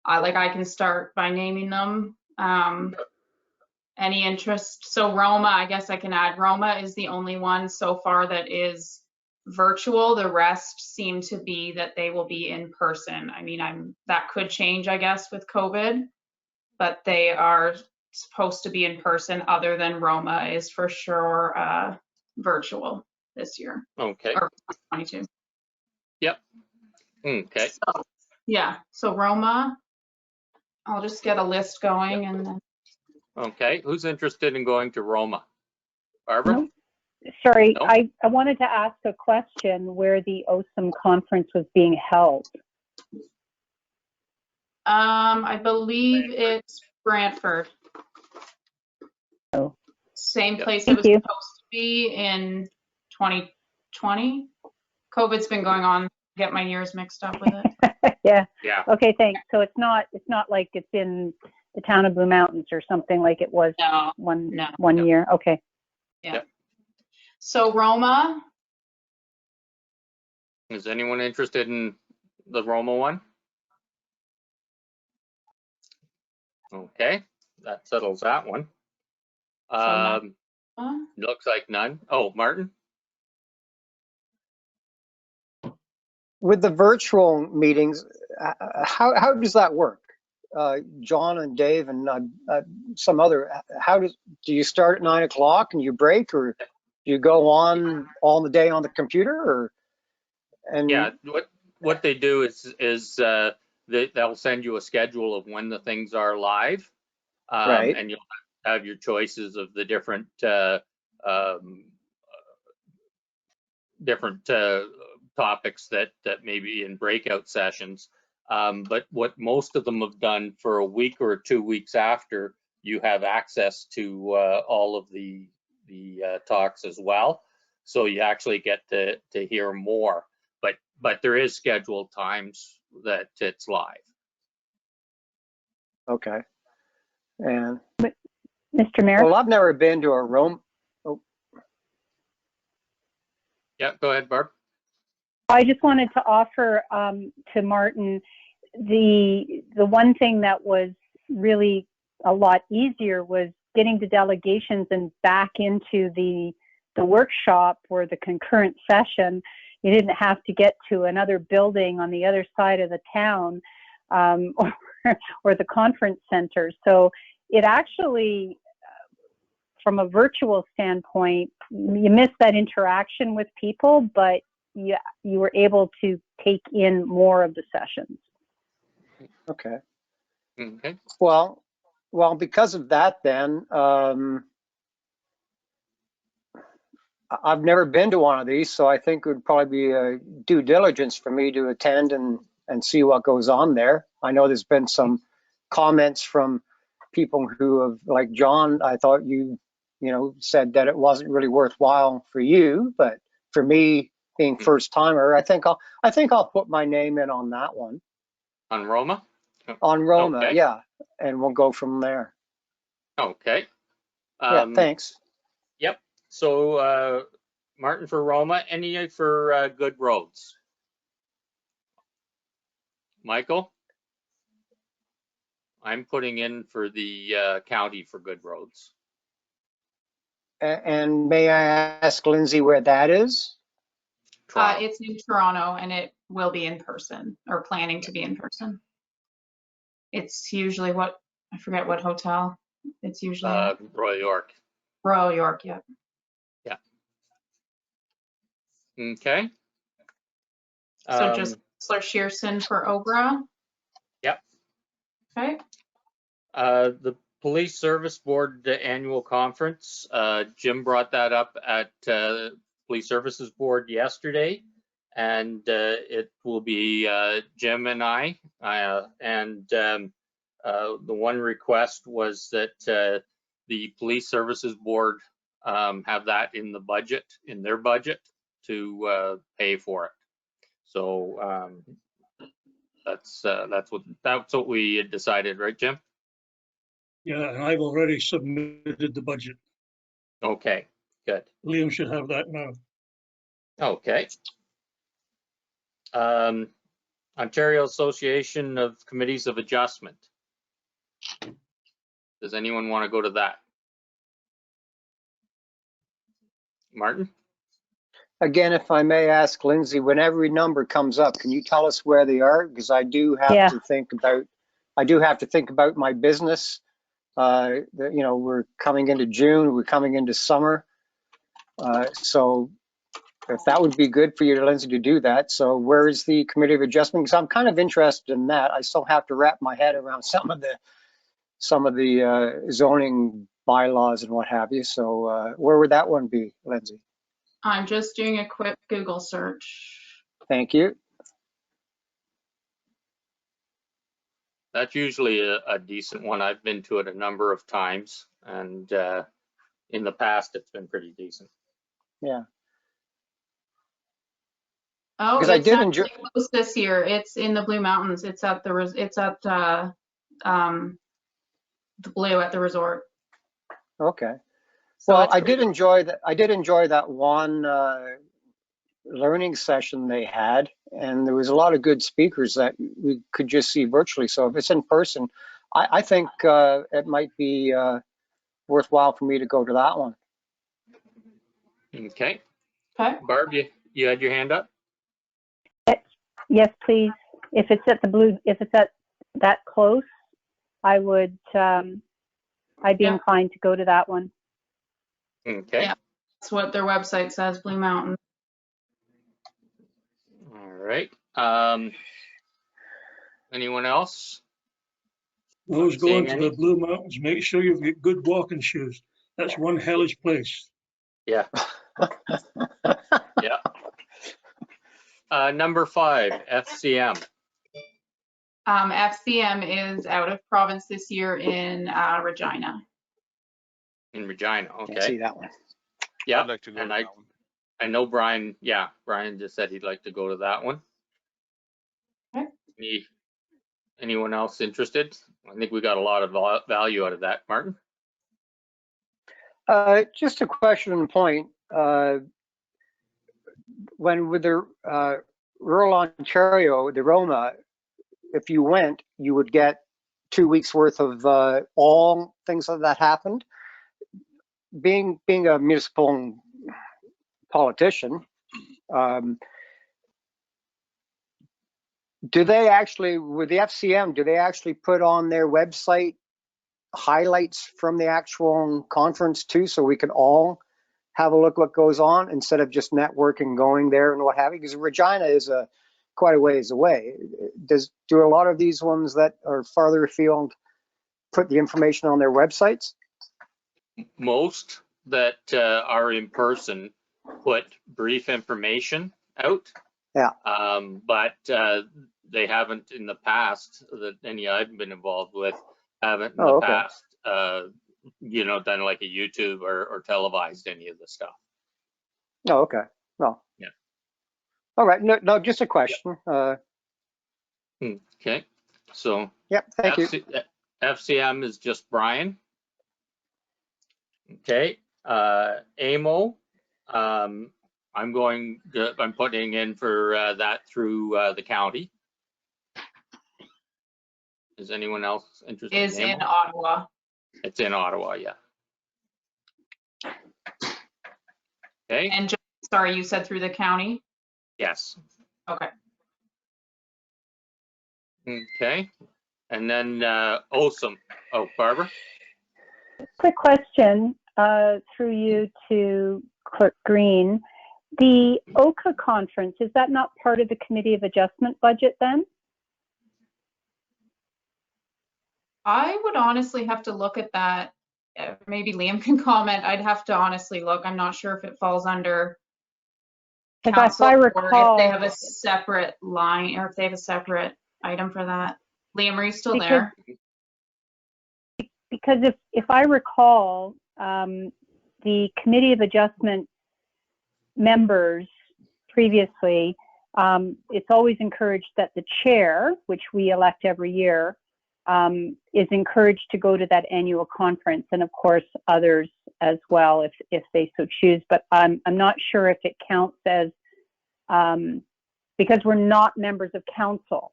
can start by naming them. Any interest? So Roma, I guess I can add. Roma is the only one so far that is virtual. The rest seem to be that they will be in person. I mean, that could change, I guess, with COVID, but they are supposed to be in person. Other than Roma is for sure virtual this year. Okay. Or 2022. Yep. Okay. So, yeah. So Roma, I'll just get a list going and then. Okay. Who's interested in going to Roma? Barbara? Sorry, No? I wanted to ask a question where the OSAM conference was being held. I believe it's Brantford. Oh. Same Yep. place it Thank was you. supposed to be in 2020. COVID's been going on. Get my years mixed up with it. Yeah. Yeah. Okay, thanks. So it's not like it's in the town of Blue Mountains or something like it was No, one no. year. Okay. Yeah. Yep. So Roma, Is anyone interested in the Roma one? Okay, that settles that one. none. Looks like none. Oh, Martin? With the virtual meetings, how does that work? John and Dave and some other, do you start at 9 o'clock and you break, or do you go on all the day on the computer, or? And Yeah, what they do is they'll send you a schedule of when the things are live, Right. and you'll have your choices of the different topics that may be in breakout sessions. But what most of them have done for a week or 2 weeks after, you have access to all of the talks as well. So you actually get to hear more. But there is scheduled times that it's live. Okay. And Mr. Mayor? well, I've never been to a Rome. Oh, Yeah, go ahead, Barb. I just wanted to offer to Martin, the one thing that was really a lot easier was getting the delegations and back into the workshop or the concurrent session. You didn't have to get to another building on the other side of the town or the conference center. So it actually, from a virtual standpoint, you miss that interaction with people, but you were able to take in more of the sessions. okay. Okay. Well, because of that, then I've never been to one of these, so I think it would probably be a due diligence for me to attend and see what goes on there. I know there's been some comments from people who have, like John, I thought you said that it wasn't really worthwhile for you, but for me, being first timer, I think I'll put my name in on that one. On Roma? On Roma, Okay. yeah, and we'll go from there. Okay. Yeah, thanks. Yep. So Martin for Roma, any for Good Roads? Michael? I'm putting in for the county for Good Roads. And may I ask Lindsay where that is? It's in Toronto and it will be in person, or planning to be in person. It's usually I forget what hotel. It's usually at. Royal York. Royal York, yeah. Yeah. Okay. So just Councillor Shearson for Ogra. Yep. Okay. The Police Service Board annual conference, Jim brought that up at Police Services Board yesterday, and it will be Jim and I. And the one request was that the Police Services Board have that in the budget, in their budget, to pay for it. So that's what we had decided, right, Jim? Yeah, and I've already submitted the budget. Okay, good. Liam should have that now. Okay. Ontario Association of Committees of Adjustment. Does anyone want to go to that? Martin? Again, if I may ask Lindsay, when every number comes up, can you tell us where they are? Because I do have to think about my business. We're coming into June, we're coming into summer. So if that would be good for you, Lindsay, to do that. So where is the Committee of Adjustment? Because I'm kind of interested in that. I still have to wrap my head around some of the zoning bylaws and what have you. So where would that one be, Lindsay? I'm just doing a quick Google search. Thank you. That's usually a decent one. I've been to it a number of times, and in the past, it's been pretty decent. Yeah. Oh, Because I it's did actually enjoy. close this year. It's in the Blue Mountains. It's at the the Blue at the resort. Okay. So Well, it's I did enjoy that. I did enjoy that one learning session they had, and there was a lot of good speakers that we could just see virtually. So if it's in person, I think it might be worthwhile for me to go to that one. Okay. Okay. Barb, you had your hand up? Yes, please. If it's at the Blue, if it's at that close, I would, I'd be inclined to go to that one. Okay. Yeah, that's what their website says, Blue Mountain. All right. Anyone else? Those Seeing going to any? the Blue Mountains, make sure you've got good walking shoes. That's one hellish place. Yeah. Yeah. Number 5, FCM. FCM is out of province this year in Regina. In Regina, okay. Can't see that one. Yeah, I'd like to go and to that one. I know Brian, yeah, Brian just said he'd like to go to that one. Okay. Anyone else interested? I think we got a lot of value out of that, Martin. Just a question and point. When with the rural Ontario, the Roma, if you went, you would get 2 weeks worth of all things that happened. Being a municipal politician, do they actually, with the FCM, do they actually put on their website highlights from the actual conference too, so we can all have a look what goes on instead of just networking going there and what have you? Because Regina is quite a ways away. Do a lot of these ones that are farther afield put the information on their websites? Most that are in person put brief information out. Yeah. But they haven't in the past, that any I've been involved with, haven't in the past, you know, done like a YouTube or televised any of the stuff. Oh, okay. Well. Yeah. All right. No, just a question. Okay. So. Yep. Thank you. FCM is just Brian. Okay. AMO. I'm putting in for that through the county. Is anyone else interested? Is in Ottawa. It's in Ottawa, yeah. Okay. And just, sorry, you said through the county? Yes. Okay. Okay. And then OSUM. Oh, Barbara? Quick question through you to Clerk Green. The OCA conference, is that not part of the Committee of Adjustment budget then? I would honestly have to look at that. Maybe Liam can comment. I'd have to honestly look. I'm not sure if it falls under council or if they have a separate line or if they have a separate item for that. Liam, are you still there? Because if I recall, the Committee of Adjustment members previously, it's always encouraged that the chair, which we elect every year, is encouraged to go to that annual conference, and of course others as well if they so choose. But I'm not sure if it counts as, because we're not members of council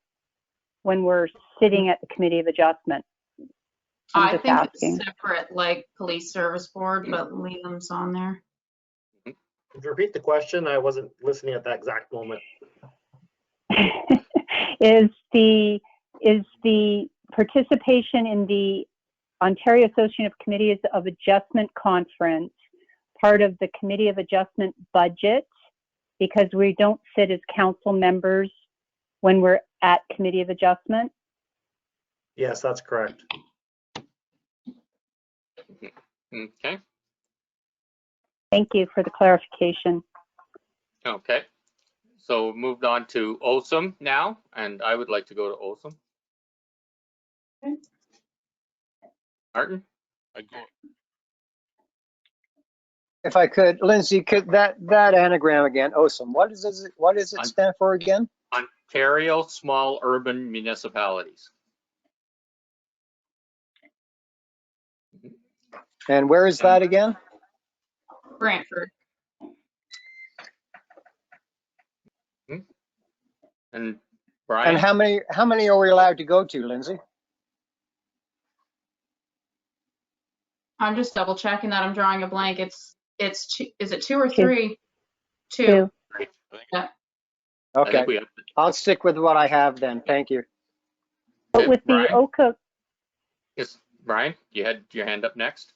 when we're sitting at the Committee of Adjustment. I think asking. It's separate, like Police Service Board, but Liam's on there. Could you repeat the question? I wasn't listening at that exact moment. Is the participation in the Ontario Association of Committees of Adjustment Conference part of the Committee of Adjustment budget, because we don't sit as council members when we're at Committee of Adjustment? Yes, that's correct. Okay. Thank you for the clarification. Okay. So moved on to OSUM now, and I would like to go to OSUM. Martin? I go, If I could, Lindsay, could that anagram again, OSM, what does it stand for again? Ontario Small Urban Municipalities. And where is that again? Brantford. And Brian? And how many are we allowed to go to, Lindsay? I'm just double checking that. I'm drawing a blank. It's two, is it 2 or Two. 3? 2. Two. Yeah. Okay, we have to, I'll stick with what I have then. Thank you. But with the Brian? OCA, yes, Brian, you had your hand up next.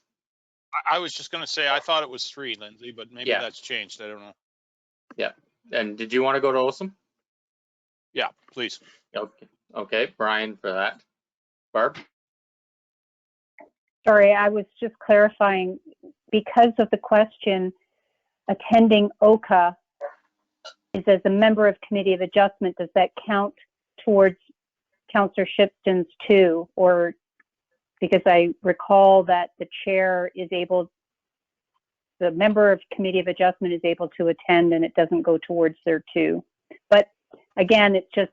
I was just gonna say, I thought it was 3, Lindsay, but maybe Yeah. that's changed. I don't know. Yeah. And did you want to go to OSM? Yeah, please. Okay. Okay, Brian for that. Barb? sorry, I was just clarifying, because of the question, attending OCA is as a member of Committee of Adjustment, does that count towards Councillor Shipston's 2? Or, because I recall that the chair is able, the member of Committee of Adjustment is able to attend and it doesn't go towards their 2. But again, it's just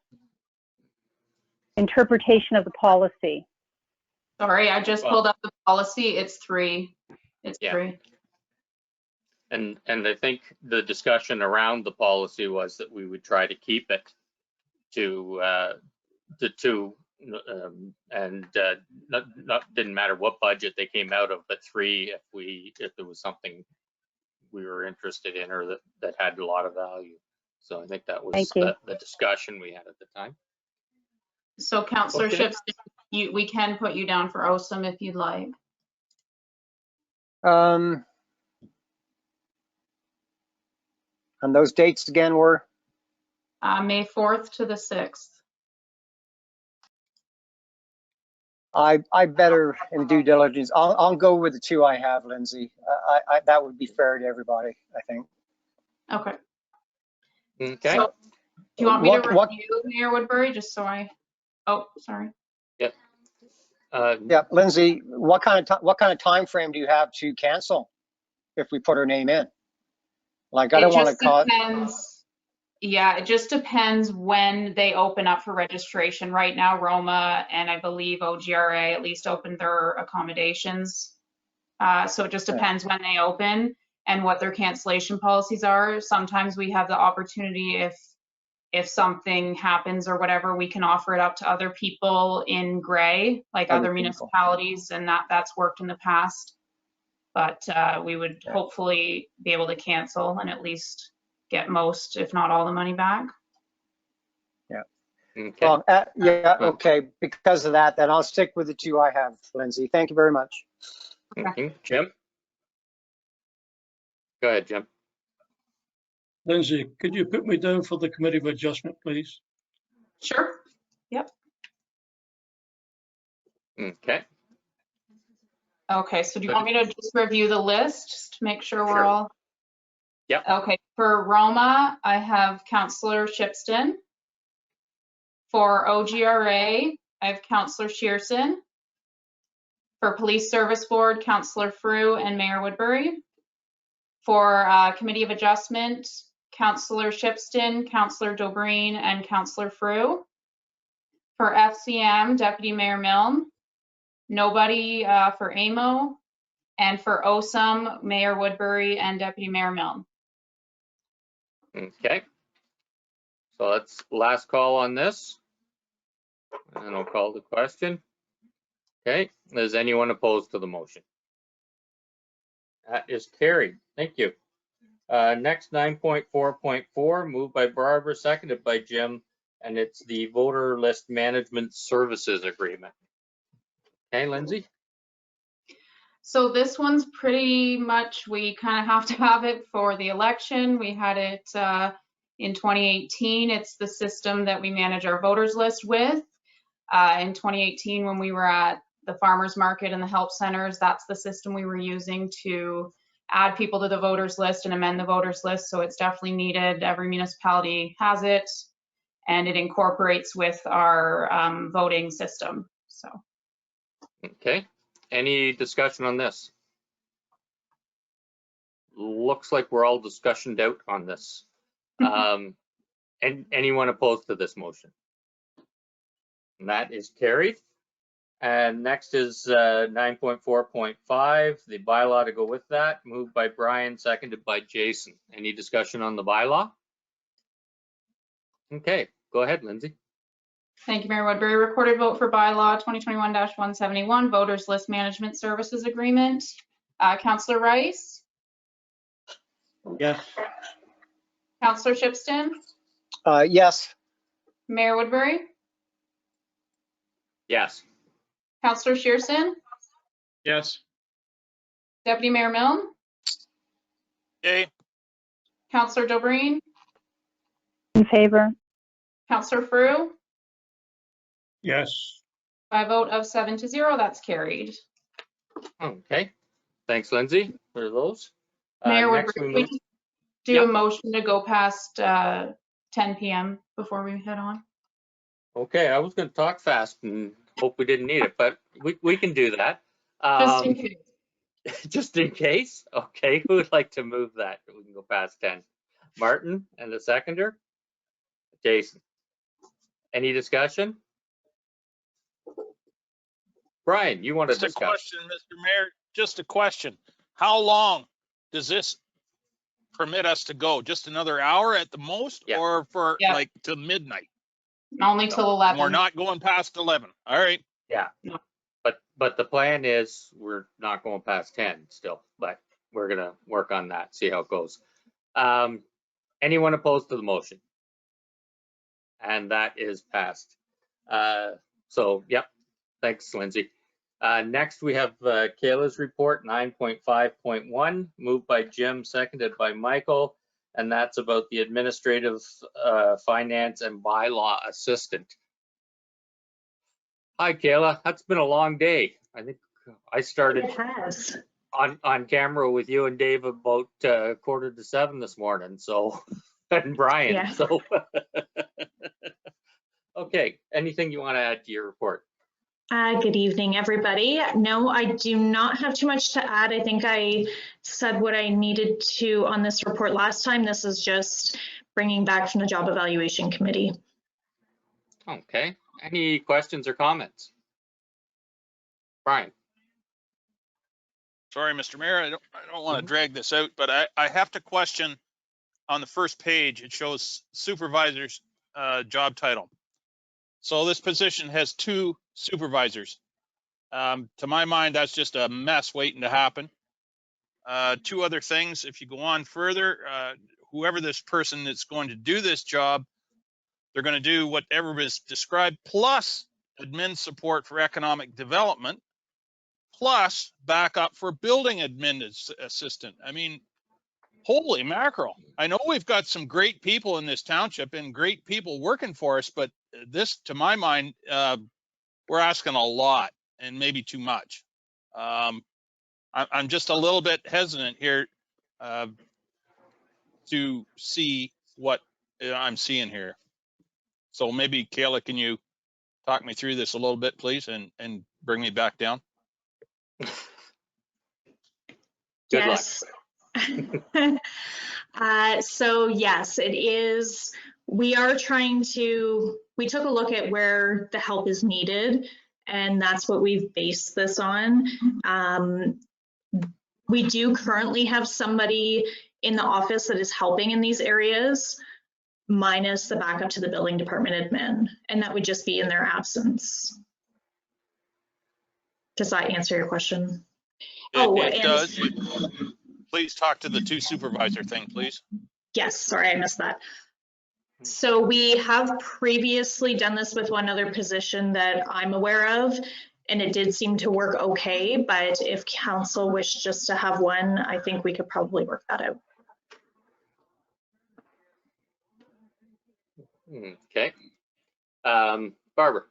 interpretation of the policy. Sorry, I just pulled up the policy. It's 3. It's Yeah. 3. And I think the discussion around the policy was that we would try to keep it to 2, and didn't matter what budget they came out of, but 3 if there was something we were interested in or that had a lot of value. So I think that was Thank you. the discussion we had at the time. So Councillor Okay. Shipston, we can put you down for OSM if you'd like. And those dates again were? May 4th to the 6th. I better in due diligence. I'll go with the 2 I have, Lindsay. That would be fair to everybody, I think. Okay. Okay. So, do you want me to What- review Mayor Woodbury, just so I, oh, sorry. Yep. Yeah, Lindsay, what kind of time frame do you have to cancel if we put her name in? Like, I don't want to call it. Depends. Yeah, it just depends when they open up for registration. Right now, Roma and I believe OGRA at least opened their accommodations. So it just depends when they open and what their cancellation policies are. Sometimes we have the opportunity, if something happens or whatever, we can offer it up to other people in gray, like other municipalities, and that's worked in the past. But we would hopefully be able to cancel and at least get most, if not all, the money back. Yeah. Okay. Well, yeah, okay. Because of that, then I'll stick with the 2 I have, Lindsay. Thank you very much. Okay. Jim? Go ahead, Jim. Lindsay, could you put me down for the Committee of Adjustment, please? Sure. Yep. Okay. Okay, so do you want me to just review the list just to make sure we're Sure. all? Yep. Okay, for Roma, I have Councillor Shipston. For OGRA, I have Councillor Shearson. For Police Service Board, Councillor Frew and Mayor Woodbury. For Committee of Adjustment, Councillor Shipston, Councillor Dobreen, and Councillor Frew. For FCM, Deputy Mayor Milne. Nobody for AMO. And for OSM, Mayor Woodbury and Deputy Mayor Milne. Okay. So that's last call on this. And I'll call the question. Okay. Is anyone opposed to the motion? That is carried. Thank you. Next, 9.4.4, moved by Barbara, seconded by Jim, and it's the voter list management services agreement. Okay, Lindsay? So this one's pretty much, we kind of have to have it for the election. We had it in 2018. It's the system that we manage our voters list with. In 2018, when we were at the farmers market and the help centers, that's the system we were using to add people to the voters list and amend the voters list. So it's definitely needed. Every municipality has it, and it incorporates with our voting system. So Okay, any discussion on this? Looks like we're all discussioned out on this. And anyone opposed to this motion? And that is carried. And next is 9.4.5, the bylaw to go with that, moved by Brian, seconded by Jason. Any discussion on the bylaw? Okay, go ahead, Lindsay. Thank you, Mayor Woodbury. Recorded vote for bylaw 2021-171, voters list management services agreement. Councillor Rice, Yes. Councillor Shipston, Yes. Mayor Woodbury, Yes. Councillor Shearson, Yes. Deputy Mayor Milne, Yay. Councillor Dobreen, In favor? Councillor Frew. Yes. By a vote of 7 to 0, that's carried. Okay, thanks, Lindsay, for those. Mayor Next Woodbury, we we move. can do a motion to go past 10 p.m. before we head on. Okay, I was going to talk fast and hope we didn't need it, but we can do that. Just in case. Just in case? Okay, who would like to move that? We can go past 10. Martin and the seconder? Jason. Any discussion? Brian, you want to Just a discuss? question, Mr. Mayor, just a question. How long does this permit us to go? Just another hour at the most, or for like to midnight? Only till 11. We're not going past 11. All right. Yeah. But the plan is we're not going past 10 still, but we're going to work on that, see how it goes. Anyone opposed to the motion? And that is passed. So, yep. Thanks, Lindsay. Next, we have Kayla's report, 9.5.1, moved by Jim, seconded by Michael, and that's about the administrative, finance, and bylaw assistant. Hi, Kayla. That's been a long day. I think I started on camera with you and Dave about 6:45 this morning. So, and Brian. Yeah. So, okay. Anything you want to add to your report? Good evening, everybody. No, I do not have too much to add. I think I said what I needed to on this report last time. This is just bringing back from the Job Evaluation Committee. Okay. Any questions or comments? Brian. Sorry, Mr. Mayor, I don't want to drag this out, but I have to question on the first page, it shows supervisor's job title. So this position has 2 supervisors. To my mind, that's just a mess waiting to happen. 2 other things, if you go on further, whoever this person that's going to do this job, they're going to do whatever is described, plus admin support for economic development, plus backup for building admin assistant. I mean, holy mackerel. I know we've got some great people in this township and great people working for us, but this, to my mind, we're asking a lot and maybe too much. I'm just a little bit hesitant here to see what I'm seeing here. So maybe, Kayla, can you talk me through this a little bit, please, and bring me back down? Good yes. So yes, it is. We are trying to, we took a look at where the help is needed, and that's what we've based this on. We do currently have somebody in the office that is helping in these areas, minus the backup to the building department admin, and that would just be in their absence. Does that answer your question? It does. Please talk to the 2 supervisor thing, please. Yes, sorry, I missed that. So we have previously done this with one other position that I'm aware of, and it did seem to work okay, but if council wished just to have one, I think we could probably work that out. Okay. Barbara.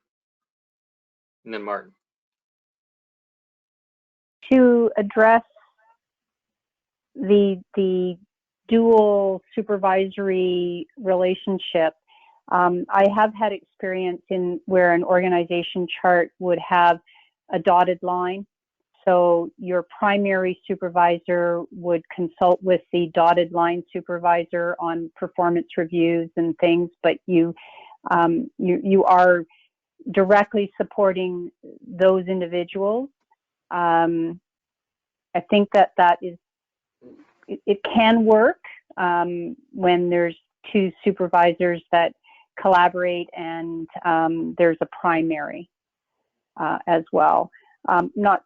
And then Martin. To address the dual supervisory relationship, I have had experience in where an organization chart would have a dotted line. So your primary supervisor would consult with the dotted line supervisor on performance reviews and things, but you are directly supporting those individuals. I think that it can work when there's two supervisors that collaborate and there's a primary as well. Not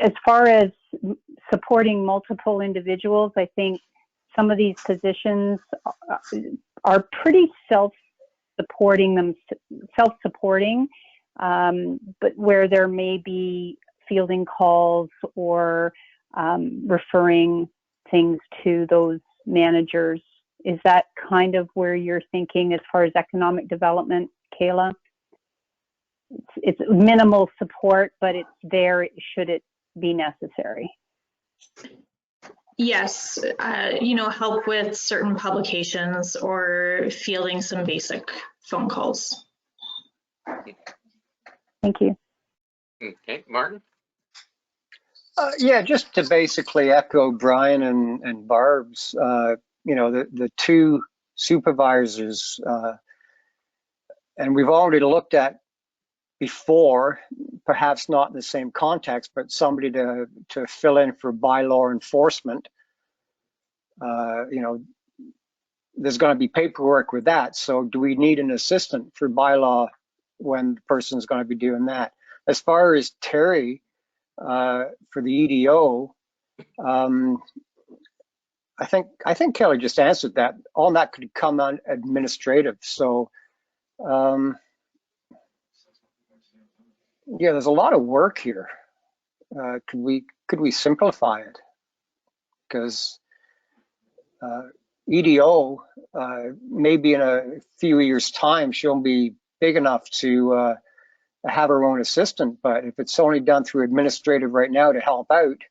as far as supporting multiple individuals, I think some of these positions are pretty self-supporting, but where there may be fielding calls or referring things to those managers. Is that kind of where you're thinking as far as economic development, Kayla? It's minimal support, but it's there should it be necessary. Yes, help with certain publications or fielding some basic phone calls. Thank you. Okay, Martin? Yeah, just to basically echo Brian and Barb's, the two supervisors, and we've already looked at before, perhaps not in the same context, but somebody to fill in for bylaw enforcement. There's going to be paperwork with that. So do we need an assistant for bylaw when the person's going to be doing that? As far as Terry, for the EDO, I think Kelly just answered that. All that could come on administrative. So yeah, there's a lot of work here. Could we simplify it? Because EDO, maybe in a few years' time, she'll be big enough to have her own assistant. But if it's only done through administrative right now to help out,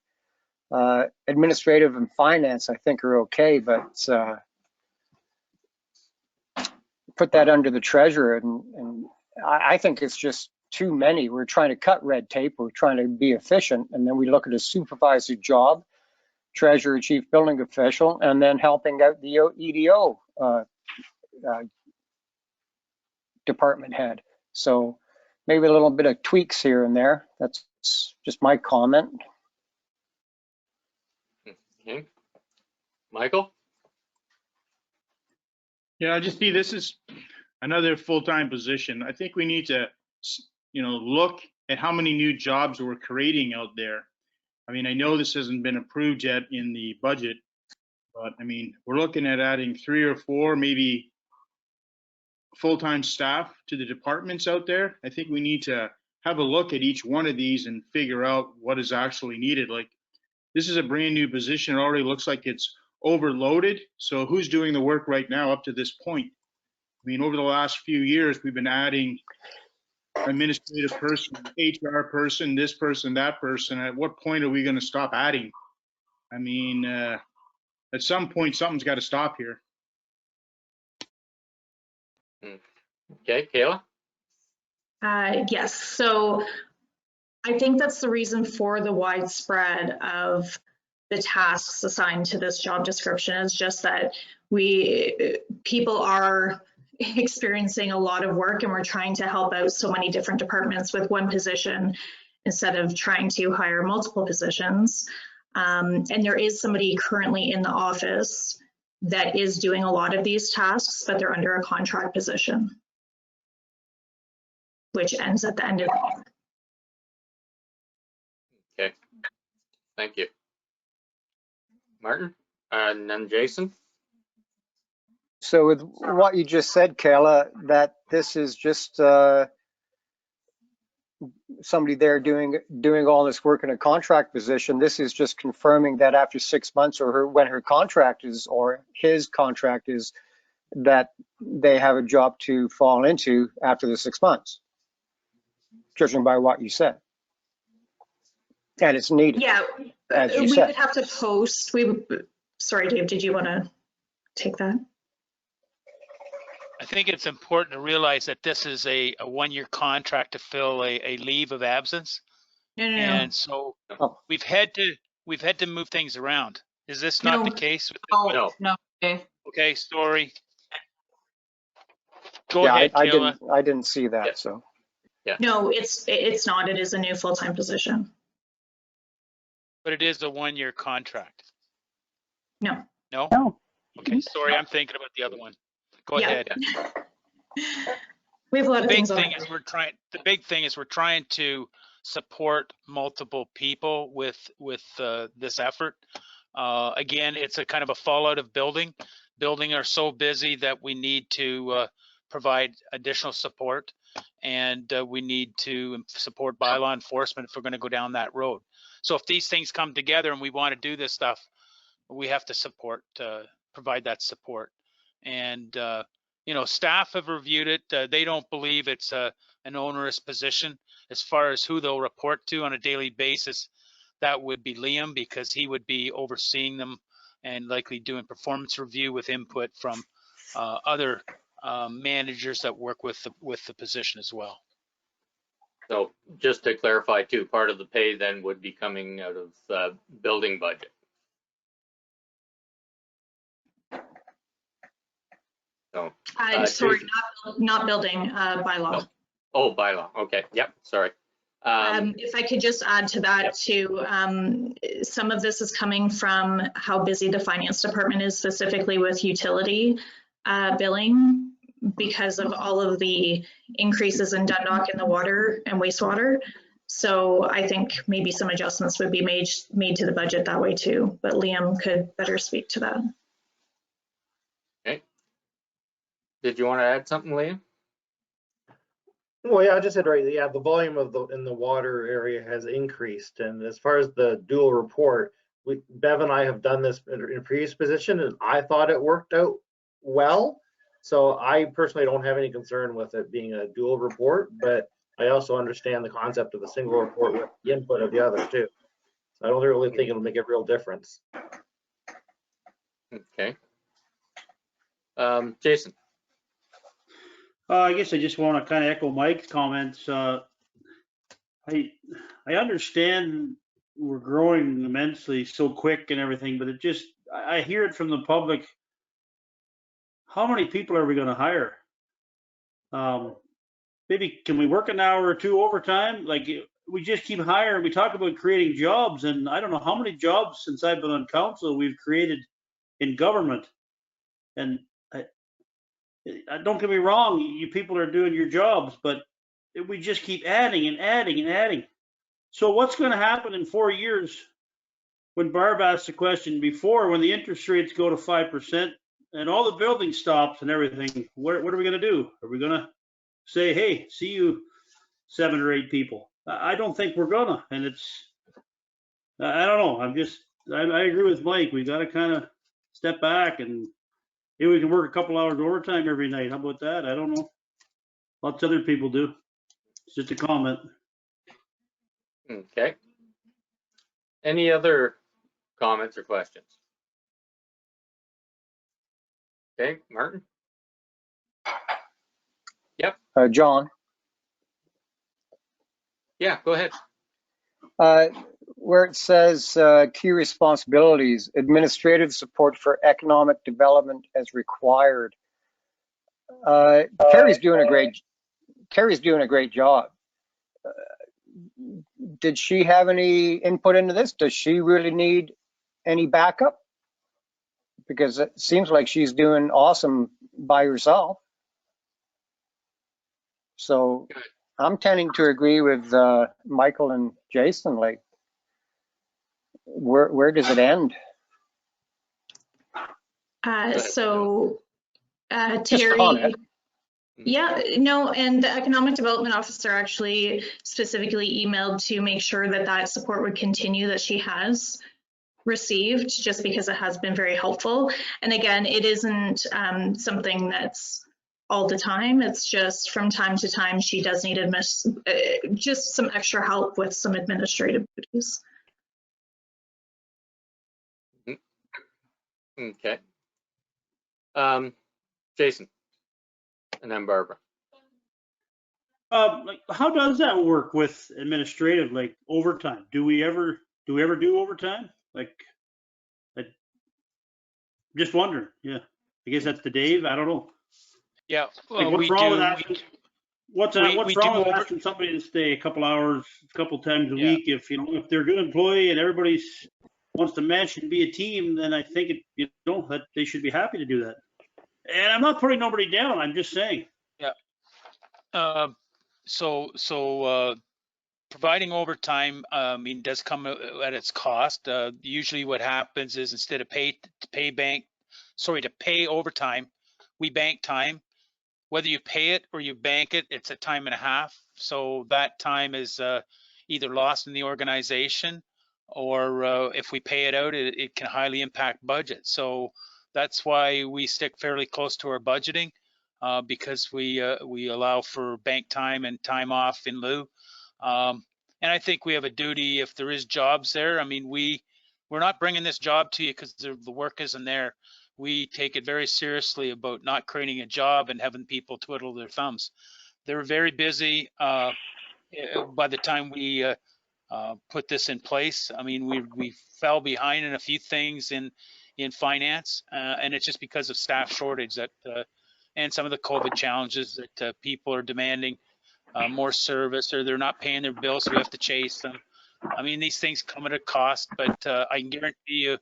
administrative and finance, I think, are okay. But put that under the treasurer, and I think it's just too many. We're trying to cut red tape. We're trying to be efficient, and then we look at a supervisor job, treasurer, chief building official, and then helping out the EDO department head. So maybe a little bit of tweaks here and there. That's just my comment. Okay, Michael? Yeah, I just see this is another full-time position. I think we need to, look at how many new jobs we're creating out there. I mean, I know this hasn't been approved yet in the budget, but I mean, we're looking at adding 3 or 4, maybe full-time staff to the departments out there. I think we need to have a look at each one of these and figure out what is actually needed. Like, this is a brand new position. It already looks like it's overloaded. So who's doing the work right now up to this point? I mean, over the last few years, we've been adding administrative person, HR person, this person, that person. At what point are we going to stop adding? I mean, at some point, something's got to stop here. Okay, Kayla? Yes, so I think that's the reason for the widespread of the tasks assigned to this job description, is just that people are experiencing a lot of work, and we're trying to help out so many different departments with one position instead of trying to hire multiple positions. And there is somebody currently in the office that is doing a lot of these tasks, but they're under a contract position, which ends at the end of the year. Okay, thank you. Martin, and then Jason? So with what you just said, Kayla, that this is just somebody there doing all this work in a contract position. This is just confirming that after 6 months, or when her contract is, or his contract is, that they have a job to fall into after the 6 months, judging by what you said. And it's needed. Yeah, as you we said. would have to post. Sorry, Dave, did you want to take that? think it's important to realize that this is a one-year contract to fill a leave of absence. No, no, no. And so Oh. we've had to move things around. Is this not the No. case? With Oh, no. Okay. Okay, Story. Go Yeah, ahead, I Kayla. didn't see that, so. No, it's not. It is a new full-time position. But it is a one-year contract. No. No? No. Okay, sorry, I'm thinking about the other one. Go Yeah. ahead. We have a lot The of big things on. thing is we're trying to support multiple people with this effort. Again, it's a kind of a fallout of building. Building are so busy that we need to provide additional support, and we need to support bylaw enforcement if we're going to go down that road. So if these things come together and we want to do this stuff, we have to support, provide that support. And you know, staff have reviewed it. They don't believe it's an onerous position. As far as who they'll report to on a daily basis, that would be Liam, because he would be overseeing them and likely doing performance review with input from other managers that work with the position as well. So just to clarify too, part of the pay then would be coming out of building budget. So, Sorry, Jason. not building, bylaw. Oh, bylaw. Okay. Yep. Sorry. If I could just add to that too, some of this is coming from how busy the finance department is, specifically with utility billing, because of all of the increases in Dundalk in the water and wastewater. So I think maybe some adjustments would be made to the budget that way too, but Liam could better speak to that. Okay. Did you want to add something, Liam? Well, yeah, I just said, right, yeah, the volume of in the water area has increased. And as far as the dual report, Bev and I have done this in a previous position, and I thought it worked out well. So I personally don't have any concern with it being a dual report, but I also understand the concept of a single report with the input of the other too. So I don't really think it'll make a real difference. Okay. Jason. I guess I just want to kind of echo Mike's comments. I understand we're growing immensely so quick and everything, but I hear it from the public. How many people are we going to hire? Maybe can we work an hour or two overtime? Like, we just keep hiring. We talk about creating jobs, and I don't know how many jobs since I've been on council we've created in government. And don't get me wrong, you people are doing your jobs, but we just keep adding and adding and adding. So what's going to happen in 4 years when Barb asked the question before, when the interest rates go to 5% and all the building stops and everything? What are we going to do? Are we going to say, hey, see you 7 or 8 people? I don't think we're gonna. And I don't know. I agree with Mike. We got to kind of step back, and maybe we can work a couple hours overtime every night. How about that? I don't know. Lots of other people do. It's just a comment. Okay. Any other comments or questions? Okay, Martin? Yep. John? Yeah, go ahead. Where it says key responsibilities, administrative support for economic development as required. Carrie's doing a great job. Did she have any input into this? Does she really need any backup? Because it seems like she's doing awesome by herself. So I'm tending to agree with Michael and Jason. Like, where does it end? Terry, yeah, no, and the economic development officer actually specifically emailed to make sure that that support would continue, that she has received, just because it has been very helpful. And again, it isn't something that's all the time. It's just from time to time she does need just some extra help with some administrative duties. Okay. Jason. and then Barbara. Like, how does that work with administrative, like overtime? Do we ever do overtime? Like, I just wondering. Yeah, I guess that's the Dave. I don't know. Yeah, Like, we what's wrong with do. asking? What's We wrong do with over. asking somebody to stay a couple hours, a couple times a Yeah. week? If if they're a good employee and everybody's wants to mesh and be a team, then I think that they should be happy to do that. And I'm not putting nobody down. I'm just saying. Yeah. So providing overtime, does come at its cost. Usually what happens is instead of pay overtime, we bank time. Whether you pay it or you bank it, it's a time and a half. So that time is either lost in the organization, or if we pay it out, it can highly impact budget. So that's why we stick fairly close to our budgeting, because we allow for bank time and time off in lieu. And I think we have a duty, if there is jobs there. I mean, we're not bringing this job to you because the work isn't there. We take it very seriously about not creating a job and having people twiddle their thumbs. They're very busy by the time we put this in place. I mean, we fell behind in a few things in finance, and it's just because of staff shortage that and some of the COVID challenges that people are demanding more service, or they're not paying their bills, so we have to chase them. I mean, these things come at a cost, but I can guarantee you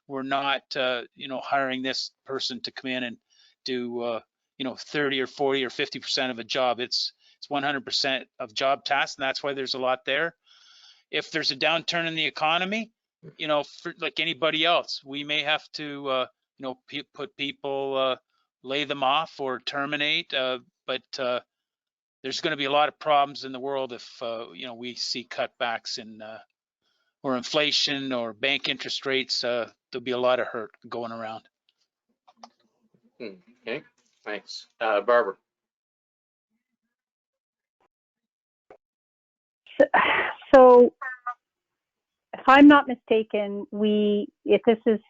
we're not, hiring this person to come in and do, 30 or 40 or 50% of a job. It's 100% of job tasks, and that's why there's a lot there. If there's a downturn in the economy, like anybody else, we may have to, put people, lay them off or terminate, but there's going to be a lot of problems in the world if we see cutbacks in or inflation or bank interest rates. There'll be a lot of hurt going around. Okay, thanks. Barbara. So if I'm not mistaken, if this is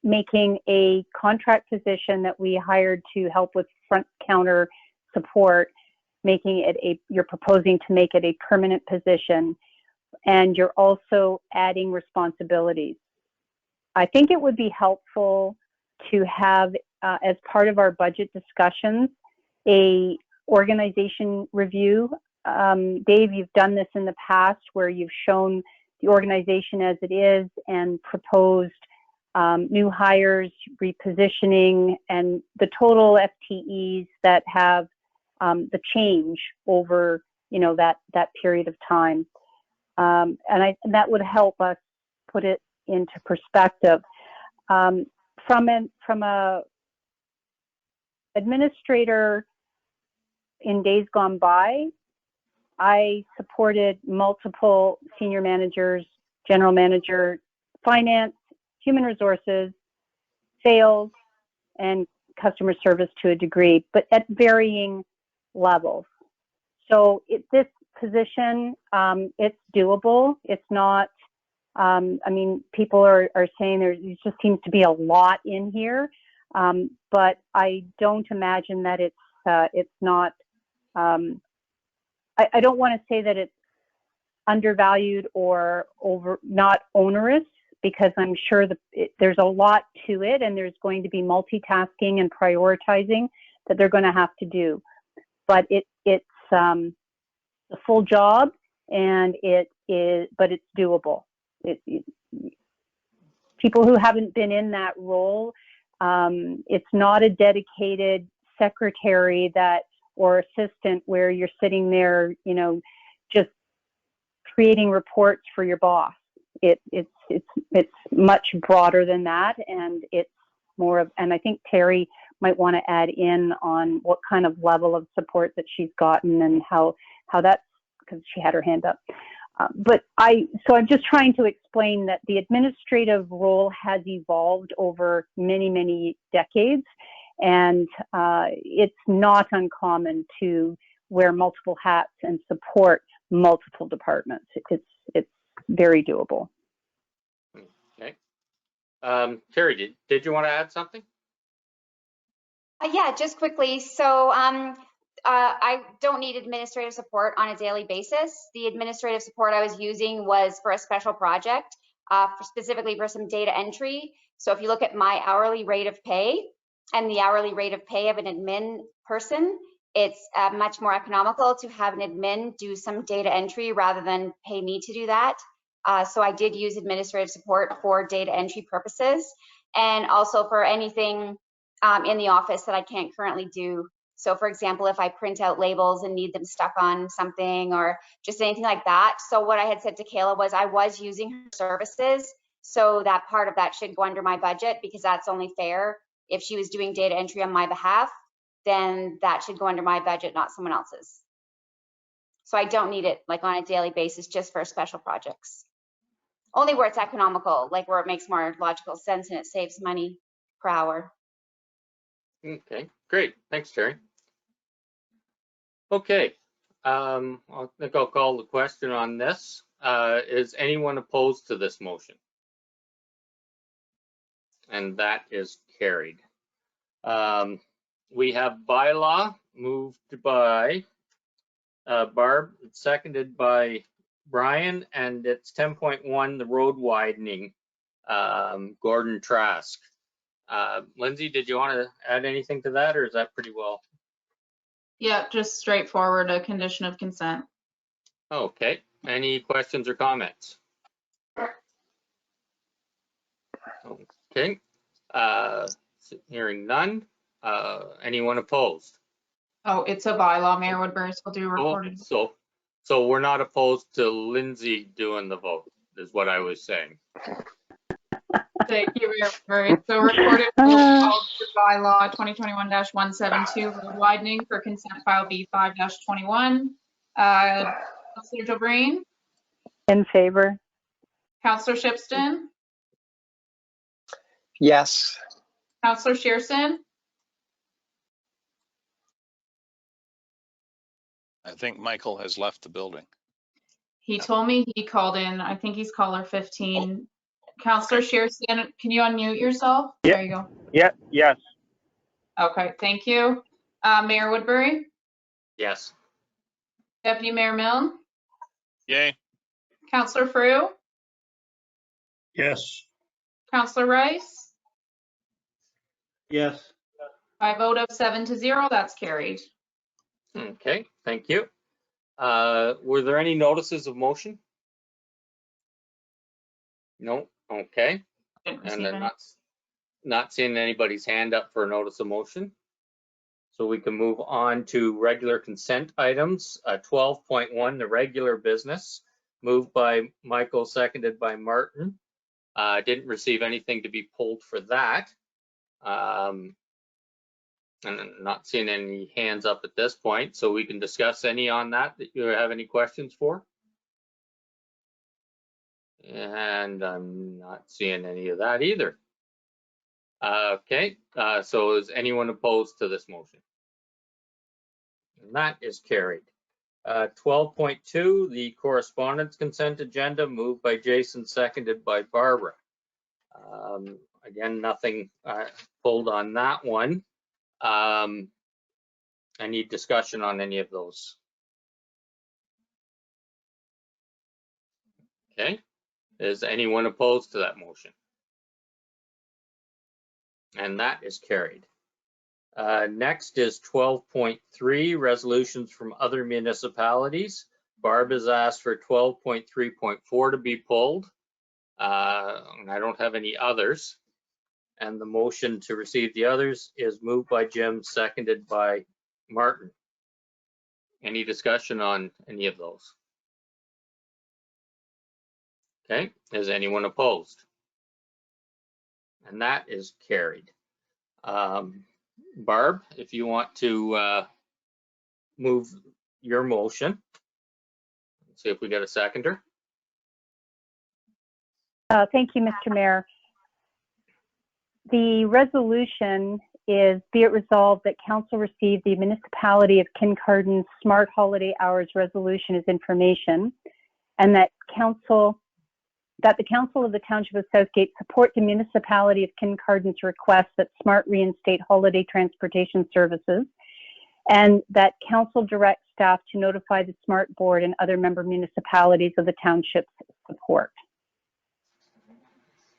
making a contract position that we hired to help with front counter support, you're proposing to make it a permanent position, and you're also adding responsibilities. I think it would be helpful to have, as part of our budget discussions, a organization review. Dave, you've done this in the past where you've shown the organization as it is and proposed new hires, repositioning, and the total FTEs that have the change over that period of time, and that would help us put it into perspective. From a administrator in days gone by, I supported multiple senior managers, general manager, finance, human resources, sales, and customer service to a degree, but at varying levels. So this position, it's doable. It's not, people are saying there just seems to be a lot in here, but I don't imagine that it's not, I don't want to say that it's undervalued or not onerous, because I'm sure there's a lot to it, and there's going to be multitasking and prioritizing that they're going to have to do. But it's a full job, and but it's doable. People who haven't been in that role, it's not a dedicated secretary or assistant where you're sitting there, just creating reports for your boss. It's much broader than that, and it's more of, and I think Terry might want to add in on what kind of level of support that she's gotten and how that's, because she had her hand up. So I'm just trying to explain that the administrative role has evolved over many, many decades, and it's not uncommon to wear multiple hats and support multiple departments. It's very doable. Okay. Terry, did you want to add something? Yeah, just quickly. So I don't need administrative support on a daily basis. The administrative support I was using was for a special project, specifically for some data entry. So if you look at my hourly rate of pay and the hourly rate of pay of an admin person, it's much more economical to have an admin do some data entry rather than pay me to do that. So I did use administrative support for data entry purposes and also for anything in the office that I can't currently do. So for example, if I print out labels and need them stuck on something or just anything like that. So what I had said to Kayla was I was using her services. So that part of that should go under my budget because that's only fair. If she was doing data entry on my behalf, then that should go under my budget, not someone else's. So I don't need it like on a daily basis, just for special projects. Only where it's economical, like where it makes more logical sense and it saves money per hour. Okay, great. Thanks, Terry. Okay, I think I'll call the question on this. Is anyone opposed to this motion? And that is carried. We have bylaw moved by Barb, seconded by Brian, and it's 10.1, the road widening, Gordon Trask. Lindsay, did you want to add anything to that, or is that pretty well? Yeah, just straightforward, a condition of consent. Okay, any questions or comments? Okay, hearing none. Anyone opposed? Oh, it's a bylaw, Mayor Woodbury, so do recorded. So we're not opposed to Lindsay doing the vote, is what I was saying. Thank you, Mayor Woodbury. So recorded bylaw 2021-172 road widening for consent file B5-21. Councillor Jobreen, In favor. Councillor Shipston, Yes. Councillor Shearson, I think Michael has left the building. he told me he called in. I think he's caller 15. Councillor Shearson, can you unmute yourself? Yeah. There you go. Yeah, yes. Okay, thank you. Mayor Woodbury, Yes. Deputy Mayor Milne, Yay. Councillor Frew, Yes. Councillor Rice. Yes. By vote of 7-0, that's carried. Okay, thank you. Were there any notices of motion? No, okay. Didn't receive And I'm any. not seeing anybody's hand up for a notice of motion. So we can move on to regular consent items. 12.1, the regular business, moved by Michael, seconded by Martin. Didn't receive anything to be pulled for that. And I'm not seeing any hands up at this point, so we can discuss any on that you have any questions for. And I'm not seeing any of that either. Okay, so is anyone opposed to this motion? And that is carried. 12.2, the correspondence consent agenda, moved by Jason, seconded by Barbara. Again, nothing pulled on that one. I need discussion on any of those. Okay, is anyone opposed to that motion? And that is carried. Next is 12.3, resolutions from other municipalities. Barb has asked for 12.3.4 to be pulled. And I don't have any others. And the motion to receive the others is moved by Jim, seconded by Martin. Any discussion on any of those? Okay, is anyone opposed? And that is carried. Barb, if you want to move your motion. Let's see if we get a seconder. Thank you, Mr. Mayor. The resolution is, be it resolved that council receive the municipality of Kincardine Smart Holiday Hours resolution as information, and that council that the Council of the Township of Southgate support the municipality of Kincardin's request that SMART reinstate holiday transportation services, and that council direct staff to notify the SMART board and other member municipalities of the township's support.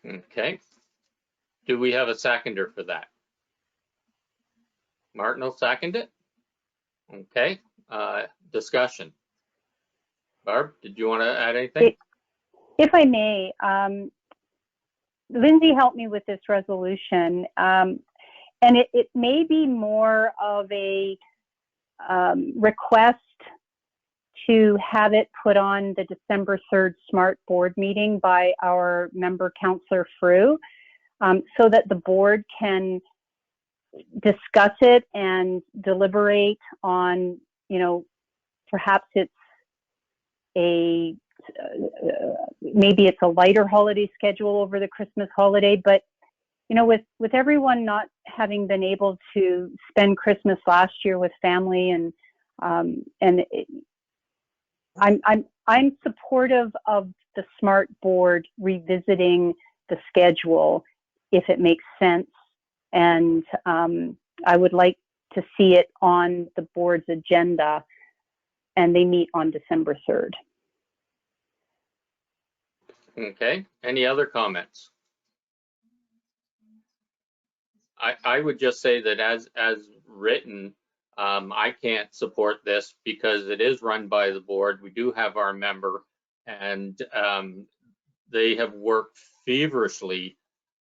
Okay. Do we have a seconder for that? Martin will second it. Okay. Discussion. Barb, did you want to add anything? If I may, Lindsay helped me with this resolution, and it may be more of a request to have it put on the December 3rd SMART board meeting by our member Councillor Frew, so that the board can discuss it and deliberate on, you know, perhaps it's a maybe it's a lighter holiday schedule over the Christmas holiday, but you know, with everyone not having been able to spend Christmas last year with family, and I'm supportive of the SMART board revisiting the schedule if it makes sense, and I would like to see it on the board's agenda, and they meet on December 3rd. Okay. Any other comments? I would just say that as written, I can't support this because it is run by the board. We do have our member, and they have worked feverishly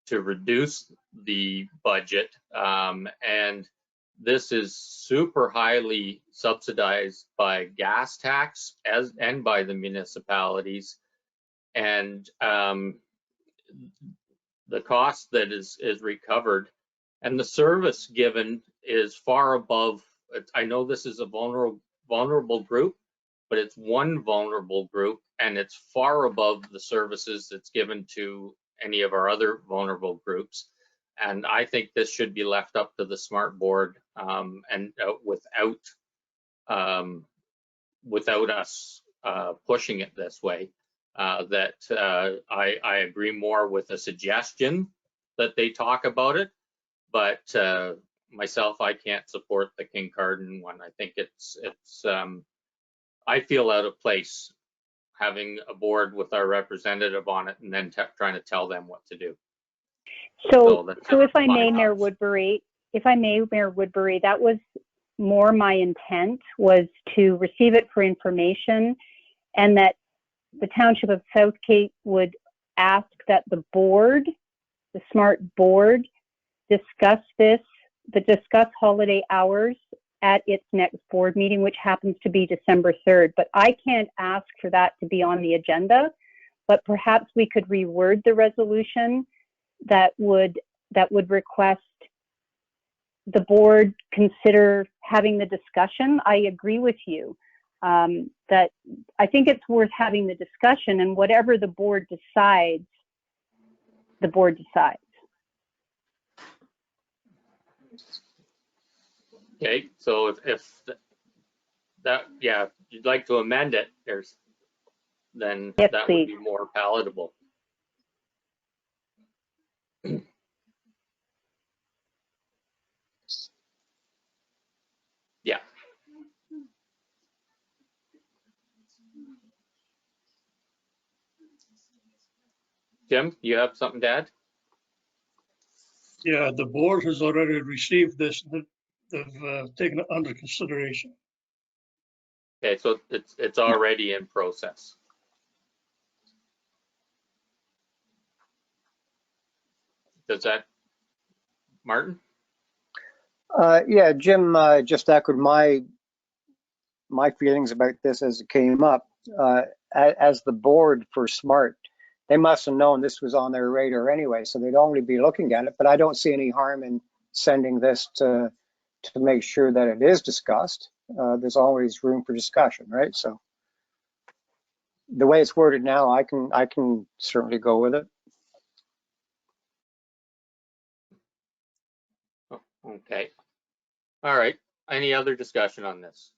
to reduce the budget, and this is super highly subsidized by gas tax and by the municipalities, and the cost that is recovered and the service given is far above. I know this is a vulnerable group, but it's one vulnerable group, and it's far above the services that's given to any of our other vulnerable groups. And I think this should be left up to the SMART board, and without us pushing it this way. That I agree more with a suggestion that they talk about it, but myself, I can't support the Kincardine one. I think it's I feel out of place having a board with our representative on it and then trying to tell them what to do. So if I may, Mayor Woodbury, that was more my intent, was to receive it for information, and that the Township of Southgate would ask that the board, the SMART board, discuss holiday hours at its next board meeting, which happens to be December 3rd. But I can't ask for that to be on the agenda, but perhaps we could reword the resolution that would request the board consider having the discussion. I agree with you that I think it's worth having the discussion, and whatever the board decides, the board decides. Okay, so if that, yeah, if you'd like to amend it, then yes, that please. would be more palatable. Yeah. Jim, you have something to add? Yeah, the board has already received this. They've taken it under consideration. Okay, so it's already in process. Does that, Martin? Yeah, Jim just echoed my feelings about this as it came up. As the board for SMART, they must have known this was on their radar anyway, so they'd only be looking at it. But I don't see any harm in sending this to make sure that it is discussed. There's always room for discussion, right? So the way it's worded now, I can certainly go with it. Okay. All right. Any other discussion on this?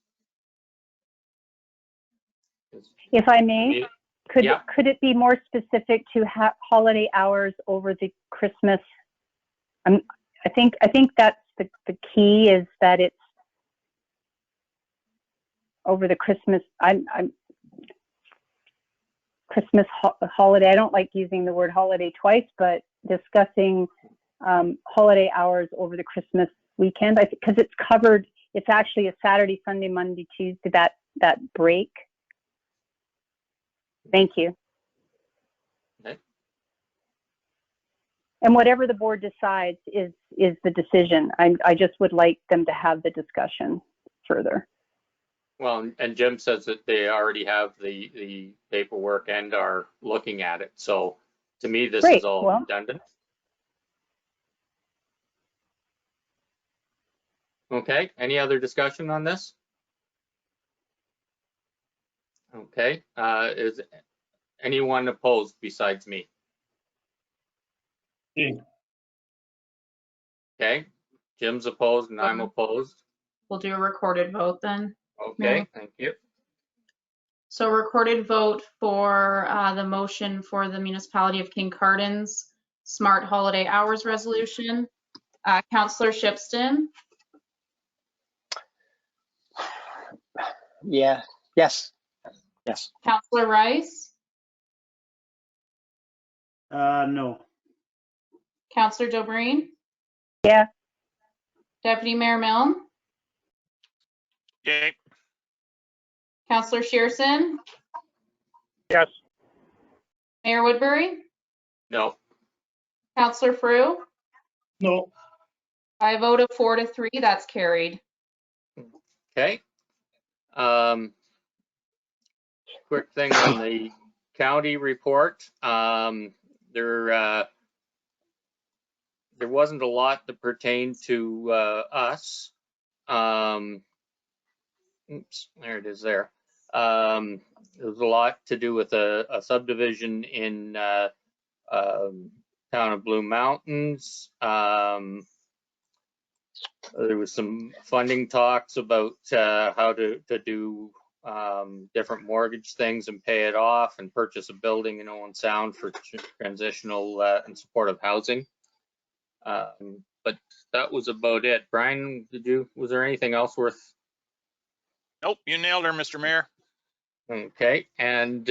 If I may? Could it be more specific to holiday hours over the Christmas? I think that's the key, is that it's over the Christmas. Christmas holiday. I don't like using the word holiday twice, but discussing holiday hours over the Christmas weekend, because it's covered. It's actually a Saturday, Sunday, Monday, Tuesday, that break. Thank you. Okay. And whatever the board decides is the decision. I just would like them to have the discussion further. Well, and Jim says that they already have the paperwork and are looking at it. So to me, this Great. is all Well, redundant. Okay, any other discussion on this? Okay, is anyone opposed besides me? Okay, Jim's opposed and I'm opposed. We'll do a recorded vote then. Okay, thank you. So recorded vote for the motion for the Municipality of Kincardin's Smart Holiday Hours Resolution. Councillor Shipston, Yeah, yes, yes. Councillor Rice, No. Councillor Dobreen, yeah, Deputy Mayor Milne, Okay. Councillor Shearson, Yes. Mayor Woodbury, No. Councillor Frew. No. I vote of 4 to 3, that's carried. Okay. Quick thing on the county report. There wasn't a lot that pertained to us. Oops, there it is there. There was a lot to do with a subdivision in town of Blue Mountains. There was some funding talks about how to do different mortgage things and pay it off and purchase a building in Owen Sound for transitional and supportive housing. But that was about it. Brian, was there anything else worth? Nope, you nailed her, Mr. Mayor. Okay, and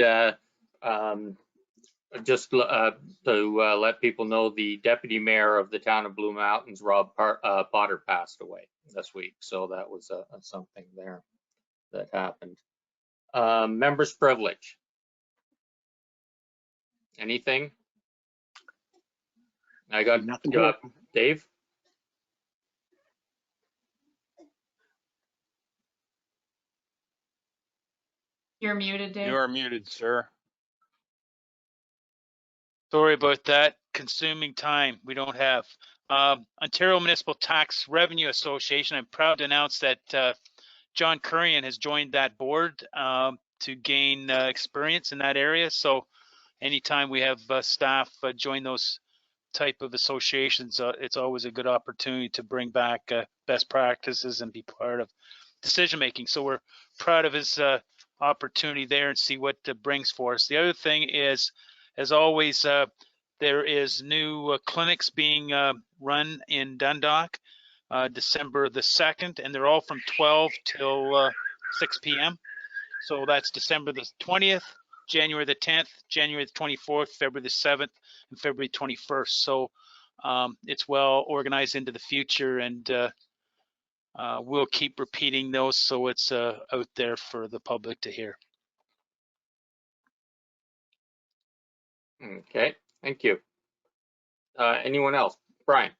just to let people know, the deputy mayor of the town of Blue Mountains, Rob Potter, passed away this week. So that was something there that happened. Members' privilege. Anything? I got nothing. Dave. You're muted, Dave. You are muted, sir. Sorry about that. Consuming time we don't have. Ontario Municipal Tax Revenue Association. I'm proud to announce that John Currian has joined that board to gain experience in that area. So anytime we have staff join those type of associations, it's always a good opportunity to bring back best practices and be part of decision making. So we're proud of his opportunity there and see what it brings for us. The other thing is, as always, there is new clinics being run in Dundalk, December the 2nd, and they're all from 12 till 6 p.m. So that's December the 20th, January the 10th, January the 24th, February the 7th, and February 21st. So it's well organized into the future, and we'll keep repeating those so it's out there for the public to hear. Okay, thank you. Anyone else? Brian.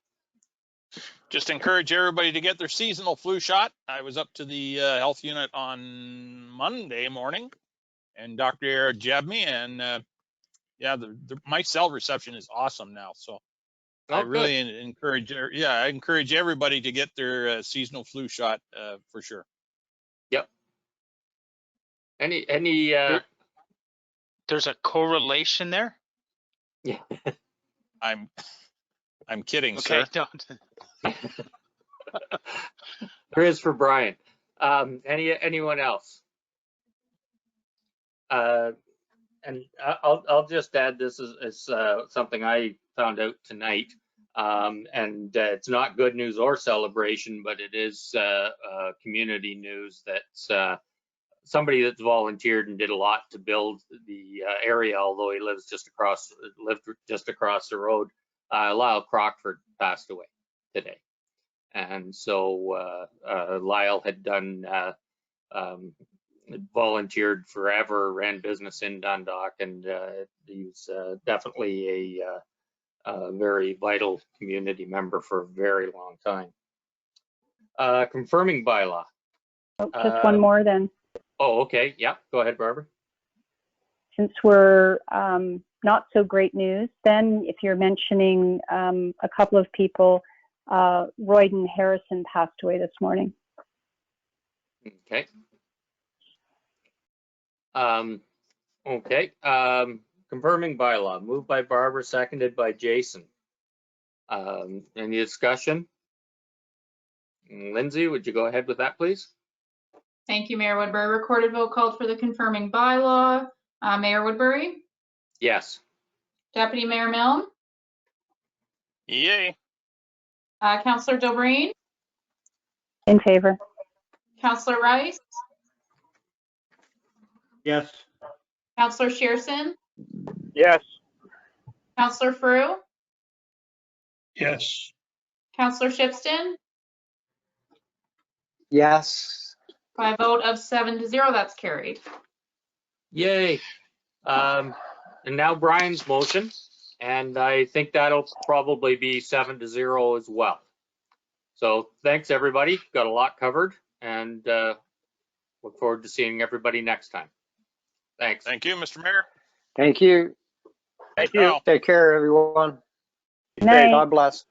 Just encourage everybody to get their seasonal flu shot. I was up to the health unit on Monday morning, and Dr. Era jabbed me, and yeah, my cell reception is awesome now. So I really encourage, I encourage everybody to get their seasonal flu shot for sure. Yep. Any There's a correlation there? Yeah. I'm kidding, okay, sir. Don't. There is for Brian. Anyone else? And I'll just add, this is something I found out tonight. And it's not good news or celebration, but it is community news that somebody that's volunteered and did a lot to build the area, although he lived just across the road. Lyle Crockford passed away today. And so Lyle had done volunteered forever, ran business in Dundalk, and he was definitely a very vital community member for a very long time. Confirming bylaw. Oh, just one more then. Oh, okay. Yeah, go ahead, Barbara. Since we're not so great news, then if you're mentioning a couple of people, Royden Harrison passed away this morning. Okay. Okay. Confirming bylaw, moved by Barbara, seconded by Jason. Any discussion? Lindsay, would you go ahead with that, please? Thank you, Mayor Woodbury. Recorded vote called for the confirming bylaw. Mayor Woodbury, Yes. Deputy Mayor Milne, Yay. Councillor Dobreen, In favor. Councillor Rice, Yes. Councillor Shearson, Yes. Councillor Frew, Yes. Councillor Shipston. Yes. By a vote of 7-0, that's carried. Yay. And now Brian's motion, and I think that'll probably be 7-0 as well. So thanks, everybody. Got a lot covered, and look forward to seeing everybody next time. Thanks. Thank you, Mr. Mayor. Thank you. Thank you. Take care, everyone. Night. God bless.